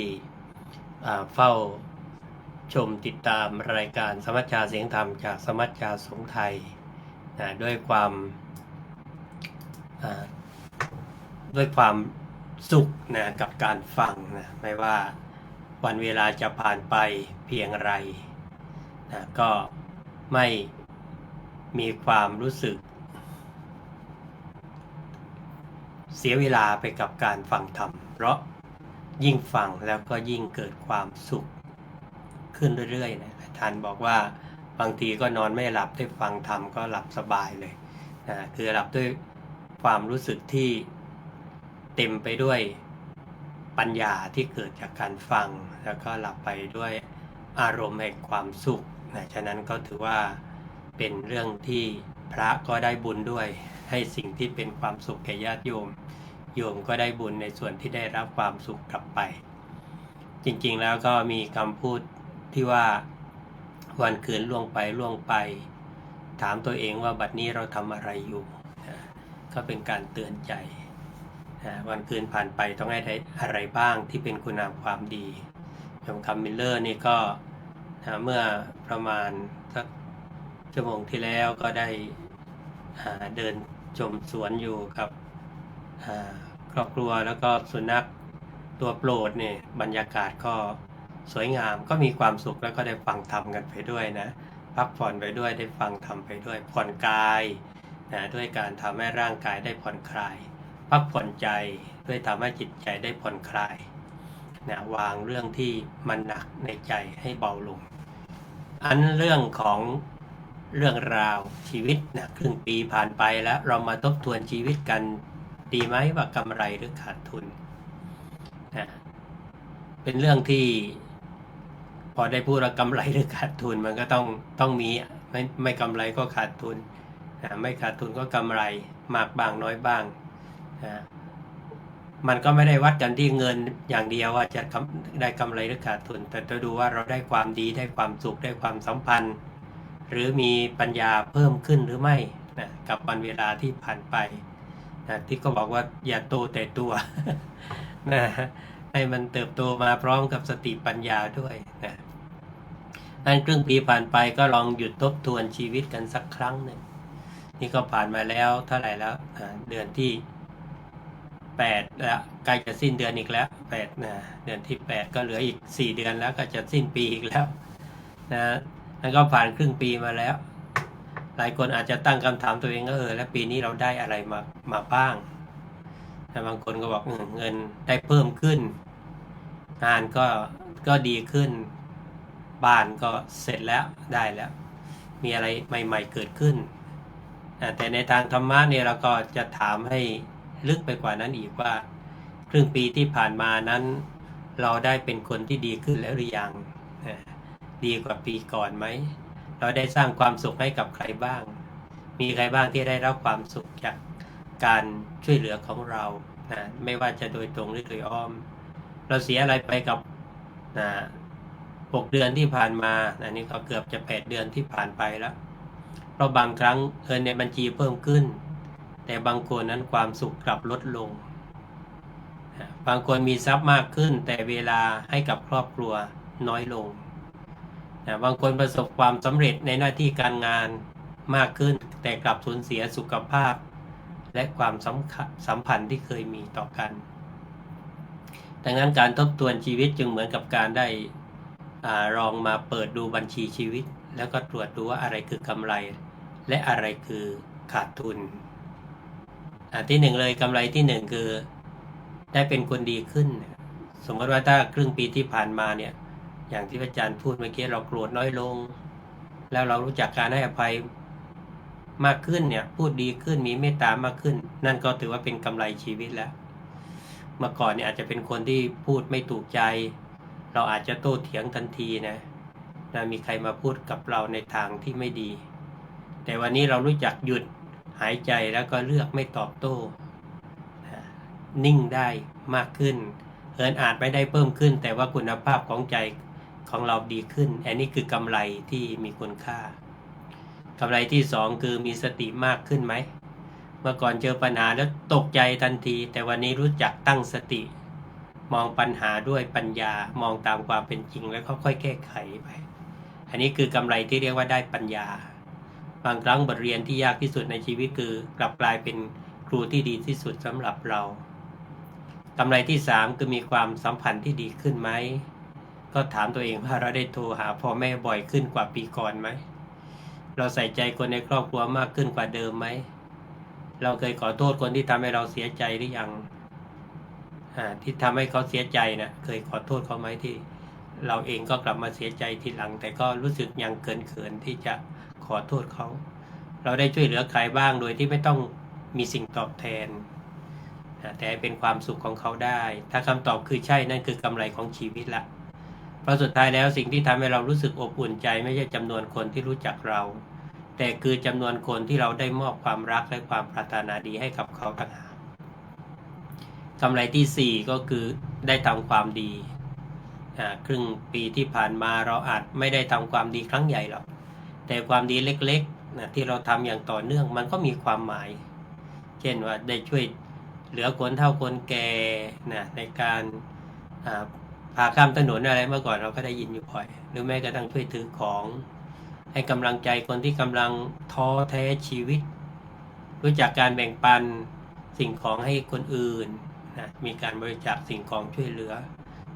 เฝ้าชมติดตามรายการสมัชชาเสียงธรรมจากสมัชชาสงฆ์ไทยด้วยความสุขนะกับการฟังนะไม่ว่าวันเวลาจะผ่านไปเพียงไรนะก็ไม่มีความรู้สึกเสียเวลาไปกับการฟังธรรมเพราะยิ่งฟังแล้วก็ยิ่งเกิดความสุขขึ้นเรื่อยๆนะท่านบอกว่าบางทีก็นอนไม่หลับได้ฟังธรรมก็หลับสบายเลยนะคือหลับด้วยความรู้สึกที่เต็มไปด้วยปัญญาที่เกิดจากการฟังแล้วก็หลับไปด้วยอารมณ์แห่งความสุขนะฉะนั้นก็ถือว่าเป็นเรื่องที่พระก็ได้บุญด้วยให้สิ่งที่เป็นความสุขแก่ญาติโยมโยมก็ได้บุญในส่วนที่ได้รับความสุขกลับไปจริงๆแล้วก็มีคำพูดที่ว่าวันคืนล่วงไปถามตัวเองว่าบัดนี้เราทำอะไรอยู่ก็เป็นการเตือนใจวันคืนผ่านไปต้องให้ได้อะไรบ้างที่เป็นคุณงามความดีอย่างคำมิลเลอร์นี่ก็เมื่อประมาณสักชั่วโมงที่แล้วก็ได้เดินชมสวนอยู่กับครอบครัวแล้วก็สุนัขตัวโปรดเนี่ยบรรยากาศก็สวยงามก็มีความสุขแล้วก็ได้ฟังธรรมกันไปด้วยนะพักผ่อนไปด้วยได้ฟังธรรมไปด้วยผ่อนกายด้วยการทำให้ร่างกายได้ผ่อนคลายพักผ่อนใจด้วยทำให้จิตใจได้ผ่อนคลายวางเรื่องที่มันหนักในใจให้เบาลงอันเรื่องของเรื่องราวชีวิตนะครึ่งปีผ่านไปแล้วเรามาทบทวนชีวิตกันดีไหมว่ากำไรหรือขาดทุนนะเป็นเรื่องที่พอได้พูดว่ากำไรหรือขาดทุนมันก็ต้องมีไม่กำไรก็ขาดทุนไม่ขาดทุนก็กำไรมากบ้างน้อยบ้างมันก็ไม่ได้วัดกันที่เงินอย่างเดียวว่าจะได้กำไรหรือขาดทุนแต่จะดูว่าเราได้ความดีได้ความสุขได้ความสัมพันธ์หรือมีปัญญาเพิ่มขึ้นหรือไม่นะกับวันเวลาที่ผ่านไปนะที่ก็บอกว่าอย่าโตแต่ตัว นะให้มันเติบโตมาพร้อมกับสติปัญญาด้วยนะนั่นครึ่งปีผ่านไปก็ลองหยุดทบทวนชีวิตกันสักครั้งหนึ่งนี่ก็ผ่านมาแล้วเท่าไหร่แล้วเดือนที่8แล้วใกล้จะสิ้นเดือนอีกแล้ว8นะเดือนที่8ก็เหลืออีก4เดือนแล้วก็จะสิ้นปีอีกแล้วนะนั่นก็ผ่านครึ่งปีมาแล้วหลายคนอาจจะตั้งคำถามตัวเองแล้วปีนี้เราได้อะไรมาบ้างแต่บางคนก็บอกเงินได้เพิ่มขึ้นงานก็ดีขึ้นบ้านก็เสร็จแล้วได้แล้วมีอะไรใหม่ๆเกิดขึ้นแต่ในทางธรรมะเนี่ยเราก็จะถามให้ลึกไปกว่านั้นอีกว่าครึ่งปีที่ผ่านมานั้นเราได้เป็นคนที่ดีขึ้นแล้วหรือยังดีกว่าปีก่อนไหมเราได้สร้างความสุขให้กับใครบ้างมีใครบ้างที่ได้รับความสุขจากการช่วยเหลือของเราไม่ว่าจะโดยตรงหรือโดยอ้อมเราเสียอะไรไปกับ6 เดือนที่ผ่านมานี่ก็เกือบจะ8 เดือนที่ผ่านไปแล้วเพราะบางครั้งเงินในบัญชีเพิ่มขึ้นแต่บางคนนั้นความสุขกลับลดลงบางคนมีทรัพย์มากขึ้นแต่เวลาให้กับครอบครัวน้อยลงบางคนประสบความสำเร็จในหน้าที่การงานมากขึ้นแต่กลับสูญเสียสุขภาพและความสัมพันธ์ที่เคยมีต่อกันดังนั้นการทบทวนชีวิตจึงเหมือนกับการได้ลองมาเปิดดูบัญชีชีวิตแล้วก็ตรวจดูว่าอะไรคือกำไรและอะไรคือขาดทุนที่1เลยกำไรที่1คือได้เป็นคนดีขึ้นสมมติว่าถ้าครึ่งปีที่ผ่านมาเนี่ยอย่างที่อาจารย์พูดเมื่อกี้เราโกรธน้อยลงแล้วเรารู้จักการให้อภัยมากขึ้นเนี่ยพูดดีขึ้นมีเมตตามากขึ้นนั่นก็ถือว่าเป็นกำไรชีวิตแล้วเมื่อก่อนเนี่ยอาจจะเป็นคนที่พูดไม่ถูกใจเราอาจจะโต้เถียงทันทีนะมีใครมาพูดกับเราในทางที่ไม่ดีแต่วันนี้เรารู้จักหยุดหายใจแล้วก็เลือกไม่ตอบโต้ นิ่งได้มากขึ้นอาจไม่ได้เพิ่มขึ้นแต่ว่าคุณภาพของใจของเราดีขึ้นอันนี้คือกำไรที่มีคุณค่ากำไรที่สองคือมีสติมากขึ้นไหมเมื่อก่อนเจอปัญหาแล้วตกใจทันทีแต่วันนี้รู้จักตั้งสติมองปัญหาด้วยปัญญามองตามความเป็นจริงแล้วค่อยๆแก้ไขไปอันนี้คือกำไรที่เรียกว่าได้ปัญญาบางครั้งบทเรียนที่ยากที่สุดในชีวิตคือกลับกลายเป็นครูที่ดีที่สุดสำหรับเรากำไรที่สามคือมีความสัมพันธ์ที่ดีขึ้นไหมก็ถามตัวเองว่าเราได้โทรหาพ่อแม่บ่อยขึ้นกว่าปีก่อนไหมเราใส่ใจคนในครอบครัวมากขึ้นกว่าเดิมไหมเราเคยขอโทษคนที่ทำให้เราเสียใจหรือยังที่ทำให้เขาเสียใจนะเคยขอโทษเขาไหมที่เราเองก็กลับมาเสียใจทีหลังแต่ก็รู้สึกยังเขินที่จะขอโทษเขาเราได้ช่วยเหลือใครบ้างโดยที่ไม่ต้องมีสิ่งตอบแทนแต่เป็นความสุขของเขาได้ถ้าคำตอบคือใช่นั่นคือกำไรของชีวิตละเพราะสุดท้ายแล้วสิ่งที่ทำให้เรารู้สึกอบอุ่นใจไม่ใช่จำนวนคนที่รู้จักเราแต่คือจำนวนคนที่เราได้มอบความรักและความปรารถนาดีให้กับเขาต่างหากกำไรที่สี่ก็คือได้ทำความดีครึ่งปีที่ผ่านมาเราอาจไม่ได้ทำความดีครั้งใหญ่หรอกแต่ความดีเล็กๆที่เราทำอย่างต่อเนื่องมันก็มีความหมายเช่นว่าได้ช่วยเหลือคนเฒ่าคนแก่ในการพาข้ามถนนอะไรเมื่อก่อนเราก็ได้ยินอยู่บ่อยหรือแม้กระทั่งช่วยถือของให้กำลังใจคนที่กำลังท้อแท้ชีวิตรู้จักการแบ่งปันสิ่งของให้คนอื่นมีการบริจาคสิ่งของช่วยเหลือ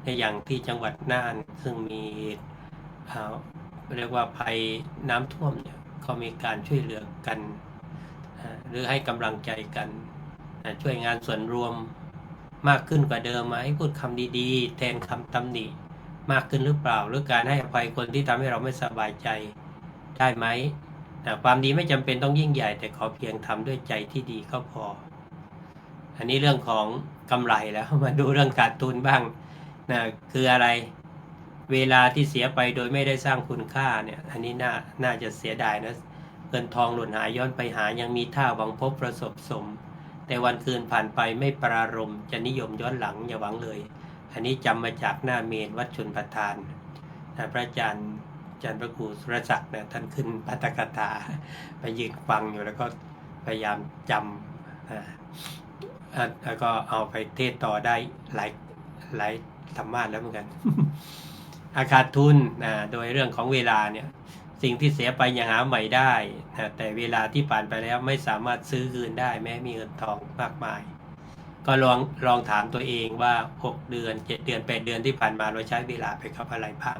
ในอย่างที่จังหวัดน่านซึ่งมีเรียกว่าภัยน้ำท่วมเนี่ยเขามีการช่วยเหลือกันหรือให้กำลังใจกันช่วยงานส่วนรวมมากขึ้นกว่าเดิมไหมพูดคำดีๆแทนคำตำหนิมากขึ้นหรือเปล่าหรือการให้อภัยคนที่ทำให้เราไม่สบายใจได้ไหมความดีไม่จำเป็นต้องยิ่งใหญ่แต่ขอเพียงทำด้วยใจที่ดีก็พออันนี้เรื่องของกำไรแล้วมาดูเรื่องขาดทุนบ้างคืออะไรเวลาที่เสียไปโดยไม่ได้สร้างคุณค่าเนี่ยอันนี้น่าจะเสียดายนะเงินทองหล่นหายย้อนไปหายังมีท่าหวังพบประสบสมแต่วันคืนผ่านไปไม่ปรารมจะนิยมย้อนหลังอย่าหวังเลยอันนี้จำมาจากหน้าเมนวัดชลประทานพระอาจารย์พระครูสุรศักดิ์ท่านขึ้นปาฐกถาไปยืนฟังอยู่แล้วก็พยายามจำแล้วก็เอาไปเทศต่อได้หลายธรรมะแล้วเหมือนกัน ขาดทุนโดยเรื่องของเวลาเนี่ยสิ่งที่เสียไปยังหาใหม่ได้แต่เวลาที่ผ่านไปแล้วไม่สามารถซื้อคืนได้แม้มีเงินทองมากมายก็ลองถามตัวเองว่า6เดือน7เดือน8เดือนที่ผ่านมาเราใช้เวลาไปกับอะไรบ้าง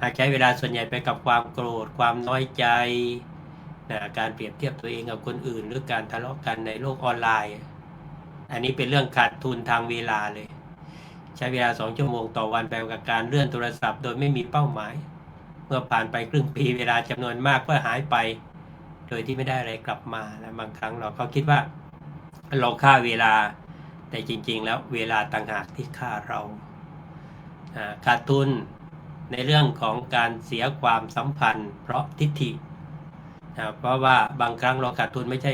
หากใช้เวลาส่วนใหญ่ไปกับความโกรธความน้อยใจการเปรียบเทียบตัวเองกับคนอื่นหรือการทะเลาะกันในโลกออนไลน์อันนี้เป็นเรื่องขาดทุนทางเวลาเลยใช้เวลา2 ชั่วโมงต่อวันไปกับการเลื่อนโทรศัพท์โดยไม่มีเป้าหมายเมื่อผ่านไปครึ่งปีเวลาจำนวนมากก็หายไปโดยที่ไม่ได้อะไรกลับมาและบางครั้งเราก็คิดว่าเราฆ่าเวลาแต่จริงๆแล้วเวลาต่างหากที่ฆ่าเราขาดทุนในเรื่องของการเสียความสัมพันธ์เพราะทิฏฐิเพราะว่าบางครั้งเราขาดทุนไม่ใช่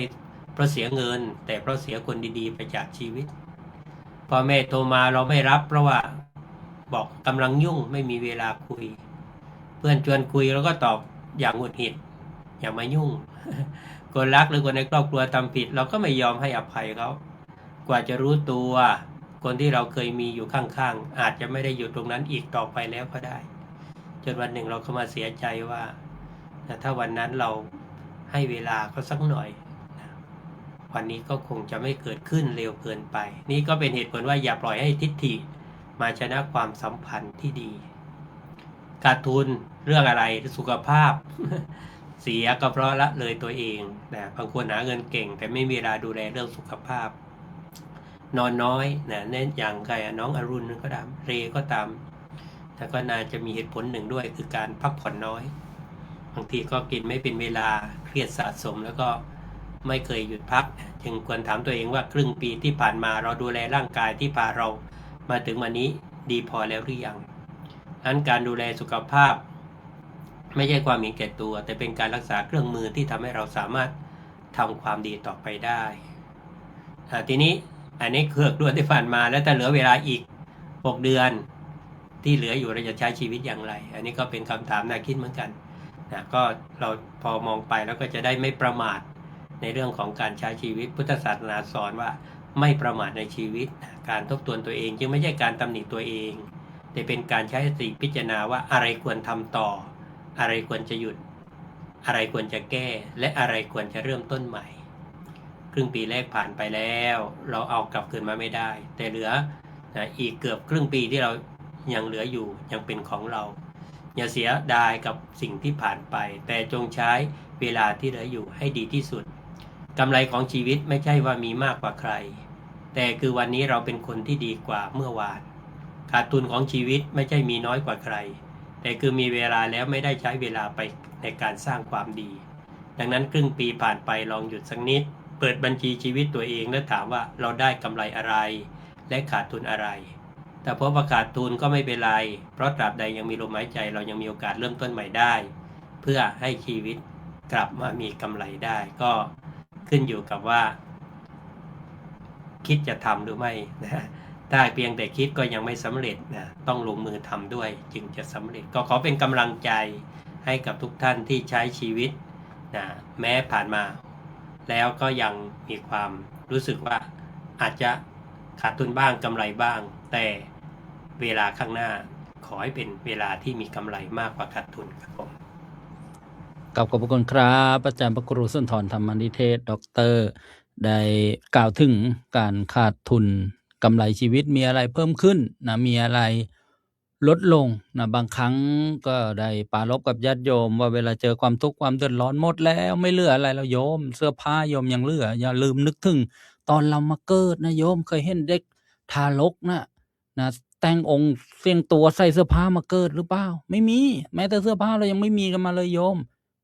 เพราะเสียเงินแต่เพราะเสียคนดีๆไปจากชีวิตพ่อแม่โทรมาเราไม่รับเพราะว่าบอกกำลังยุ่งไม่มีเวลาคุยเพื่อนชวนคุยเราก็ตอบอย่างหงุดหงิดอย่ามายุ่ง คนรักหรือคนในครอบครัวทำผิดเราก็ไม่ยอมให้อภัยเขากว่าจะรู้ตัวคนที่เราเคยมีอยู่ข้างๆอาจจะไม่ได้อยู่ตรงนั้นอีกต่อไปแล้วก็ได้จนวันหนึ่งเราก็มาเสียใจว่าถ้าวันนั้นเราให้เวลาเขาสักหน่อยวันนี้ก็คงจะไม่เกิดขึ้นเร็วเกินไปนี่ก็เป็นเหตุผลว่าอย่าปล่อยให้ทิฏฐิมาชนะความสัมพันธ์ที่ดีขาดทุนเรื่องอะไรสุขภาพ เสียก็เพราะละเลยตัวเองบางคนหาเงินเก่งแต่ไม่มีเวลาดูแลเรื่องสุขภาพนอนน้อยเน้นอย่างใครน้องอรุณก็ตามเรก็ตามแต่ก็น่าจะมีเหตุผลหนึ่งด้วยคือการพักผ่อนน้อยบางทีก็กินไม่เป็นเวลาเครียดสะสมแล้วก็ไม่เคยหยุดพักจึงควรถามตัวเองว่าครึ่งปีที่ผ่านมาเราดูแลร่างกายที่พาเรามาถึงวันนี้ดีพอแล้วหรือยังอันการดูแลสุขภาพไม่ใช่ความเห็นแก่ตัวแต่เป็นการรักษาเครื่องมือที่ทำให้เราสามารถทำความดีต่อไปได้ทีนี้ อันนี้คือเดือนที่ผ่านมาแล้วแต่เหลือเวลาอีก6 เดือนที่เหลืออยู่เราจะใช้ชีวิตอย่างไร อันนี้ก็เป็นคำถามน่าคิดเหมือนกันนะก็เราพอมองไปแล้วก็จะได้ไม่ประมาทในเรื่องของการใช้ชีวิตพุทธศาสนาสอนว่าไม่ประมาทในชีวิตการทบทวนตัวเองจึงไม่ใช่การตำหนิตัวเองแต่เป็นการใช้สติพิจารณาว่าอะไรควรทำต่ออะไรควรจะหยุดอะไรควรจะแก้และอะไรควรจะเริ่มต้นใหม่ครึ่งปีแรกผ่านไปแล้วเราเอากลับคืนมาไม่ได้แต่เหลืออีกเกือบครึ่งปีที่เรายังเหลืออยู่ยังเป็นของเราอย่าเสียดายกับสิ่งที่ผ่านไปแต่จงใช้เวลาที่เหลืออยู่ให้ดีที่สุดกำไรของชีวิตไม่ใช่ว่ามีมากกว่าใครแต่คือวันนี้เราเป็นคนที่ดีกว่าเมื่อวานขาดทุนของชีวิตไม่ใช่มีน้อยกว่าใครแต่คือมีเวลาแล้วไม่ได้ใช้เวลาไปในการสร้างความดีดังนั้นครึ่งปีผ่านไปลองหยุดสักนิดเปิดบัญชีชีวิตตัวเองและถามว่าเราได้กำไรอะไรและขาดทุนอะไรแต่พบว่าขาดทุนก็ไม่เป็นไรเพราะตราบใดยังมีลมหายใจเรายังมีโอกาสเริ่มต้นใหม่ได้เพื่อให้ชีวิตกลับมามีกำไรได้ก็ขึ้นอยู่กับว่าคิดจะทำหรือไม่นะถ้าเพียงแต่คิดก็ยังไม่สำเร็จนะต้องลงมือทำด้วยจึงจะสำเร็จก็ขอเป็นกำลังใจให้กับทุกท่านที่ใช้ชีวิตนะแม้ผ่านมาแล้วก็ยังมีความรู้สึกว่าอาจจะขาดทุนบ้างกำไรบ้างแต่เวลาข้างหน้าขอให้เป็นเวลาที่มีกำไรมากกว่าขาดทุนครับผมขอบพระคุณครับอาจารย์พระครูสุนทรธรรมนิเทศดรได้กล่าวถึงการขาดทุนกำไรชีวิตมีอะไรเพิ่มขึ้นนะมีอะไรลดลงนะบางครั้งก็ได้ปรารภกับญาติโยมว่าเวลาเจอความทุกข์ความเดือดร้อนหมดแล้วไม่เหลืออะไรแล้วโยมเสื้อผ้าโยมยังเหลืออย่าลืมนึกถึงตอนเรามาเกิดนะโยมเคยเห็นเด็กทารกนะแต่งองค์เสียงตัวใส่เสื้อผ้ามาเกิดหรือเปล่าไม่มีแม้แต่เสื้อผ้าเรายังไม่มีกันมาเลยโยม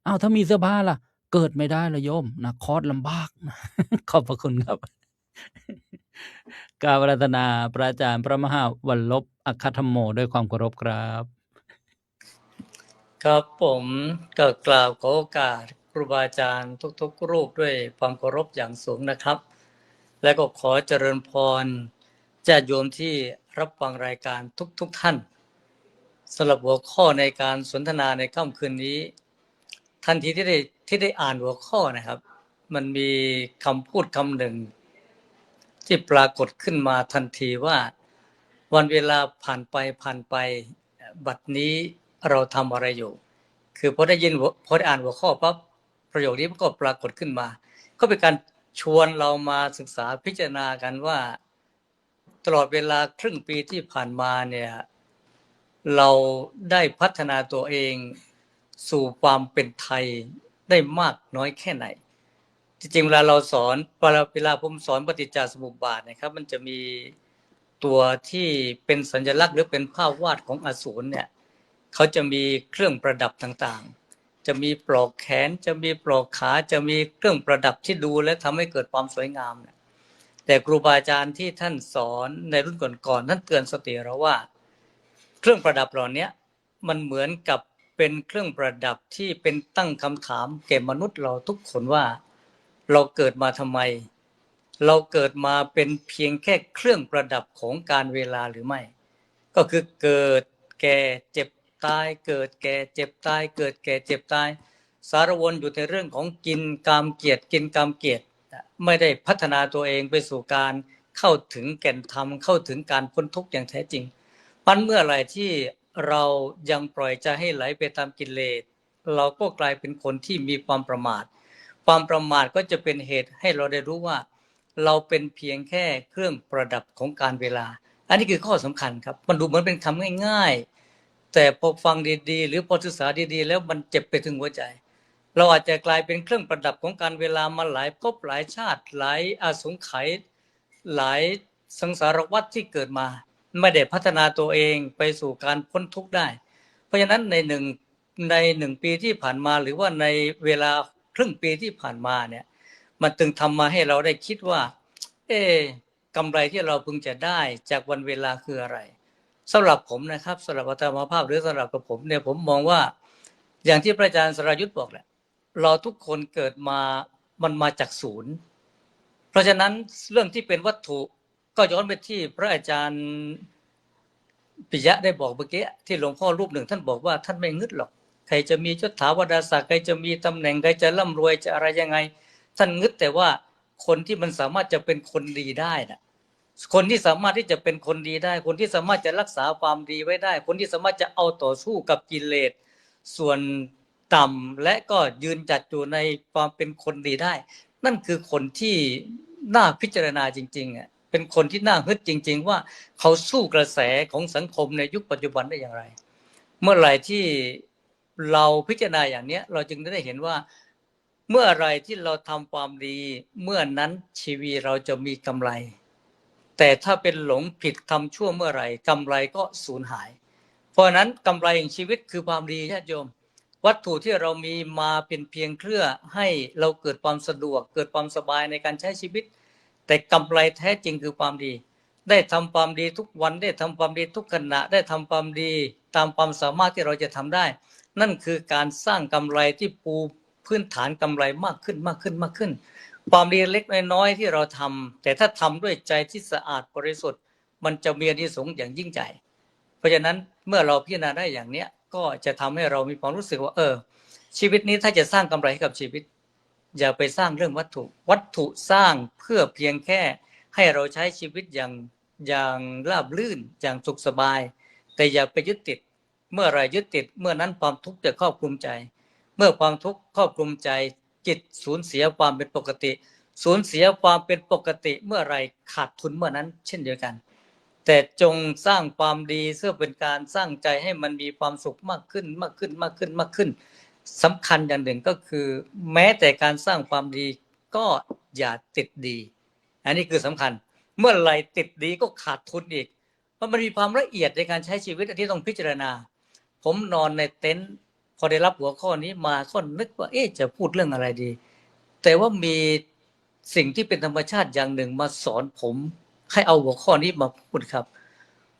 อ้าวถ้ามีเสื้อผ้าล่ะเกิดไม่ได้เลยโยมนะคลอดลำบากนะ ขอบพระคุณครับ กราบอาราธนาพระอาจารย์พระมหาวัลลบอัคคธรรมโมด้วยความเคารพครับ ครับผมก็กล่าวขอโอกาสครูบาอาจารย์ทุกๆรูปด้วยความเคารพอย่างสูงนะครับ และก็ขอเจริญพรญาติโยมที่รับฟังรายการทุกท่านสำหรับหัวข้อในการสนทนาในค่ำคืนนี้ทันทีที่ได้อ่านหัวข้อนะครับ มันมีคำพูดคำหนึ่งที่ปรากฏขึ้นมาทันทีว่าวันเวลาผ่านไปบัดนี้เราทำอะไรอยู่คือพอได้อ่านหัวข้อปั๊บประโยคนี้มันก็ปรากฏขึ้นมาก็เป็นการชวนเรามาศึกษาพิจารณากันว่าตลอดเวลาครึ่งปีที่ผ่านมาเนี่ยเราได้พัฒนาตัวเองสู่ความเป็นไทยได้มากน้อยแค่ไหนจริงๆเวลาผมสอนปฏิจจสมุปบาทนะครับมันจะมีตัวที่เป็นสัญลักษณ์หรือเป็นภาพวาดของอสูรเนี่ยเขาจะมีเครื่องประดับต่างๆจะมีปลอกแขนจะมีปลอกขาจะมีเครื่องประดับที่ดูและทำให้เกิดความสวยงามแต่ครูบาอาจารย์ที่ท่านสอนในรุ่นก่อนๆท่านเตือนสติเราว่าเครื่องประดับเหล่านี้มันเหมือนกับเป็นเครื่องประดับที่เป็นตั้งคำถามแก่มนุษย์เราทุกคนว่าเราเกิดมาทำไมเราเกิดมาเป็นเพียงแค่เครื่องประดับของการเวลาหรือไม่ก็คือเกิดแก่เจ็บตายเกิดแก่เจ็บตายเกิดแก่เจ็บตายสารวนอยู่ในเรื่องของกินกามเกียรติกินกามเกียรติไม่ได้พัฒนาตัวเองไปสู่การเข้าถึงแก่นธรรมเข้าถึงการพ้นทุกข์อย่างแท้จริงมันเมื่อไหร่ที่เรายังปล่อยใจให้ไหลไปตามกิเลสเราก็กลายเป็นคนที่มีความประมาทก็จะเป็นเหตุให้เราได้รู้ว่าเราเป็นเพียงแค่เครื่องประดับของการเวลาอันนี้คือข้อสำคัญครับมันดูเหมือนเป็นคำง่ายๆแต่พอฟังดีๆหรือพอศึกษาดีๆแล้วมันเจ็บไปถึงหัวใจเราอาจจะกลายเป็นเครื่องประดับของการเวลามาหลายภพหลายชาติหลายอาสงไขยหลายสังสารวัฏที่เกิดมาไม่ได้พัฒนาตัวเองไปสู่การพ้นทุกข์ได้เพราะฉะนั้นในหนึ่งปีที่ผ่านมาหรือว่าในเวลาครึ่งปีที่ผ่านมาเนี่ยมันจึงทำมาให้เราได้คิดว่ากำไรที่เราพึงจะได้จากวันเวลาคืออะไรสำหรับผมนะครับสำหรับอาตมาภาพหรือสำหรับกับผมเนี่ยผมมองว่าอย่างที่พระอาจารย์สรายุทธบอกแหละเราทุกคนเกิดมามันมาจากศูนย์เพราะฉะนั้นเรื่องที่เป็นวัตถุ ก็ย้อนไปที่พระอาจารย์ปิยะได้บอกเมื่อกี้ที่หลวงพ่อรูปหนึ่งท่านบอกว่าท่านไม่งึดหรอกใครจะมียศถาบรรดาศักดิ์ใครจะมีตำแหน่งใครจะร่ำรวยจะอะไรยังไงท่านงึดแต่ว่าคนที่มันสามารถจะเป็นคนดีได้นะคนที่สามารถที่จะเป็นคนดีได้คนที่สามารถจะรักษาความดีไว้ได้คนที่สามารถจะเอาต่อสู้กับกิเลสส่วนต่ำและก็ยืนจัดอยู่ในความเป็นคนดีได้นั่นคือคนที่น่าพิจารณาจริงๆอ่ะเป็นคนที่น่าฮึดจริงๆว่าเขาสู้กระแสของสังคมในยุคปัจจุบันได้อย่างไรเมื่อไหร่ที่เราพิจารณาอย่างนี้เราจึงได้เห็นว่าเมื่อไรที่เราทำความดีเมื่อนั้นชีวิตเราจะมีกำไรแต่ถ้าเป็นหลงผิดทำชั่วเมื่อไหร่กำไรก็สูญหายเพราะนั้นกำไรแห่งชีวิตคือความดีญาติโยมวัตถุที่เรามีมาเป็นเพียงเครื่องให้เราเกิดความสะดวกเกิดความสบายในการใช้ชีวิตแต่กำไรแท้จริงคือความดีได้ทำความดีทุกวันได้ทำความดีทุกขณะได้ทำความดีตามความสามารถที่เราจะทำได้นั่นคือการสร้างกำไรที่ปูพื้นฐานกำไรมากขึ้นความดีเล็กน้อยที่เราทำแต่ถ้าทำด้วยใจที่สะอาดบริสุทธิ์มันจะมีอานิสงส์อย่างยิ่งใหญ่เพราะฉะนั้นเมื่อเราพิจารณาได้อย่างเนี้ยก็จะทำให้เรามีความรู้สึกว่าชีวิตนี้ถ้าจะสร้างกำไรให้กับชีวิตอย่าไปสร้างเรื่องวัตถุสร้างเพื่อเพียงแค่ให้เราใช้ชีวิตอย่างราบรื่นอย่างสุขสบายแต่อย่าไปยึดติดเมื่อไรยึดติดเมื่อนั้นความทุกข์จะครอบคลุมใจเมื่อความทุกข์ครอบคลุมใจจิตสูญเสียความเป็นปกติสูญเสียความเป็นปกติเมื่อไรขาดทุนเมื่อนั้นเช่นเดียวกันแต่จงสร้างความดีเพื่อเป็นการสร้างใจให้มันมีความสุขมากขึ้นสำคัญอย่างหนึ่งก็คือแม้แต่การสร้างความดีก็อย่าติดดีอันนี้คือสำคัญเมื่อไรติดดีก็ขาดทุนอีกเพราะมันมีความละเอียดในการใช้ชีวิตที่ต้องพิจารณาผมนอนในเต็นท์พอได้รับหัวข้อนี้มาก็นึกว่าจะพูดเรื่องอะไรดีแต่ว่ามีสิ่งที่เป็นธรรมชาติอย่างหนึ่งมาสอนผมให้เอาหัวข้อนี้มาพูดครับ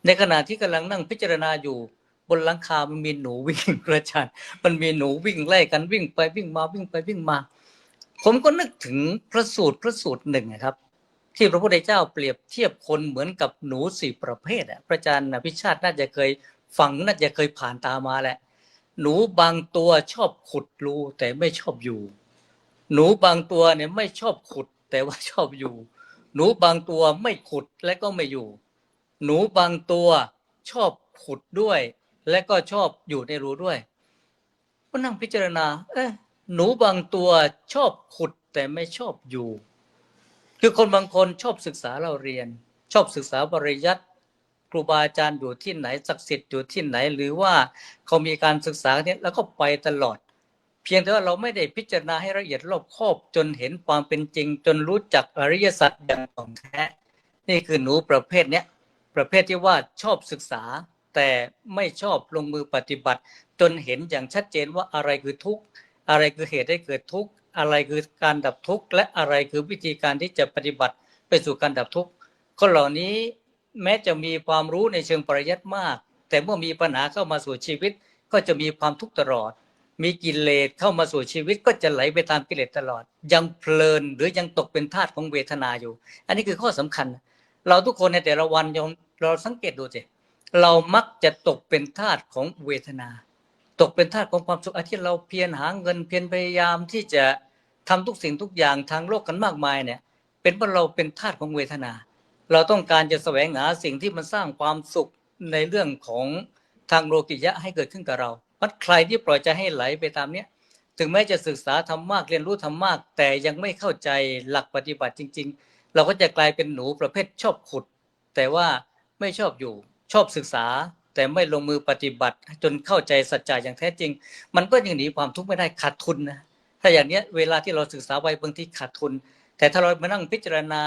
ในขณะที่กำลังนั่งพิจารณาอยู่บนหลังคามันมีหนูวิ่งกระชากมันมีหนูวิ่งไล่กันวิ่งไปวิ่งมาวิ่งไปวิ่งมาผมก็นึกถึงพระสูตรหนึ่งนะครับที่พระพุทธเจ้าเปรียบเทียบคนเหมือนกับหนู4ประเภทพระอาจารย์พิชาติน่าจะเคยฟังน่าจะเคยผ่านตามาแหละหนูบางตัวชอบขุดรูแต่ไม่ชอบอยู่หนูบางตัวเนี่ยไม่ชอบขุดแต่ว่าชอบอยู่หนูบางตัวไม่ขุดและก็ไม่อยู่หนูบางตัวชอบขุดด้วยและก็ชอบอยู่ในรูด้วยก็นั่งพิจารณาหนูบางตัวชอบขุดแต่ไม่ชอบอยู่คือคนบางคนชอบศึกษาเราเรียนชอบศึกษาปริยัติครูบาอาจารย์อยู่ที่ไหนศักดิ์สิทธิ์อยู่ที่ไหนหรือว่าเขามีการศึกษาเนี่ยแล้วก็ไปตลอดเพียงแต่ว่าเราไม่ได้พิจารณาให้ละเอียดรอบคอบจนเห็นความเป็นจริงจนรู้จักอริยสัจอย่างถ่องแท้นี่คือหนูประเภทเนี้ยประเภทที่ว่าชอบศึกษาแต่ไม่ชอบลงมือปฏิบัติจนเห็นอย่างชัดเจนว่าอะไรคือทุกข์อะไรคือเหตุให้เกิดทุกข์อะไรคือการดับทุกข์และอะไรคือวิธีการที่จะปฏิบัติไปสู่การดับทุกข์คนเหล่านี้แม้จะมีความรู้ในเชิงปริยัติมากแต่เมื่อมีปัญหาเข้ามาสู่ชีวิตก็จะมีความทุกข์ตลอดมีกิเลสเข้ามาสู่ชีวิตก็จะไหลไปตามกิเลสตลอดยังเพลินหรือยังตกเป็นทาสของเวทนาอยู่อันนี้คือข้อสำคัญเราทุกคนในแต่ละวันเราสังเกตดูสิเรามักจะตกเป็นทาสของเวทนาตกเป็นทาสของความสุขที่เราเพียรหาเงินเพียรพยายามที่จะทำทุกสิ่งทุกอย่างทางโลกกันมากมายเนี่ยเป็นเพราะเราเป็นทาสของเวทนาเราต้องการจะแสวงหาสิ่งที่มันสร้างความสุขในเรื่องของทางโลกิยะให้เกิดขึ้นกับเราใครที่ปล่อยใจให้ไหลไปตามเนี้ยถึงแม้จะศึกษาธรรมมากเรียนรู้ธรรมมากแต่ยังไม่เข้าใจหลักปฏิบัติจริงๆเราก็จะกลายเป็นหนูประเภทชอบขุดแต่ว่าไม่ชอบอยู่ชอบศึกษาแต่ไม่ลงมือปฏิบัติจนเข้าใจสัจจะอย่างแท้จริงมันก็ยังหนีความทุกข์ไม่ได้ขาดทุนนะถ้าอย่างนี้เวลาที่เราศึกษาไปบางทีขาดทุนแต่ถ้าเรามานั่งพิจารณา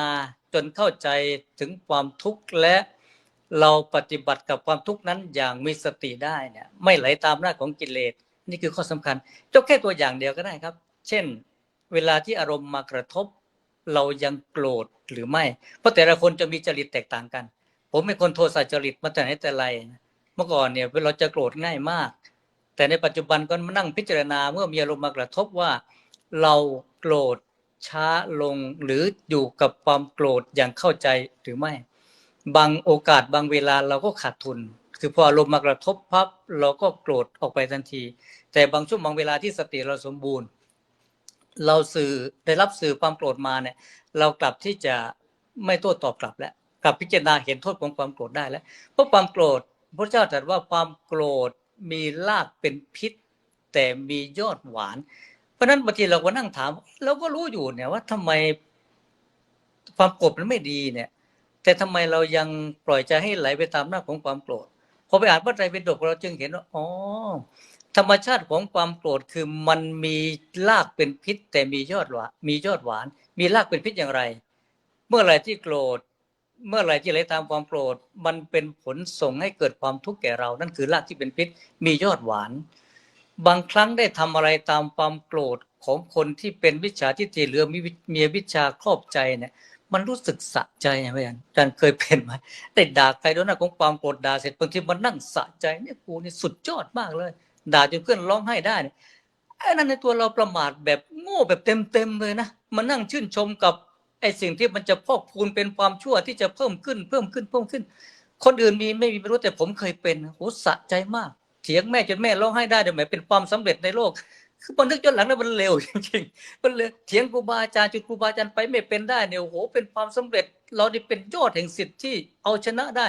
จนเข้าใจถึงความทุกข์และเราปฏิบัติกับความทุกข์นั้นอย่างมีสติได้เนี่ยไม่ไหลตามหน้าของกิเลสนี่คือข้อสำคัญยกแค่ตัวอย่างเดียวก็ได้ครับเช่นเวลาที่อารมณ์มากระทบเรายังโกรธหรือไม่เพราะแต่ละคนจะมีจริตแตกต่างกันผมเป็นคนโทสะจริตมาแต่ไหนแต่ไรเมื่อก่อนเนี่ยเราจะโกรธง่ายมากแต่ในปัจจุบันก็มานั่งพิจารณาเมื่อมีอารมณ์มากระทบว่าเราโกรธช้าลงหรืออยู่กับความโกรธอย่างเข้าใจหรือไม่ บางโอกาสบางเวลาเราก็ขาดทุน คือพออารมณ์มากระทบพับเราก็โกรธออกไปทันที แต่บางช่วงบางเวลาที่สติเราสมบูรณ์ เราได้รับสื่อความโกรธมาเนี่ยเรากลับที่จะไม่โต้ตอบกลับแล้วกลับพิจารณาเห็นโทษของความโกรธได้แล้วเพราะความโกรธพระเจ้าตรัสว่าความโกรธมีรากเป็นพิษแต่มียอดหวานเพราะนั้นบางทีเราก็นั่งถามเราก็รู้อยู่เนี่ยว่าทำไมความโกรธมันไม่ดีเนี่ยแต่ทำไมเรายังปล่อยใจให้ไหลไปตามหน้าของความโกรธพอไปอ่านพระไตรปิฎกเราจึงเห็นว่าอ๋อธรรมชาติของความโกรธคือมันมีรากเป็นพิษแต่มียอดหวานมีรากเป็นพิษอย่างไรเมื่อไหร่ที่โกรธเมื่อไหร่ที่ไหลตามความโกรธมันเป็นผลส่งให้เกิดความทุกข์แก่เรานั่นคือรากที่เป็นพิษมียอดหวานบางครั้งได้ทำอะไรตามความโกรธของคนที่เป็นมิจฉาทิฏฐิหรือมีวิชชาครอบใจเนี่ยมันรู้สึกสะใจไงอาจารย์เคยเป็นไหมได้ด่าใครโดยหน้าของความโกรธด่าเสร็จบางทีมันนั่งสะใจเนี่ยกูนี่สุดยอดมากเลยด่าจนเพื่อนร้องไห้ได้เนี่ยไอ้นั่นในตัวเราประมาทแบบโง่แบบเต็มเลยนะมานั่งชื่นชมกับไอ้สิ่งที่มันจะพอกพูนเป็นความชั่วที่จะเพิ่มขึ้นคนอื่นไม่มีไม่รู้แต่ผมเคยเป็นโหสะใจมากเถียงแม่จนแม่ร้องไห้ได้แต่หมายเป็นความสำเร็จในโลกคือมันนึกย้อนหลังแล้วมันเร็วจริงๆมันเลยเถียงครูบาอาจารย์จนครูบาอาจารย์ไปไม่เป็นได้เนี่ยโอ้โหเป็นความสำเร็จเราได้เป็นยอดแห่งสิทธิ์ที่เอาชนะได้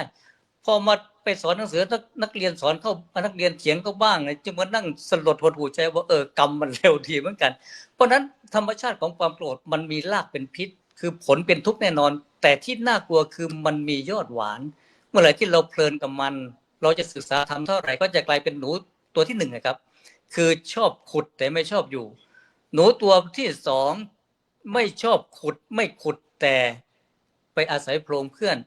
พอมาไปสอนหนังสือนักเรียนสอนเข้านักเรียนเถียงเขาบ้างเนี่ยจึงมานั่งสลดหดหู่ใจว่ากรรมมันเร็วดีเหมือนกันเพราะนั้นธรรมชาติของความโกรธมันมีรากเป็นพิษคือผลเป็นทุกข์แน่นอนแต่ที่น่ากลัวคือมันมียอดหวานเมื่อไหร่ที่เราเพลินกับมันเราจะศึกษาทำเท่าไหร่ก็จะกลายเป็นหนูตัวที่หนึ่งนะครับคือชอบขุดแต่ไม่ชอบอยู่หนูตัวที่สองไม่ชอบขุดไม่ขุดแต่ไปอาศัยโพรงเพื่อน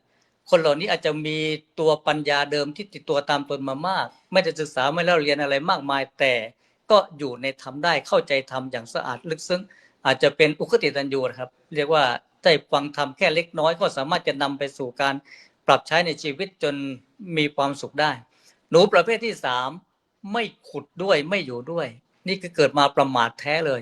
คนเหล่านี้อาจจะมีตัวปัญญาเดิมที่ติดตัวตามตนมามากไม่ได้ศึกษาไม่เล่าเรียนอะไรมากมายแต่ก็อยู่ในธรรมได้เข้าใจธรรมอย่างสะอาดลึกซึ้งอาจจะเป็นอุคติตัญญูนะครับเรียกว่าได้ฟังธรรมแค่เล็กน้อยก็สามารถจะนำไปสู่การปรับใช้ในชีวิตจนมีความสุขได้หนูประเภทที่สามไม่ขุดด้วยไม่อยู่ด้วยนี่คือเกิดมาประมาทแท้เลย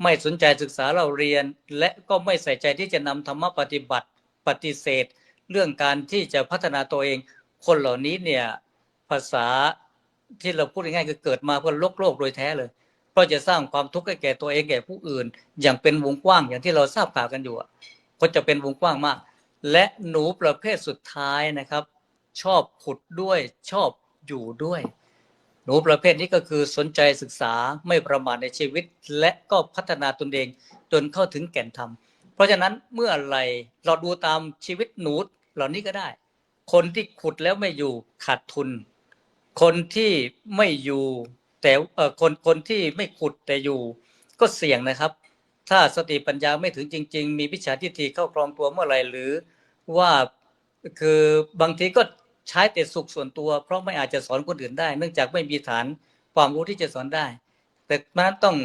ไม่สนใจศึกษาเราเรียนและก็ไม่ใส่ใจที่จะนำธรรมปฏิบัติปฏิเสธเรื่องการที่จะพัฒนาตัวเองคนเหล่านี้เนี่ยภาษาที่เราพูดง่ายๆคือเกิดมาเพื่อโลกโดยแท้เลยเพราะจะสร้างความทุกข์ให้แก่ตัวเองแก่ผู้อื่นอย่างเป็นวงกว้างอย่างที่เราทราบข่าวกันอยู่ก็จะเป็นวงกว้างมากและหนูประเภทสุดท้ายนะครับชอบขุดด้วยชอบอยู่ด้วยหนูประเภทนี้ก็คือสนใจศึกษาไม่ประมาทในชีวิตและก็พัฒนาตนเองจนเข้าถึงแก่นธรรมเพราะฉะนั้นเมื่อไหร่เราดูตามชีวิตหนูเหล่านี้ก็ได้คนที่ขุดแล้วไม่อยู่ขาดทุนคนที่ไม่อยู่แต่คนที่ไม่ขุดแต่อยู่ก็เสี่ยงนะครับถ้าสติปัญญาไม่ถึงจริงๆมีวิชาทิฏฐิเข้าครองตัวเมื่อไหร่หรือว่าคือบางทีก็ใช้แต่สุขส่วนตัวเพราะไม่อาจจะสอนคนอื่นได้เนื่องจากไม่มีฐานความรู้ที่จะสอนได้แต่นั้นต้อง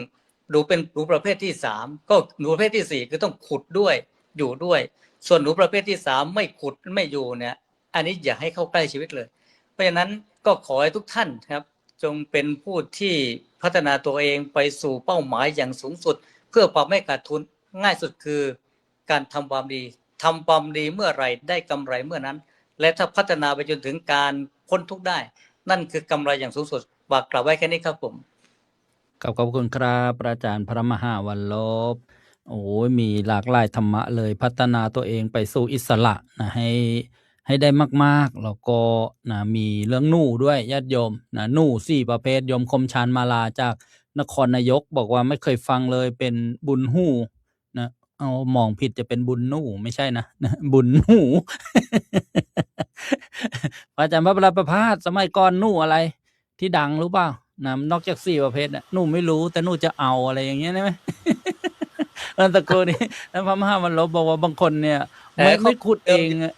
ดูเป็นหนูประเภทที่3ก็หนูประเภทที่4คือต้องขุดด้วยอยู่ด้วยส่วนหนูประเภทที่3ไม่ขุดไม่อยู่เนี่ยอันนี้อย่าให้เข้าใกล้ชีวิตเลยเพราะฉะนั้นก็ขอให้ทุกท่านครับจงเป็นผู้ที่พัฒนาตัวเองไปสู่เป้าหมายอย่างสูงสุดเพื่อความไม่ขาดทุนง่ายสุดคือการทำความดีเมื่อไหร่ได้กำไรเมื่อนั้นและถ้าพัฒนาไปจนถึงการพ้นทุกข์ได้นั่นคือกำไรอย่างสูงสุดฝากกล่าวไว้แค่นี้ครับผมขอบคุณครับอาจารย์พระมหาวันลบโอ้ยมีหลากหลายธรรมะเลยพัฒนาตัวเองไปสู่อิสระนะให้ได้มากๆแล้วก็นะมีเรื่องหนู่ด้วยญาติโยมนะหนู่4ประเภทโยมคมชานมาลาจากนครนายกบอกว่าไม่เคยฟังเลยเป็นบุญหูนะเอามองผิดจะเป็นบุญหนู่ไม่ใช่นะบุญหู อาจารย์พระประภาสสมัยก่อนหนู่อะไรที่ดังรู้เปล่านะนอกจาก4ประเภทน่ะหนูไม่รู้แต่หนูจะเอาอะไรอย่างเงี้ยได้ไหม อันตะโกนี่แล้วพระมหาวันลบบอกว่าบางคนเนี่ยไม่ขุดเองอะ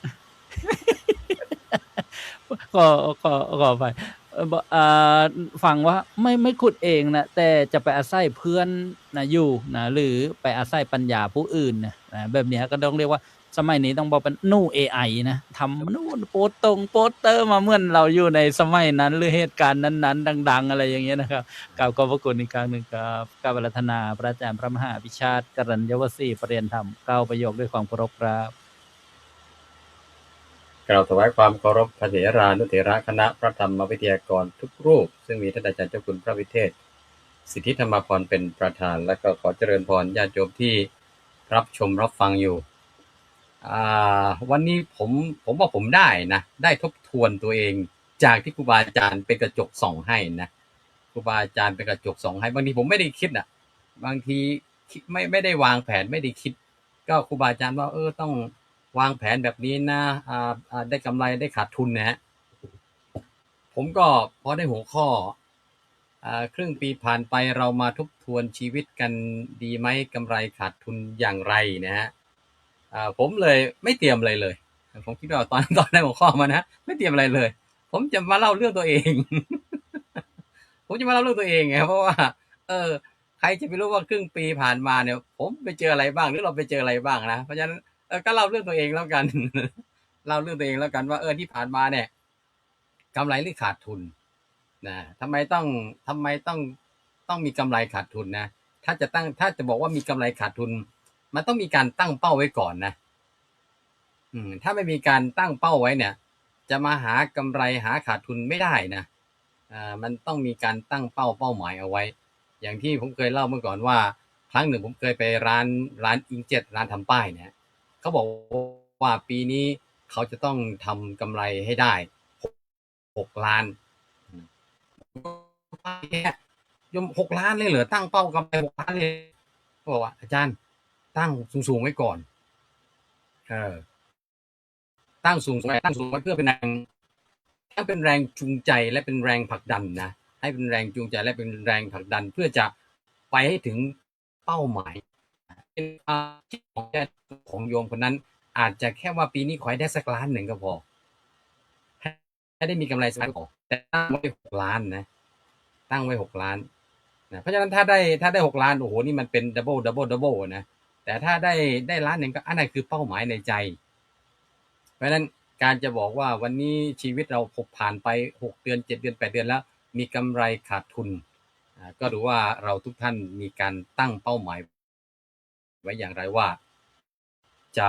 ขอไปฟังว่าไม่ขุดเองนะแต่จะไปอาศัยเพื่อนนะอยู่นะหรือไปอาศัยปัญญาผู้อื่นนะแบบนี้ก็ต้องเรียกว่าสมัยนี้ต้องบอกเป็นนู่ AI นะทำนู่นโปสเตอร์มาเหมือนเราอยู่ในสมัยนั้นหรือเหตุการณ์นั้นๆดังๆอะไรอย่างเงี้ยนะครับกราบขอบพระคุณอีกครั้งหนึ่งครับกราบอาราธนาพระอาจารย์พระมหาวิชาติกรัญยวสีประเรียนธรรม9ประโยคด้วยความเคารพครับ กล่าวถวายความเคารพพระเถรานุเถระคณะพระธรรมวิทยากรทุกรูปซึ่งมีท่านอาจารย์เจ้าคุณพระวิเทศสิทธิธรรมพรเป็นประธานและก็ขอเจริญพรญาติโยมที่รับชมรับฟังอยู่วันนี้ผมว่าผมได้ทบทวนตัวเองจากที่ครูบาอาจารย์เป็นกระจกส่องให้นะครูบาอาจารย์เป็นกระจกส่องให้บางทีผมไม่ได้คิดบางทีไม่ได้วางแผนไม่ได้คิดก็ครูบาอาจารย์ว่าต้องวางแผนแบบนี้นะได้กำไรได้ขาดทุนนะฮะผมก็พอได้หัวข้อครึ่งปีผ่านไปเรามาทบทวนชีวิตกันดีไหมกำไรขาดทุนอย่างไรนะฮะผมเลยไม่เตรียมอะไรเลยผมคิดว่าตอนได้หัวข้อมานะไม่เตรียมอะไรเลยผมจะมาเล่าเรื่องตัวเอง ผมจะมาเล่าเรื่องตัวเองไงเพราะว่าใครจะไปรู้ว่าครึ่งปีผ่านมาเนี่ยผมไปเจออะไรบ้างหรือเราไปเจออะไรบ้างนะเพราะฉะนั้นก็เล่าเรื่องตัวเองแล้วกัน เล่าเรื่องตัวเองแล้วกันว่าที่ผ่านมาเนี่ยกำไรหรือขาดทุนนะทำไมต้องมีกำไรขาดทุนนะถ้าจะบอกว่ามีกำไรขาดทุนมันต้องมีการตั้งเป้าไว้ก่อนนะถ้าไม่มีการตั้งเป้าไว้เนี่ยจะมาหากำไรหาขาดทุนไม่ได้นะมันต้องมีการตั้งเป้าหมายเอาไว้อย่างที่ผมเคยเล่าเมื่อก่อนว่าครั้งหนึ่งผมเคยไปร้านอิงเจ็ตร้านทำป้ายเนี่ยเขาบอกว่าปีนี้เขาจะต้องทำกำไรให้ได้6 ล้านยม6 ล้านเลยเหรอตั้งเป้ากำไร6 ล้านเลยบอกว่าอาจารย์ตั้งสูงไว้ก่อนตั้งสูงไว้เพื่อเป็นแรงจูงใจและเป็นแรงผลักดันนะให้เป็นแรงจูงใจและเป็นแรงผลักดันเพื่อจะไปให้ถึงเป้าหมายเป็นของโยมคนนั้นอาจจะแค่ว่าปีนี้ขอให้ได้สัก1 ล้านก็พอให้ได้มีกำไรสักล้านพอแต่ตั้งไว้6 ล้านนะตั้งไว้6 ล้านนะเพราะฉะนั้นถ้าได้6 ล้านโอ้โหนี่มันเป็นดับเบิลนะแต่ถ้าได้1 ล้านก็อันนั้นคือเป้าหมายในใจเพราะฉะนั้นการจะบอกว่าวันนี้ชีวิตเราผ่านไป6 เดือน7 เดือน8 เดือนแล้วมีกำไรขาดทุนก็ดูว่าเราทุกท่านมีการตั้งเป้าหมายไว้อย่างไรว่าจะ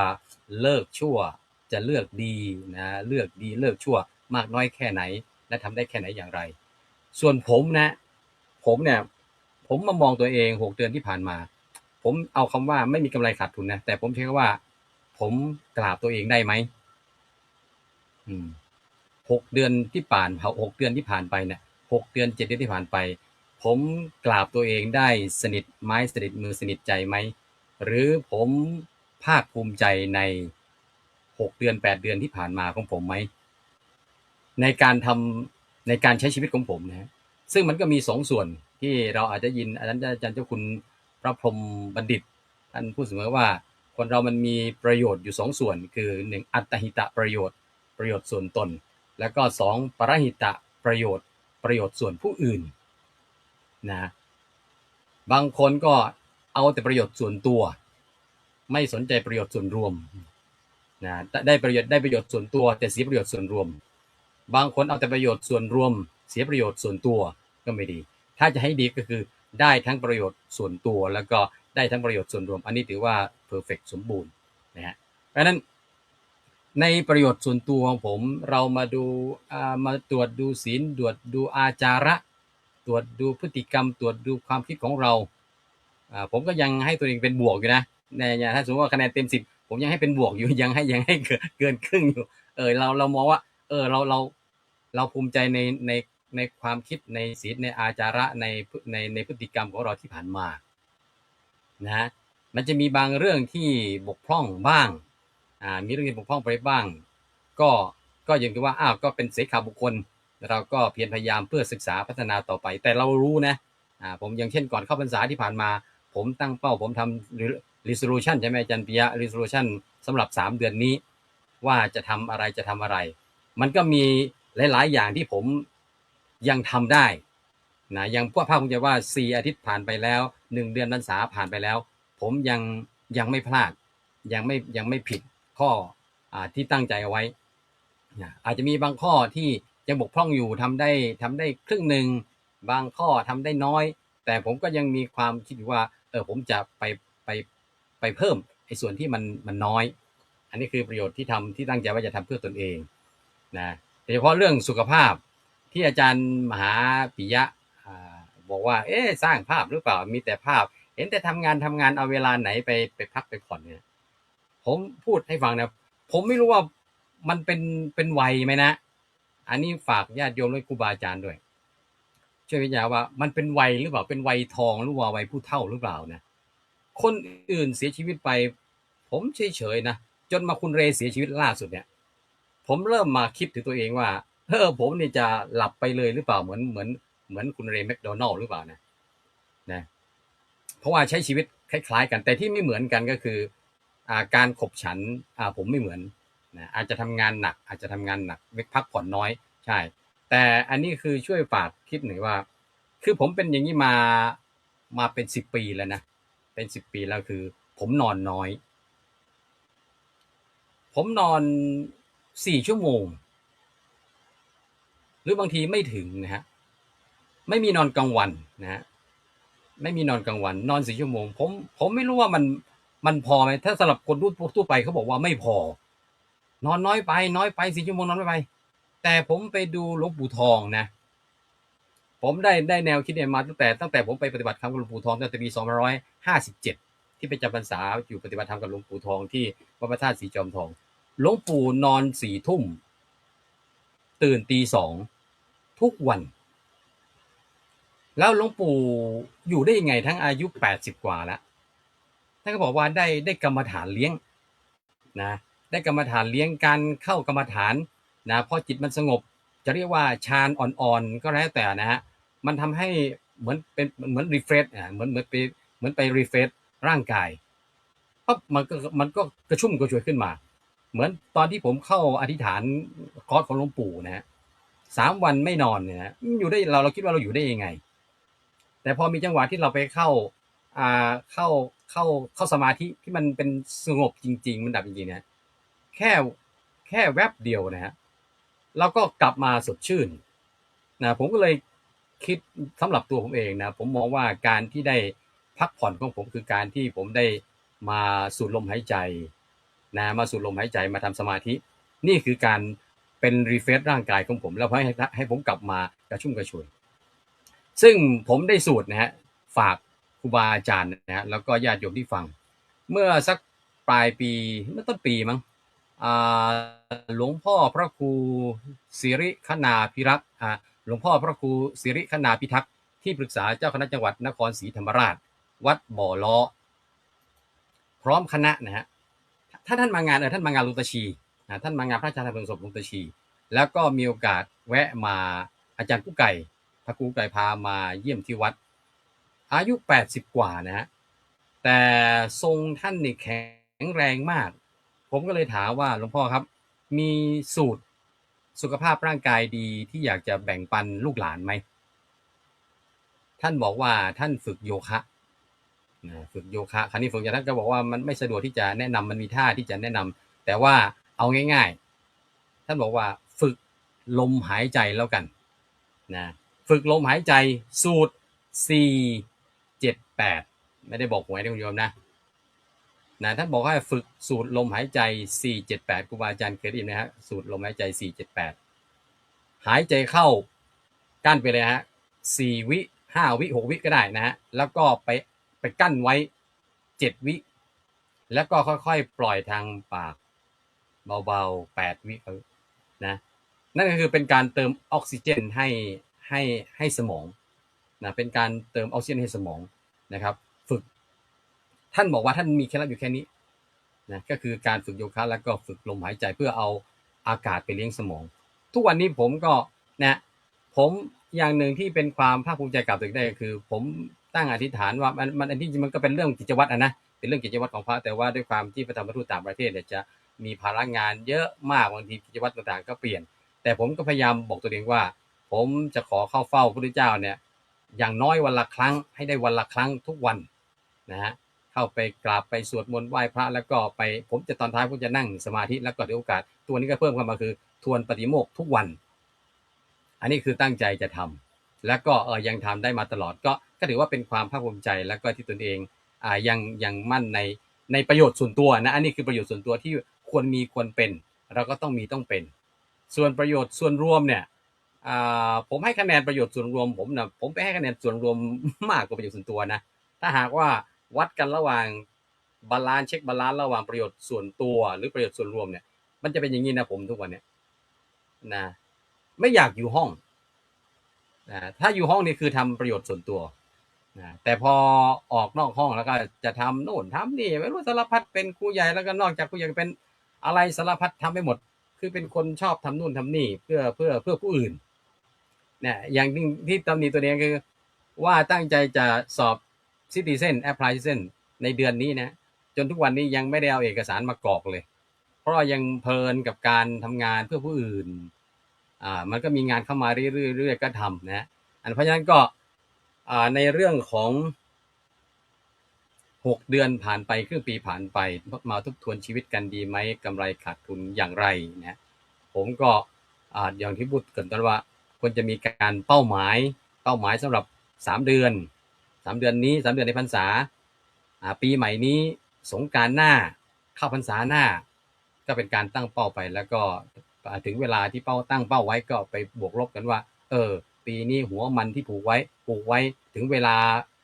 เลิกชั่วจะเลือกดีนะเลือกดีเลิกชั่วมากน้อยแค่ไหนและทำได้แค่ไหนอย่างไรส่วนผมเนี่ยผมมามองตัวเอง6 เดือนที่ผ่านมาผมเอาคำว่าไม่มีกำไรขาดทุนนะแต่ผมใช้คำว่าผมกราบตัวเองได้ไหม6 เดือนที่6 เดือนที่ผ่านไปเนี่ย6 เดือน7 เดือนที่ผ่านไปผมกราบตัวเองได้สนิทไม้สนิทมือสนิทใจไหมหรือผมภาคภูมิใจใน6 เดือน8 เดือนที่ผ่านมาของผมไหมในการใช้ชีวิตของผมนะซึ่งมันก็มี2 ส่วนที่เราอาจจะยินอาจารย์เจ้าคุณพระพรหมบัณฑิตท่านพูดเสมอว่าคนเรามันมีประโยชน์อยู่2 ส่วนคือ1อัตหิตประโยชน์ส่วนตนแล้วก็2ปรหิตประโยชน์ส่วนผู้อื่นนะบางคนก็เอาแต่ประโยชน์ส่วนตัวไม่สนใจประโยชน์ส่วนรวมนะได้ประโยชน์ส่วนตัวแต่เสียประโยชน์ส่วนรวมบางคนเอาแต่ประโยชน์ส่วนรวมเสียประโยชน์ส่วนตัวก็ไม่ดีถ้าจะให้ดีก็คือได้ทั้งประโยชน์ส่วนตัวแล้วก็ได้ทั้งประโยชน์ส่วนรวมอันนี้ถือว่าเพอร์เฟกต์สมบูรณ์นะฮะเพราะฉะนั้นในประโยชน์ส่วนตัวของผมเรามาตรวจดูศีลตรวจดูอาจาระตรวจดูพฤติกรรมตรวจดูความคิดของเราผมก็ยังให้ตัวเองเป็นบวกอยู่นะเนี่ยถ้าสมมติว่าคะแนนเต็ม10ผมยังให้เป็นบวกอยู่ยังให้เกินครึ่งอยู่เรามองว่าเราภูมิใจในความคิดในศีลในอาจาระในพฤติกรรมของเราที่ผ่านมานะมันจะมีบางเรื่องที่บกพร่องบ้างมีเรื่องที่บกพร่องไปบ้างก็อย่างที่ว่าก็เป็นเสขบุคคลเราก็เพียรพยายามเพื่อศึกษาพัฒนาต่อไปแต่เรารู้นะผมอย่างเช่นก่อนเข้าพรรษาที่ผ่านมาผมตั้งเป้าผมทำ resolution ใช่ไหมอาจารย์ปิยะ resolution สำหรับ3 เดือนนี้ว่าจะทำอะไรมันก็มีหลายๆอย่างที่ผมยังทำได้นะยังพวกภาคภูมิใจว่า4 อาทิตย์ผ่านไปแล้ว1 เดือนพรรษาผ่านไปแล้วผมยังไม่พลาดยังไม่ผิดข้อที่ตั้งใจเอาไว้อาจจะมีบางข้อที่ยังบกพร่องอยู่ทำได้ครึ่งหนึ่งบางข้อทำได้น้อยแต่ผมก็ยังมีความคิดว่าผมจะไปเพิ่มไอ้ส่วนที่มันน้อย อันนี้คือประโยชน์ที่ทำที่ตั้งใจว่าจะทำเพื่อตนเองนะโดยเฉพาะเรื่องสุขภาพที่อาจารย์มหาปิยะบอกว่าสร้างภาพหรือเปล่ามีแต่ภาพเห็นแต่ทำงานเอาเวลาไหนไปพักไปผ่อนเนี่ยผมพูดให้ฟังนะผมไม่รู้ว่ามันเป็นวัยไหมนะอันนี้ฝากญาติโยมและครูบาอาจารย์ด้วยช่วยวิจารณ์ว่ามันเป็นวัยหรือเปล่าเป็นวัยทองหรือว่าวัยผู้เฒ่าหรือเปล่านะคนอื่นเสียชีวิตไปผมเฉยๆนะจนมาคุณเรเสียชีวิตล่าสุดเนี่ยผมเริ่มมาคิดถึงตัวเองว่าผมเนี่ยจะหลับไปเลยหรือเปล่าเหมือนคุณเรย์แมคโดนัลด์หรือเปล่านะเพราะว่าใช้ชีวิตคล้ายๆกันแต่ที่ไม่เหมือนกันก็คือการขบฉันผมไม่เหมือนนะอาจจะทำงานหนักพักผ่อนน้อยใช่แต่อันนี้คือช่วยฝากคิดหน่อยว่าคือผมเป็นอย่างนี้มาเป็น10 ปีแล้วนะเป็น10 ปีแล้วคือผมนอนน้อยผมนอน4 ชั่วโมงหรือบางทีไม่ถึงนะฮะไม่มีนอนกลางวันนะฮะไม่มีนอนกลางวันนอน4 ชั่วโมงผมไม่รู้ว่ามันพอไหมถ้าสำหรับคนทั่วไปเขาบอกว่าไม่พอนอนน้อยไป4 ชั่วโมงนอนไม่ไปแต่ผมไปดูหลวงปู่ทองนะผมได้แนวคิดเนี่ยมาตั้งแต่ผมไปปฏิบัติธรรมกับหลวงปู่ทองตั้งแต่ปี2557ที่ไปจำพรรษาอยู่ปฏิบัติธรรมกับหลวงปู่ทองที่วัดพระธาตุสีจอมทองหลวงปู่นอน4 ทุ่มตื่นตี 2ทุกวันแล้วหลวงปู่อยู่ได้ยังไงทั้งอายุ80 กว่าแล้วท่านก็บอกว่าได้กรรมฐานเลี้ยงนะได้กรรมฐานเลี้ยงการเข้ากรรมฐานนะพอจิตมันสงบจะเรียกว่าฌานอ่อนๆก็แล้วแต่นะฮะมันทำให้เหมือนรีเฟรชเหมือนไปรีเฟรชร่างกายปั๊บมันก็กระชุ่มกระชวยขึ้นมาเหมือนตอนที่ผมเข้าอธิษฐานคอร์สของหลวงปู่นะฮะ3 วันไม่นอนเนี่ยอยู่ได้เราคิดว่าเราอยู่ได้ยังไงแต่พอมีจังหวะที่เราไปเข้าสมาธิที่มันเป็นสงบจริงๆมันดับจริงๆนะแค่แวบเดียวนะฮะเราก็กลับมาสดชื่นนะผมก็เลยคิดสำหรับตัวผมเองนะผมมองว่าการที่ได้พักผ่อนของผมคือการที่ผมได้มาสูดลมหายใจนะมาสูดลมหายใจมาทำสมาธินี่คือการเป็นรีเฟรชร่างกายของผมแล้วให้ผมกลับมากระชุ่มกระชวยซึ่งผมได้สูตรนะฮะฝากครูบาอาจารย์นะฮะแล้วก็ญาติโยมที่ฟังเมื่อสักปลายปีเมื่อต้นปีมั้งหลวงพ่อพระครูสิริคณาภิรักษ์หลวงพ่อพระครูสิริคณาพิทักษ์ที่ปรึกษาเจ้าคณะจังหวัดนครศรีธรรมราชวัดบ่อล้อพร้อมคณะนะฮะท่านมางานท่านมางานลุงตาชีท่านมางานพระราชทานเพลิงศพลุงตาชีแล้วก็มีโอกาสแวะมาอาจารย์กุ๊กไก่พระครูไก่พามาเยี่ยมที่วัดอายุ80 กว่านะฮะแต่ทรงท่านนี่แข็งแรงมากผมก็เลยถามว่าหลวงพ่อครับมีสูตรสุขภาพร่างกายดีที่อยากจะแบ่งปันลูกหลานไหมท่านบอกว่าท่านฝึกโยคะฝึกโยคะคราวนี้ฝึกท่านก็บอกว่ามันไม่สะดวกที่จะแนะนำมันมีท่าที่จะแนะนำแต่ว่าเอาง่ายๆท่านบอกว่าฝึกลมหายใจแล้วกันนะฝึกลมหายใจสูตร4-7-8ไม่ได้บอกหวยนะคุณโยมนะท่านบอกว่าฝึกสูตรลมหายใจ4-7-8ครูบาอาจารย์เคยได้ยินไหมฮะสูตรลมหายใจ4-7-8หายใจเข้ากั้นไปเลยฮะ4 วิ5 วิ6 วิก็ได้นะฮะแล้วก็ไปกั้นไว้7 วิแล้วก็ค่อยๆปล่อยทางปากเบาๆ8 วินะนั่นก็คือเป็นการเติมออกซิเจนให้สมองนะเป็นการเติมออกซิเจนให้สมองนะครับฝึกท่านบอกว่าท่านมีเคล็ดลับอยู่แค่นี้นะก็คือการฝึกโยคะแล้วก็ฝึกลมหายใจเพื่อเอาอากาศไปเลี้ยงสมองทุกวันนี้ผมก็นะผมอย่างหนึ่งที่เป็นความภาคภูมิใจกับตัวเองได้คือผมตั้งอธิษฐานว่ามันอันที่จริงมันก็เป็นเรื่องกิจวัตรนะเป็นเรื่องกิจวัตรของพระแต่ว่าด้วยความที่พระธรรมทูตต่างประเทศเนี่ยจะมีภาระงานเยอะมากบางทีกิจวัตรต่างๆก็เปลี่ยนแต่ผมก็พยายามบอกตัวเองว่าผมจะขอเข้าเฝ้าพระพุทธเจ้าเนี่ยอย่างน้อยวันละครั้งให้ได้วันละครั้งทุกวันนะฮะเข้าไปกราบไปสวดมนต์ไหว้พระแล้วก็ไปผมจะตอนท้ายผมจะนั่งสมาธิแล้วก็ได้โอกาสตัวนี้ก็เพิ่มเข้ามาคือทวนปฏิโมกข์ทุกวันอันนี้คือตั้งใจจะทำแล้วก็ยังทำได้มาตลอดก็ถือว่าเป็นความภาคภูมิใจแล้วก็ที่ตนเองยังมั่นในประโยชน์ส่วนตัวนะอันนี้คือประโยชน์ส่วนตัวที่ ควรมีควรเป็นเราก็ต้องมีต้องเป็นส่วนประโยชน์ส่วนรวมเนี่ยผมให้คะแนนประโยชน์ส่วนรวมผมไปให้คะแนนส่วนรวมมากกว่าประโยชน์ส่วนตัวนะถ้าหากว่าวัดกันระหว่างบาลานซ์เช็คบาลานซ์ระหว่างประโยชน์ส่วนตัวหรือประโยชน์ส่วนรวมเนี่ยมันจะเป็นอย่างนี้นะผมทุกวันเนี่ยนะไม่อยากอยู่ห้องนะถ้าอยู่ห้องนี่คือทำประโยชน์ส่วนตัวนะแต่พอออกนอกห้องแล้วก็จะทำโน่นทำนี่ไม่รู้สารพัดเป็นครูใหญ่แล้วก็นอกจากครูใหญ่เป็นอะไรสารพัดทำไปหมดคือเป็นคนชอบทำนู่นทำนี่เพื่อผู้อื่นเนี่ยอย่างที่ตำหนิตัวนี้คือว่าตั้งใจจะสอบ Citizen Apply Citizen ในเดือนนี้นะจนทุกวันนี้ยังไม่ได้เอาเอกสารมากรอกเลยเพราะยังเพลินกับการทำงานเพื่อผู้อื่นมันก็มีงานเข้ามาเรื่อยๆก็ทำนะเพราะฉะนั้นก็ในเรื่องของ6 เดือนผ่านไปครึ่งปีผ่านไปมาทบทวนชีวิตกันดีไหมกำไรขาดทุนอย่างไรนะผมก็อย่างที่พูดกันตอนว่าควรจะมีการเป้าหมายสำหรับ3 เดือนนี้3 เดือนในพรรษาปีใหม่นี้สงกรานต์หน้าเข้าพรรษาหน้าก็เป็นการตั้งเป้าไปแล้วก็ถึงเวลาที่ตั้งเป้าไว้ก็ไปบวกลบกันว่าปีนี้หัวมันที่ปลูกไว้ถึงเวลา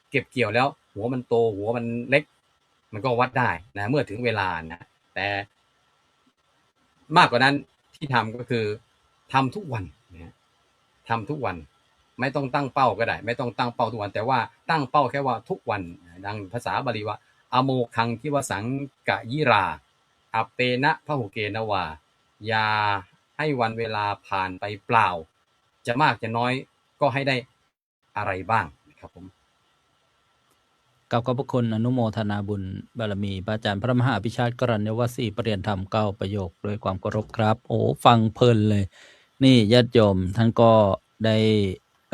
เก็บเกี่ยวแล้วหัวมันโตหัวมันเล็กมันก็วัดได้นะเมื่อถึงเวลานะแต่มากกว่านั้นที่ทำก็คือทำทุกวันนะทำทุกวันไม่ต้องตั้งเป้าก็ได้ไม่ต้องตั้งเป้าทุกวันแต่ว่าตั้งเป้าแค่ว่าทุกวันดังภาษาบาลีว่าอโมคังทิวสังกะยิราอัปเปนะพหุเกนวาอย่าให้วันเวลาผ่านไปเปล่าจะมากจะน้อยก็ให้ได้อะไรบ้างนะครับผมกับขอบพระคุณอนุโมทนาบุญบารมีพระอาจารย์พระมหาภิชาติกรณยวสีประเรียนธรรม9 ประโยคด้วยความเคารพครับโอ้ฟังเพลินเลยนี่ญาติโยมท่านก็ได้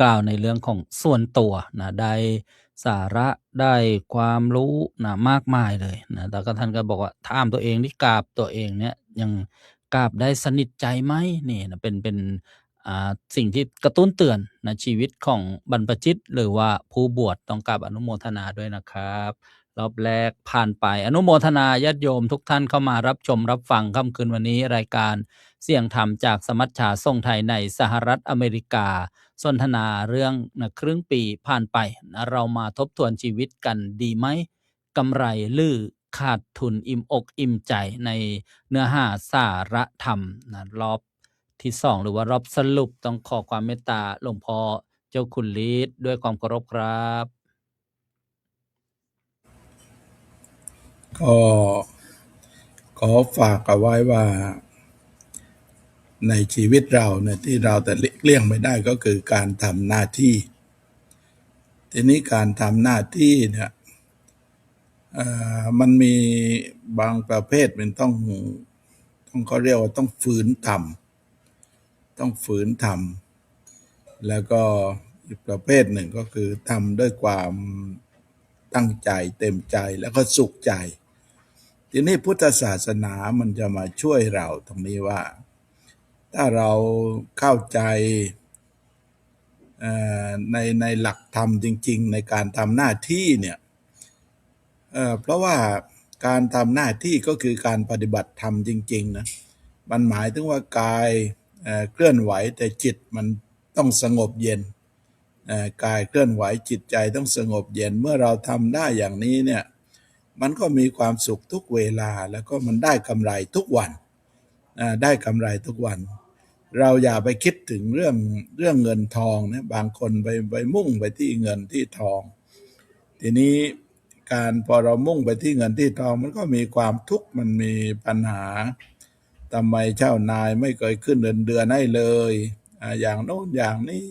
กล่าวในเรื่องของส่วนตัวนะได้สาระได้ความรู้นะมากมายเลยนะแต่ก็ท่านก็บอกว่าถามตัวเองที่กราบตัวเองเนี่ยยังกราบได้สนิทใจไหมนี่นะเป็นสิ่งที่กระตุ้นเตือนนะชีวิตของบรรพชิตหรือว่าผู้บวชต้องกราบอนุโมทนาด้วยนะครับรอบแรกผ่านไปอนุโมทนาญาติโยมทุกท่านเข้ามารับชมรับฟังค่ำคืนวันนี้รายการเสียงธรรมจากสมัชชาทรงไทยในสหรัฐอเมริกาสนทนาเรื่องนะครึ่งปีผ่านไปนะเรามาทบทวนชีวิตกันดีไหมกำไรลือขาดทุนอิ่มอกอิ่มใจในเนื้อหาสาระธรรมนะรอบที่2หรือว่ารอบสรุปต้องขอความเมตตาหลวงพ่อเจ้าคุณฤทธิ์ด้วยความเคารพครับก็ขอฝากเอาไว้ว่าในชีวิตเราเนี่ยที่เราแต่เลี่ยงไม่ได้ก็คือการทำหน้าที่ทีนี้การทำหน้าที่เนี่ยมันมีบางประเภทมันต้องเขาเรียกว่าต้องฝืนทำแล้วก็อีกประเภทหนึ่งก็คือทำด้วยความตั้งใจเต็มใจแล้วก็สุขใจทีนี้พุทธศาสนามันจะมาช่วยเราตรงนี้ว่าถ้าเราเข้าใจในหลักธรรมจริงๆในการทำหน้าที่เนี่ยเพราะว่าการทำหน้าที่ก็คือการปฏิบัติธรรมจริงๆนะมันหมายถึงว่ากายเคลื่อนไหวแต่จิตมันต้องสงบเย็นกายเคลื่อนไหวจิตใจต้องสงบเย็นเมื่อเราทำได้อย่างนี้เนี่ยมันก็มีความสุขทุกเวลาแล้วก็มันได้กำไรทุกวันได้กำไรทุกวันเราอย่าไปคิดถึงเรื่องเงินทองนะบางคนไปมุ่งไปที่เงินที่ทองทีนี้การพอเรามุ่งไปที่เงินที่ทองมันก็มีความทุกข์มันมีปัญหาทำไมเจ้านายไม่เคยขึ้นเดือนให้เลยอย่างโน้นอย่างนี้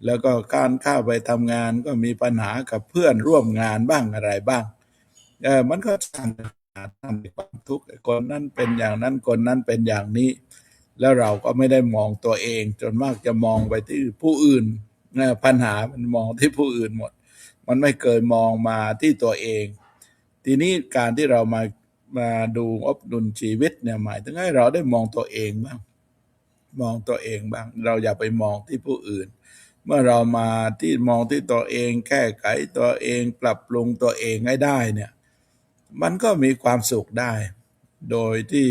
แล้วก็การเข้าไปทำงานก็มีปัญหากับเพื่อนร่วมงานบ้างอะไรบ้างมันก็สร้างปัญหาทำให้ความทุกข์คนนั้นเป็นอย่างนั้นคนนั้นเป็นอย่างนี้แล้วเราก็ไม่ได้มองตัวเองจนมากจะมองไปที่ผู้อื่นปัญหามันมองที่ผู้อื่นหมดมันไม่เคยมองมาที่ตัวเองทีนี้การที่เรามาดูอบดุลชีวิตเนี่ยหมายถึงให้เราได้มองตัวเองบ้างเราอย่าไปมองที่ผู้อื่นเมื่อเรามาที่มองที่ตัวเองแก้ไขตัวเองปรับปรุงตัวเองให้ได้เนี่ยมันก็มีความสุขได้ โดยที่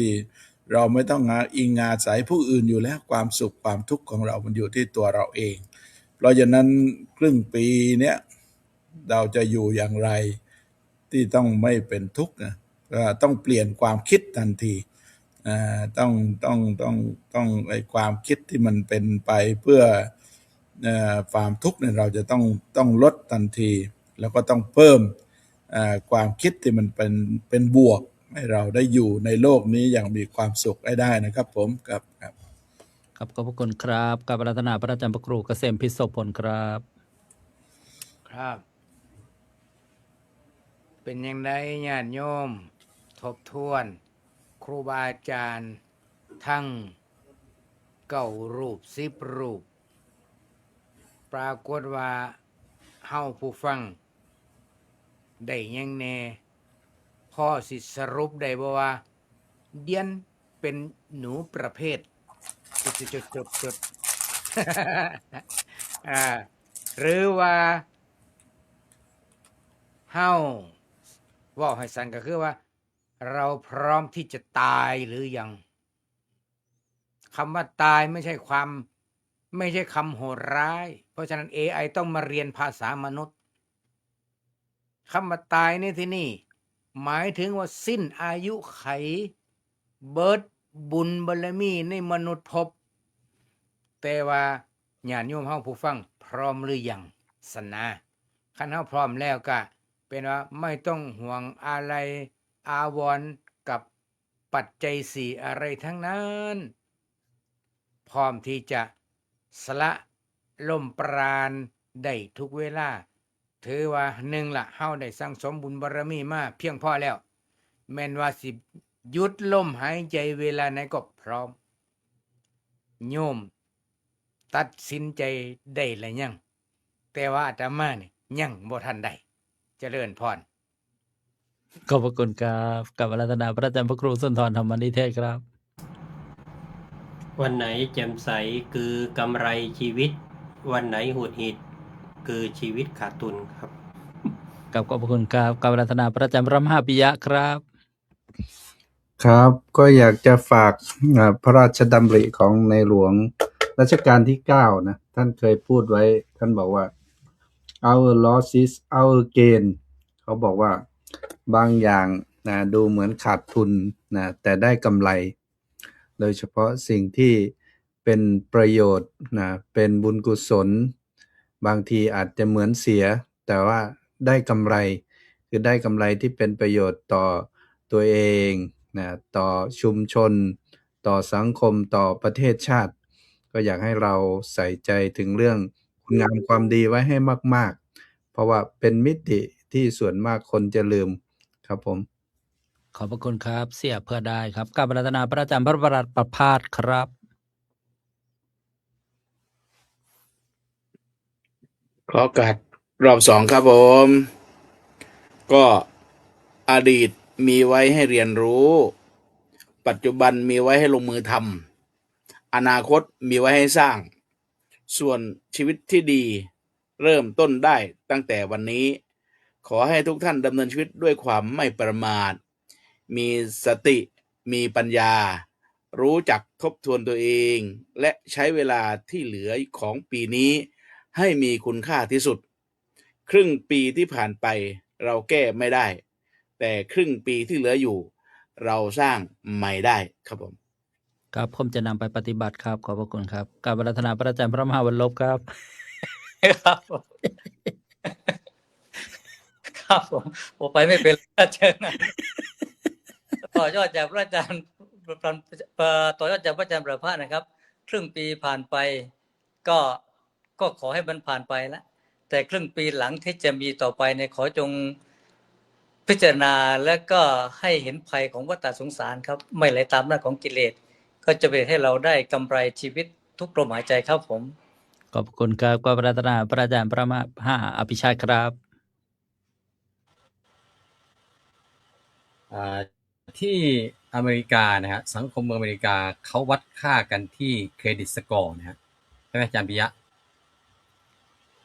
เราไม่ต้องอิงอาศัยผู้อื่นอยู่แล้วความสุขความทุกข์ของเรามันอยู่ที่ตัวเราเอง เพราะฉะนั้นครึ่งปีเนี้ยเราจะอยู่อย่างไรที่ต้องไม่เป็นทุกข์นะต้องเปลี่ยนความคิดทันทีต้องไอ้ความคิดที่มันเป็นไปเพื่อความทุกข์เนี่ยเราจะต้องลดทันที แล้วก็ต้องเพิ่มความคิดที่มันเป็นบวกให้เราได้อยู่ในโลกนี้อย่างมีความสุขได้นะครับผมครับขอบพระคุณครับกับรัตนาพระอาจารย์พระครูเกษมพิศพลครับ ครับ เป็นยังไงญาติโยมทบทวน ครูบาอาจารย์ทั้ง9 รูป10 รูป ปรากฏว่าเฮาผู้ฟังได้หยังแน่พ่อสิสรุปได้บ่ว่าเดียนเป็นหนูประเภทจุดหรือว่าเฮาเว้าให้สั้นก็คือว่า เราพร้อมที่จะตายหรือยังคำว่าตายไม่ใช่คำโหดร้ายเพราะฉะนั้น AI ต้องมาเรียนภาษามนุษย์คำว่าตายในที่นี่หมายถึงว่าสิ้นอายุไขเบิดบุญบารมีในมนุษย์ภพแต่ว่าญาติโยมเฮาผู้ฟังพร้อมหรือยังสนะคันเฮาพร้อมแล้วก็เป็นว่าไม่ต้องห่วงอะไรอาวรณ์กับปัจจัย4อะไรทั้งนั้นพร้อมที่จะสละล่มปราณได้ทุกเวลาถือว่า1ล่ะเฮาได้สั่งสมบุญบารมีมาเพียงพอแล้วแม้นว่าสิหยุดลมหายใจเวลาไหนก็พร้อมโยมตัดสินใจได้แล้วยังแต่ว่าอาตมานี่ยังบ่ทันได้เจริญพร ขอบพระคุณครับกับรัตนาพระอาจารย์พระครูสุนทรธรรมนิเทศครับ วันไหนแจ่มใสคือกำไรชีวิต วันไหนหงุดหงิดคือชีวิตขาดทุนครับ กับขอบพระคุณครับกับรัตนาพระอาจารย์พระมหาปิยะครับ ครับก็อยากจะฝากพระราชดำริของในหลวงรัชกาลที่9นะท่านเคยพูดไว้ท่านบอกว่า our loss is our gain เขาบอกว่าบางอย่างนะดูเหมือนขาดทุนนะแต่ได้กำไรโดยเฉพาะสิ่งที่เป็นประโยชน์นะเป็นบุญกุศลบางทีอาจจะเหมือนเสียแต่ว่าได้กำไรคือได้กำไรที่เป็นประโยชน์ต่อตัวเองนะต่อชุมชนต่อสังคมต่อประเทศชาติก็อยากให้เราใส่ใจถึงเรื่องคุณงามความดีไว้ให้มากๆเพราะว่าเป็นมิติที่ส่วนมากคนจะลืมครับผมขอบพระคุณครับเสียเพื่อได้ครับกับรัตนาพระอาจารย์พระประหลัดประภาสครับ ขอโอกาสรอบ2ครับผม ก็อดีตมีไว้ให้เรียนรู้ ปัจจุบันมีไว้ให้ลงมือทำอนาคตมีไว้ให้สร้าง ส่วนชีวิตที่ดีเริ่มต้นได้ตั้งแต่วันนี้ ขอให้ทุกท่านดำเนินชีวิตด้วยความไม่ประมาทมีสติมีปัญญารู้จักทบทวนตัวเองและใช้เวลาที่เหลือของปีนี้ให้มีคุณค่าที่สุดครึ่งปีที่ผ่านไปเราแก้ไม่ได้แต่ครึ่งปีที่เหลืออยู่เราสร้างใหม่ได้ครับผมครับผมจะนำไปปฏิบัติครับขอบพระคุณครับกับรัตนาพระอาจารย์พระมหาวรลบครับ ครับผมครับผมไปไม่เป็นอาจารย์ต่อยอดจากพระอาจารย์ต่อยอดจากพระอาจารย์ประภาสนะครับครึ่งปีผ่านไปก็ขอให้มันผ่านไปแล้วแต่ครึ่งปีหลังที่จะมีต่อไปเนี่ยขอจงพิจารณาและก็ให้เห็นภัยของวัฏสงสารครับไม่ไหลตามหน้าของกิเลสก็จะเป็นให้เราได้กำไรชีวิตทุกลมหายใจครับผมขอบคุณครับกับรัตนาพระอาจารย์พระมหาอภิชาติครับที่อเมริกานะฮะสังคมอเมริกาเขาวัดค่ากันที่เครดิตสกอร์นะฮะใช่ไหมอาจารย์ปิยะ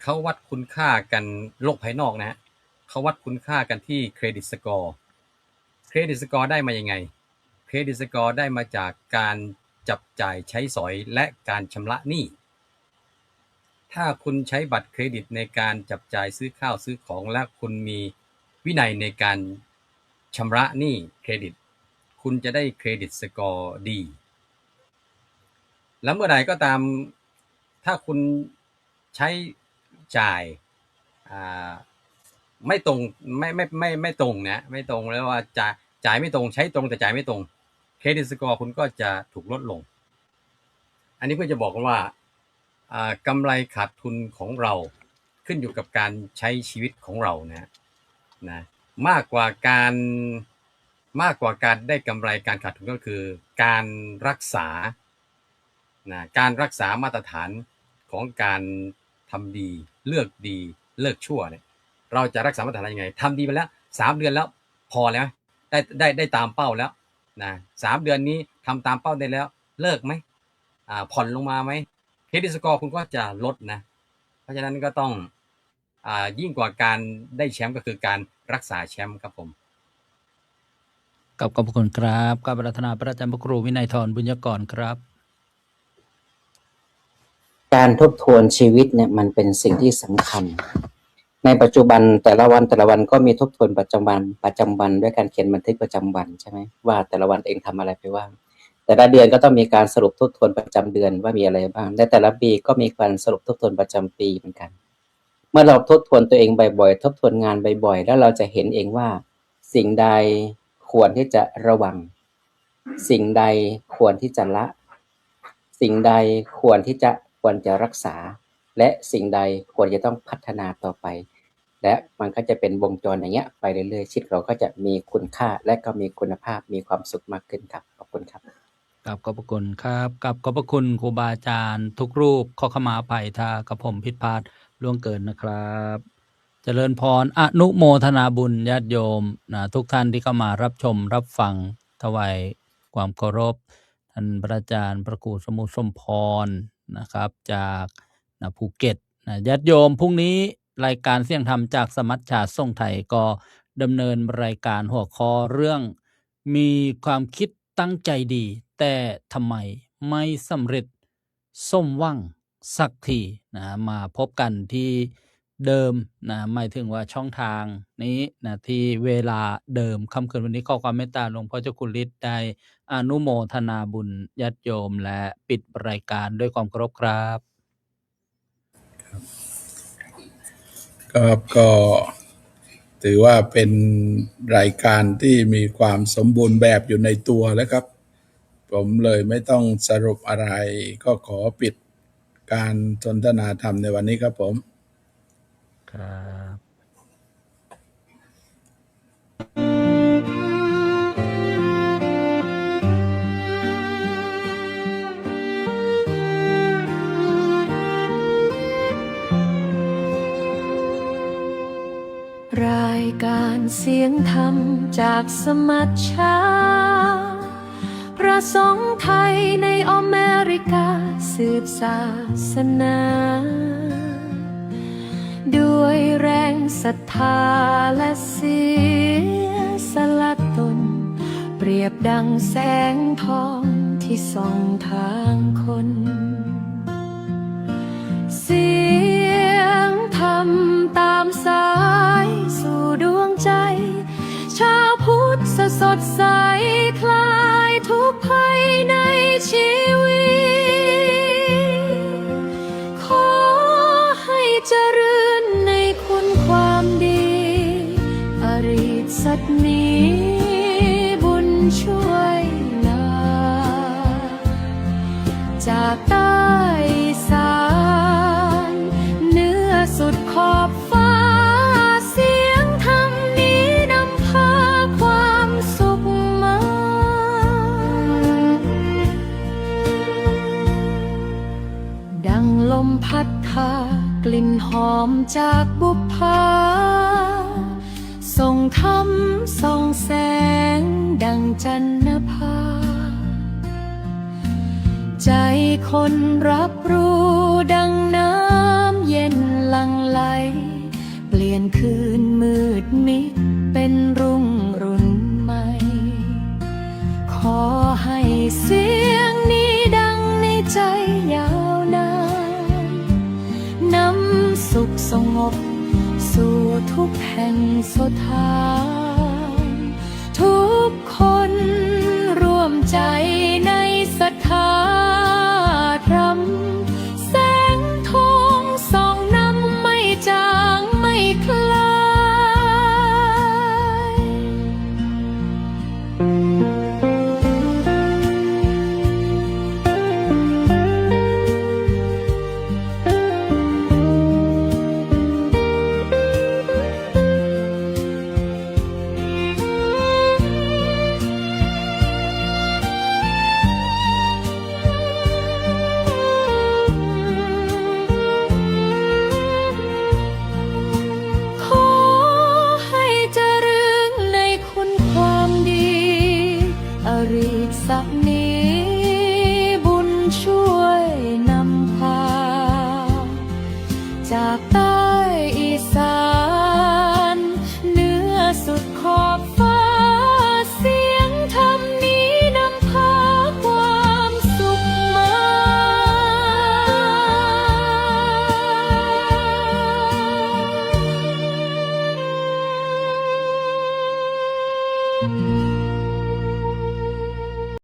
เขาวัดคุณค่ากันโลกภายนอกนะฮะเขาวัดคุณค่ากันที่เครดิตสกอร์ได้มายังไงเค เครดิตสกอร์ได้มาจากการจับจ่ายใช้สอยและการชำระหนี้ถ้าคุณใช้บัตรเครดิตในการจับจ่ายซื้อข้าวซื้อของและคุณมีวินัยในการชำระหนี้เครดิตคุณจะได้เครดิตสกอร์ดีแล้วเมื่อใดก็ตามถ้าคุณใช้จ่ายไม่ตรงไม่ตรงนะไม่ตรงแล้วว่าจ่ายไม่ตรงใช้ตรงแต่จ่ายไม่ตรงเครดิตสกอร์คุณก็จะถูกลดลงอันนี้เพื่อจะบอกว่ากำไรขาดทุนของเราขึ้นอยู่กับการใช้ชีวิตของเรานะมากกว่าการได้กำไรการขาดทุนก็คือการรักษาการรักษามาตรฐานของการทำดีเลิกชั่วเนี่ยเราจะรักษามาตรฐานยังไงทำดีไปแล้ว3 เดือนแล้วพอแล้วได้ตามเป้าแล้วนะ3 เดือนนี้ทำตามเป้าได้แล้วเลิกไหมผ่อนลงมาไหมเครดิตสกอร์คุณก็จะลดนะเพราะฉะนั้นก็ต้องยิ่งกว่าการได้แชมป์ก็คือการรักษาแชมป์ครับผมขอบคุณครับกับปรารถนาพระอาจารย์พระครูวินัยธรบุญยกรครับการทบทวนชีวิตเนี่ยมันเป็นสิ่งที่สำคัญในปัจจุบันแต่ละวันก็มีทบทวนประจำวันด้วยการเขียนบันทึกประจำวันใช่ไหมว่าแต่ละวันเองทำอะไรไปบ้างแต่ละเดือนก็ต้องมีการสรุปทบทวนประจำเดือนว่ามีอะไรบ้างและแต่ละปีก็มีการสรุปทบทวนประจำปีเหมือนกันเมื่อเราทบทวนตัวเองบ่อยๆทบทวนงานบ่อยๆแล้วเราจะเห็นเองว่าสิ่งใดควรที่จะระวังสิ่งใดควรที่จะละสิ่งใดควรจะรักษาและสิ่งใดควรจะต้องพัฒนาต่อไปและมันก็จะเป็นวงจรอย่างเงี้ยไปเรื่อยๆชีวิตเราก็จะมีคุณค่าและก็มีคุณภาพมีความสุขมากขึ้นครับขอบคุณครับขอบคุณครับขอบคุณครูบาอาจารย์ทุกรูปขอขมาอภัยถ้ากับผมผิดพลาดล่วงเกินนะครับเจริญพรอนุโมทนาบุญญาติโยมทุกท่านที่เข้ามารับชมรับฟังถวายความเคารพท่านพระอาจารย์พระครูสมุทรสมพรนะครับจากภูเก็ตญาติโยมพรุ่งนี้รายการเสี่ยงธรรมจากสมัชชาทรงไทยก็ดำเนินรายการหัวข้อเรื่องมีความคิดตั้งใจดีแต่ทำไมไม่สำเร็จสมหวังสักทีมาพบกันที่เดิมหมายถึงว่าช่องทางนี้ที่เวลาเดิมค่ำคืนวันนี้ขอความเมตตาหลวงพ่อเจ้าคุณฤทธิ์ได้อนุโมทนาบุญญาติโยมและปิดรายการด้วยความเคารพครับก็ถือว่าเป็นรายการที่มีความสมบูรณ์แบบอยู่ในตัวแล้วครับผมเลยไม่ต้องสรุปอะไรก็ขอปิดการสนทนาธรรมในวันนี้ครับผมครับรายการเสียงธรรมจากสมัชชาพระสงฆ์ไทยในอเมริกาสืบศาสนา ด้วยแรงศรัทธาและเสียสละตนเปรียบดังแสงทองที่ส่องทางคนเสียงธรรมตามสายสู่ดวงใจชาวพุทธสดใสคลายทุกภัยในชีวิตขอให้เจริญในคุณความดีอริยสัจนี้บุญช่วยลาจากใต้สานเหนือสุดขอบฟ้าเสียงธรรมนี้นำพาความสุขมาดังลมพัดพากลิ่นหอมจากบุพภาส่งธรรมส่องแสงดังจันทภาใจคนรับรู้ดังน้ำเย็นหลั่งไหลเปลี่ยนคืนมืดมิดเป็นรุ่งรุ่นใหม่ข อให้เสียงนี้ดังในใจยาวนานนำสุขสงบสู่ทุกแห่งสถานทุกคนร่วมใจในศรัทธาธรรมแสงทองส่องนำไม่จางไม่คลาย ขอให้เจริญในคุณความดี อริยสักนี้บุญช่วยนำพา จากใต้อีสานเหนือสุดขอบฟ้า เสียงธรรมนี้นำพาความสุขมา ข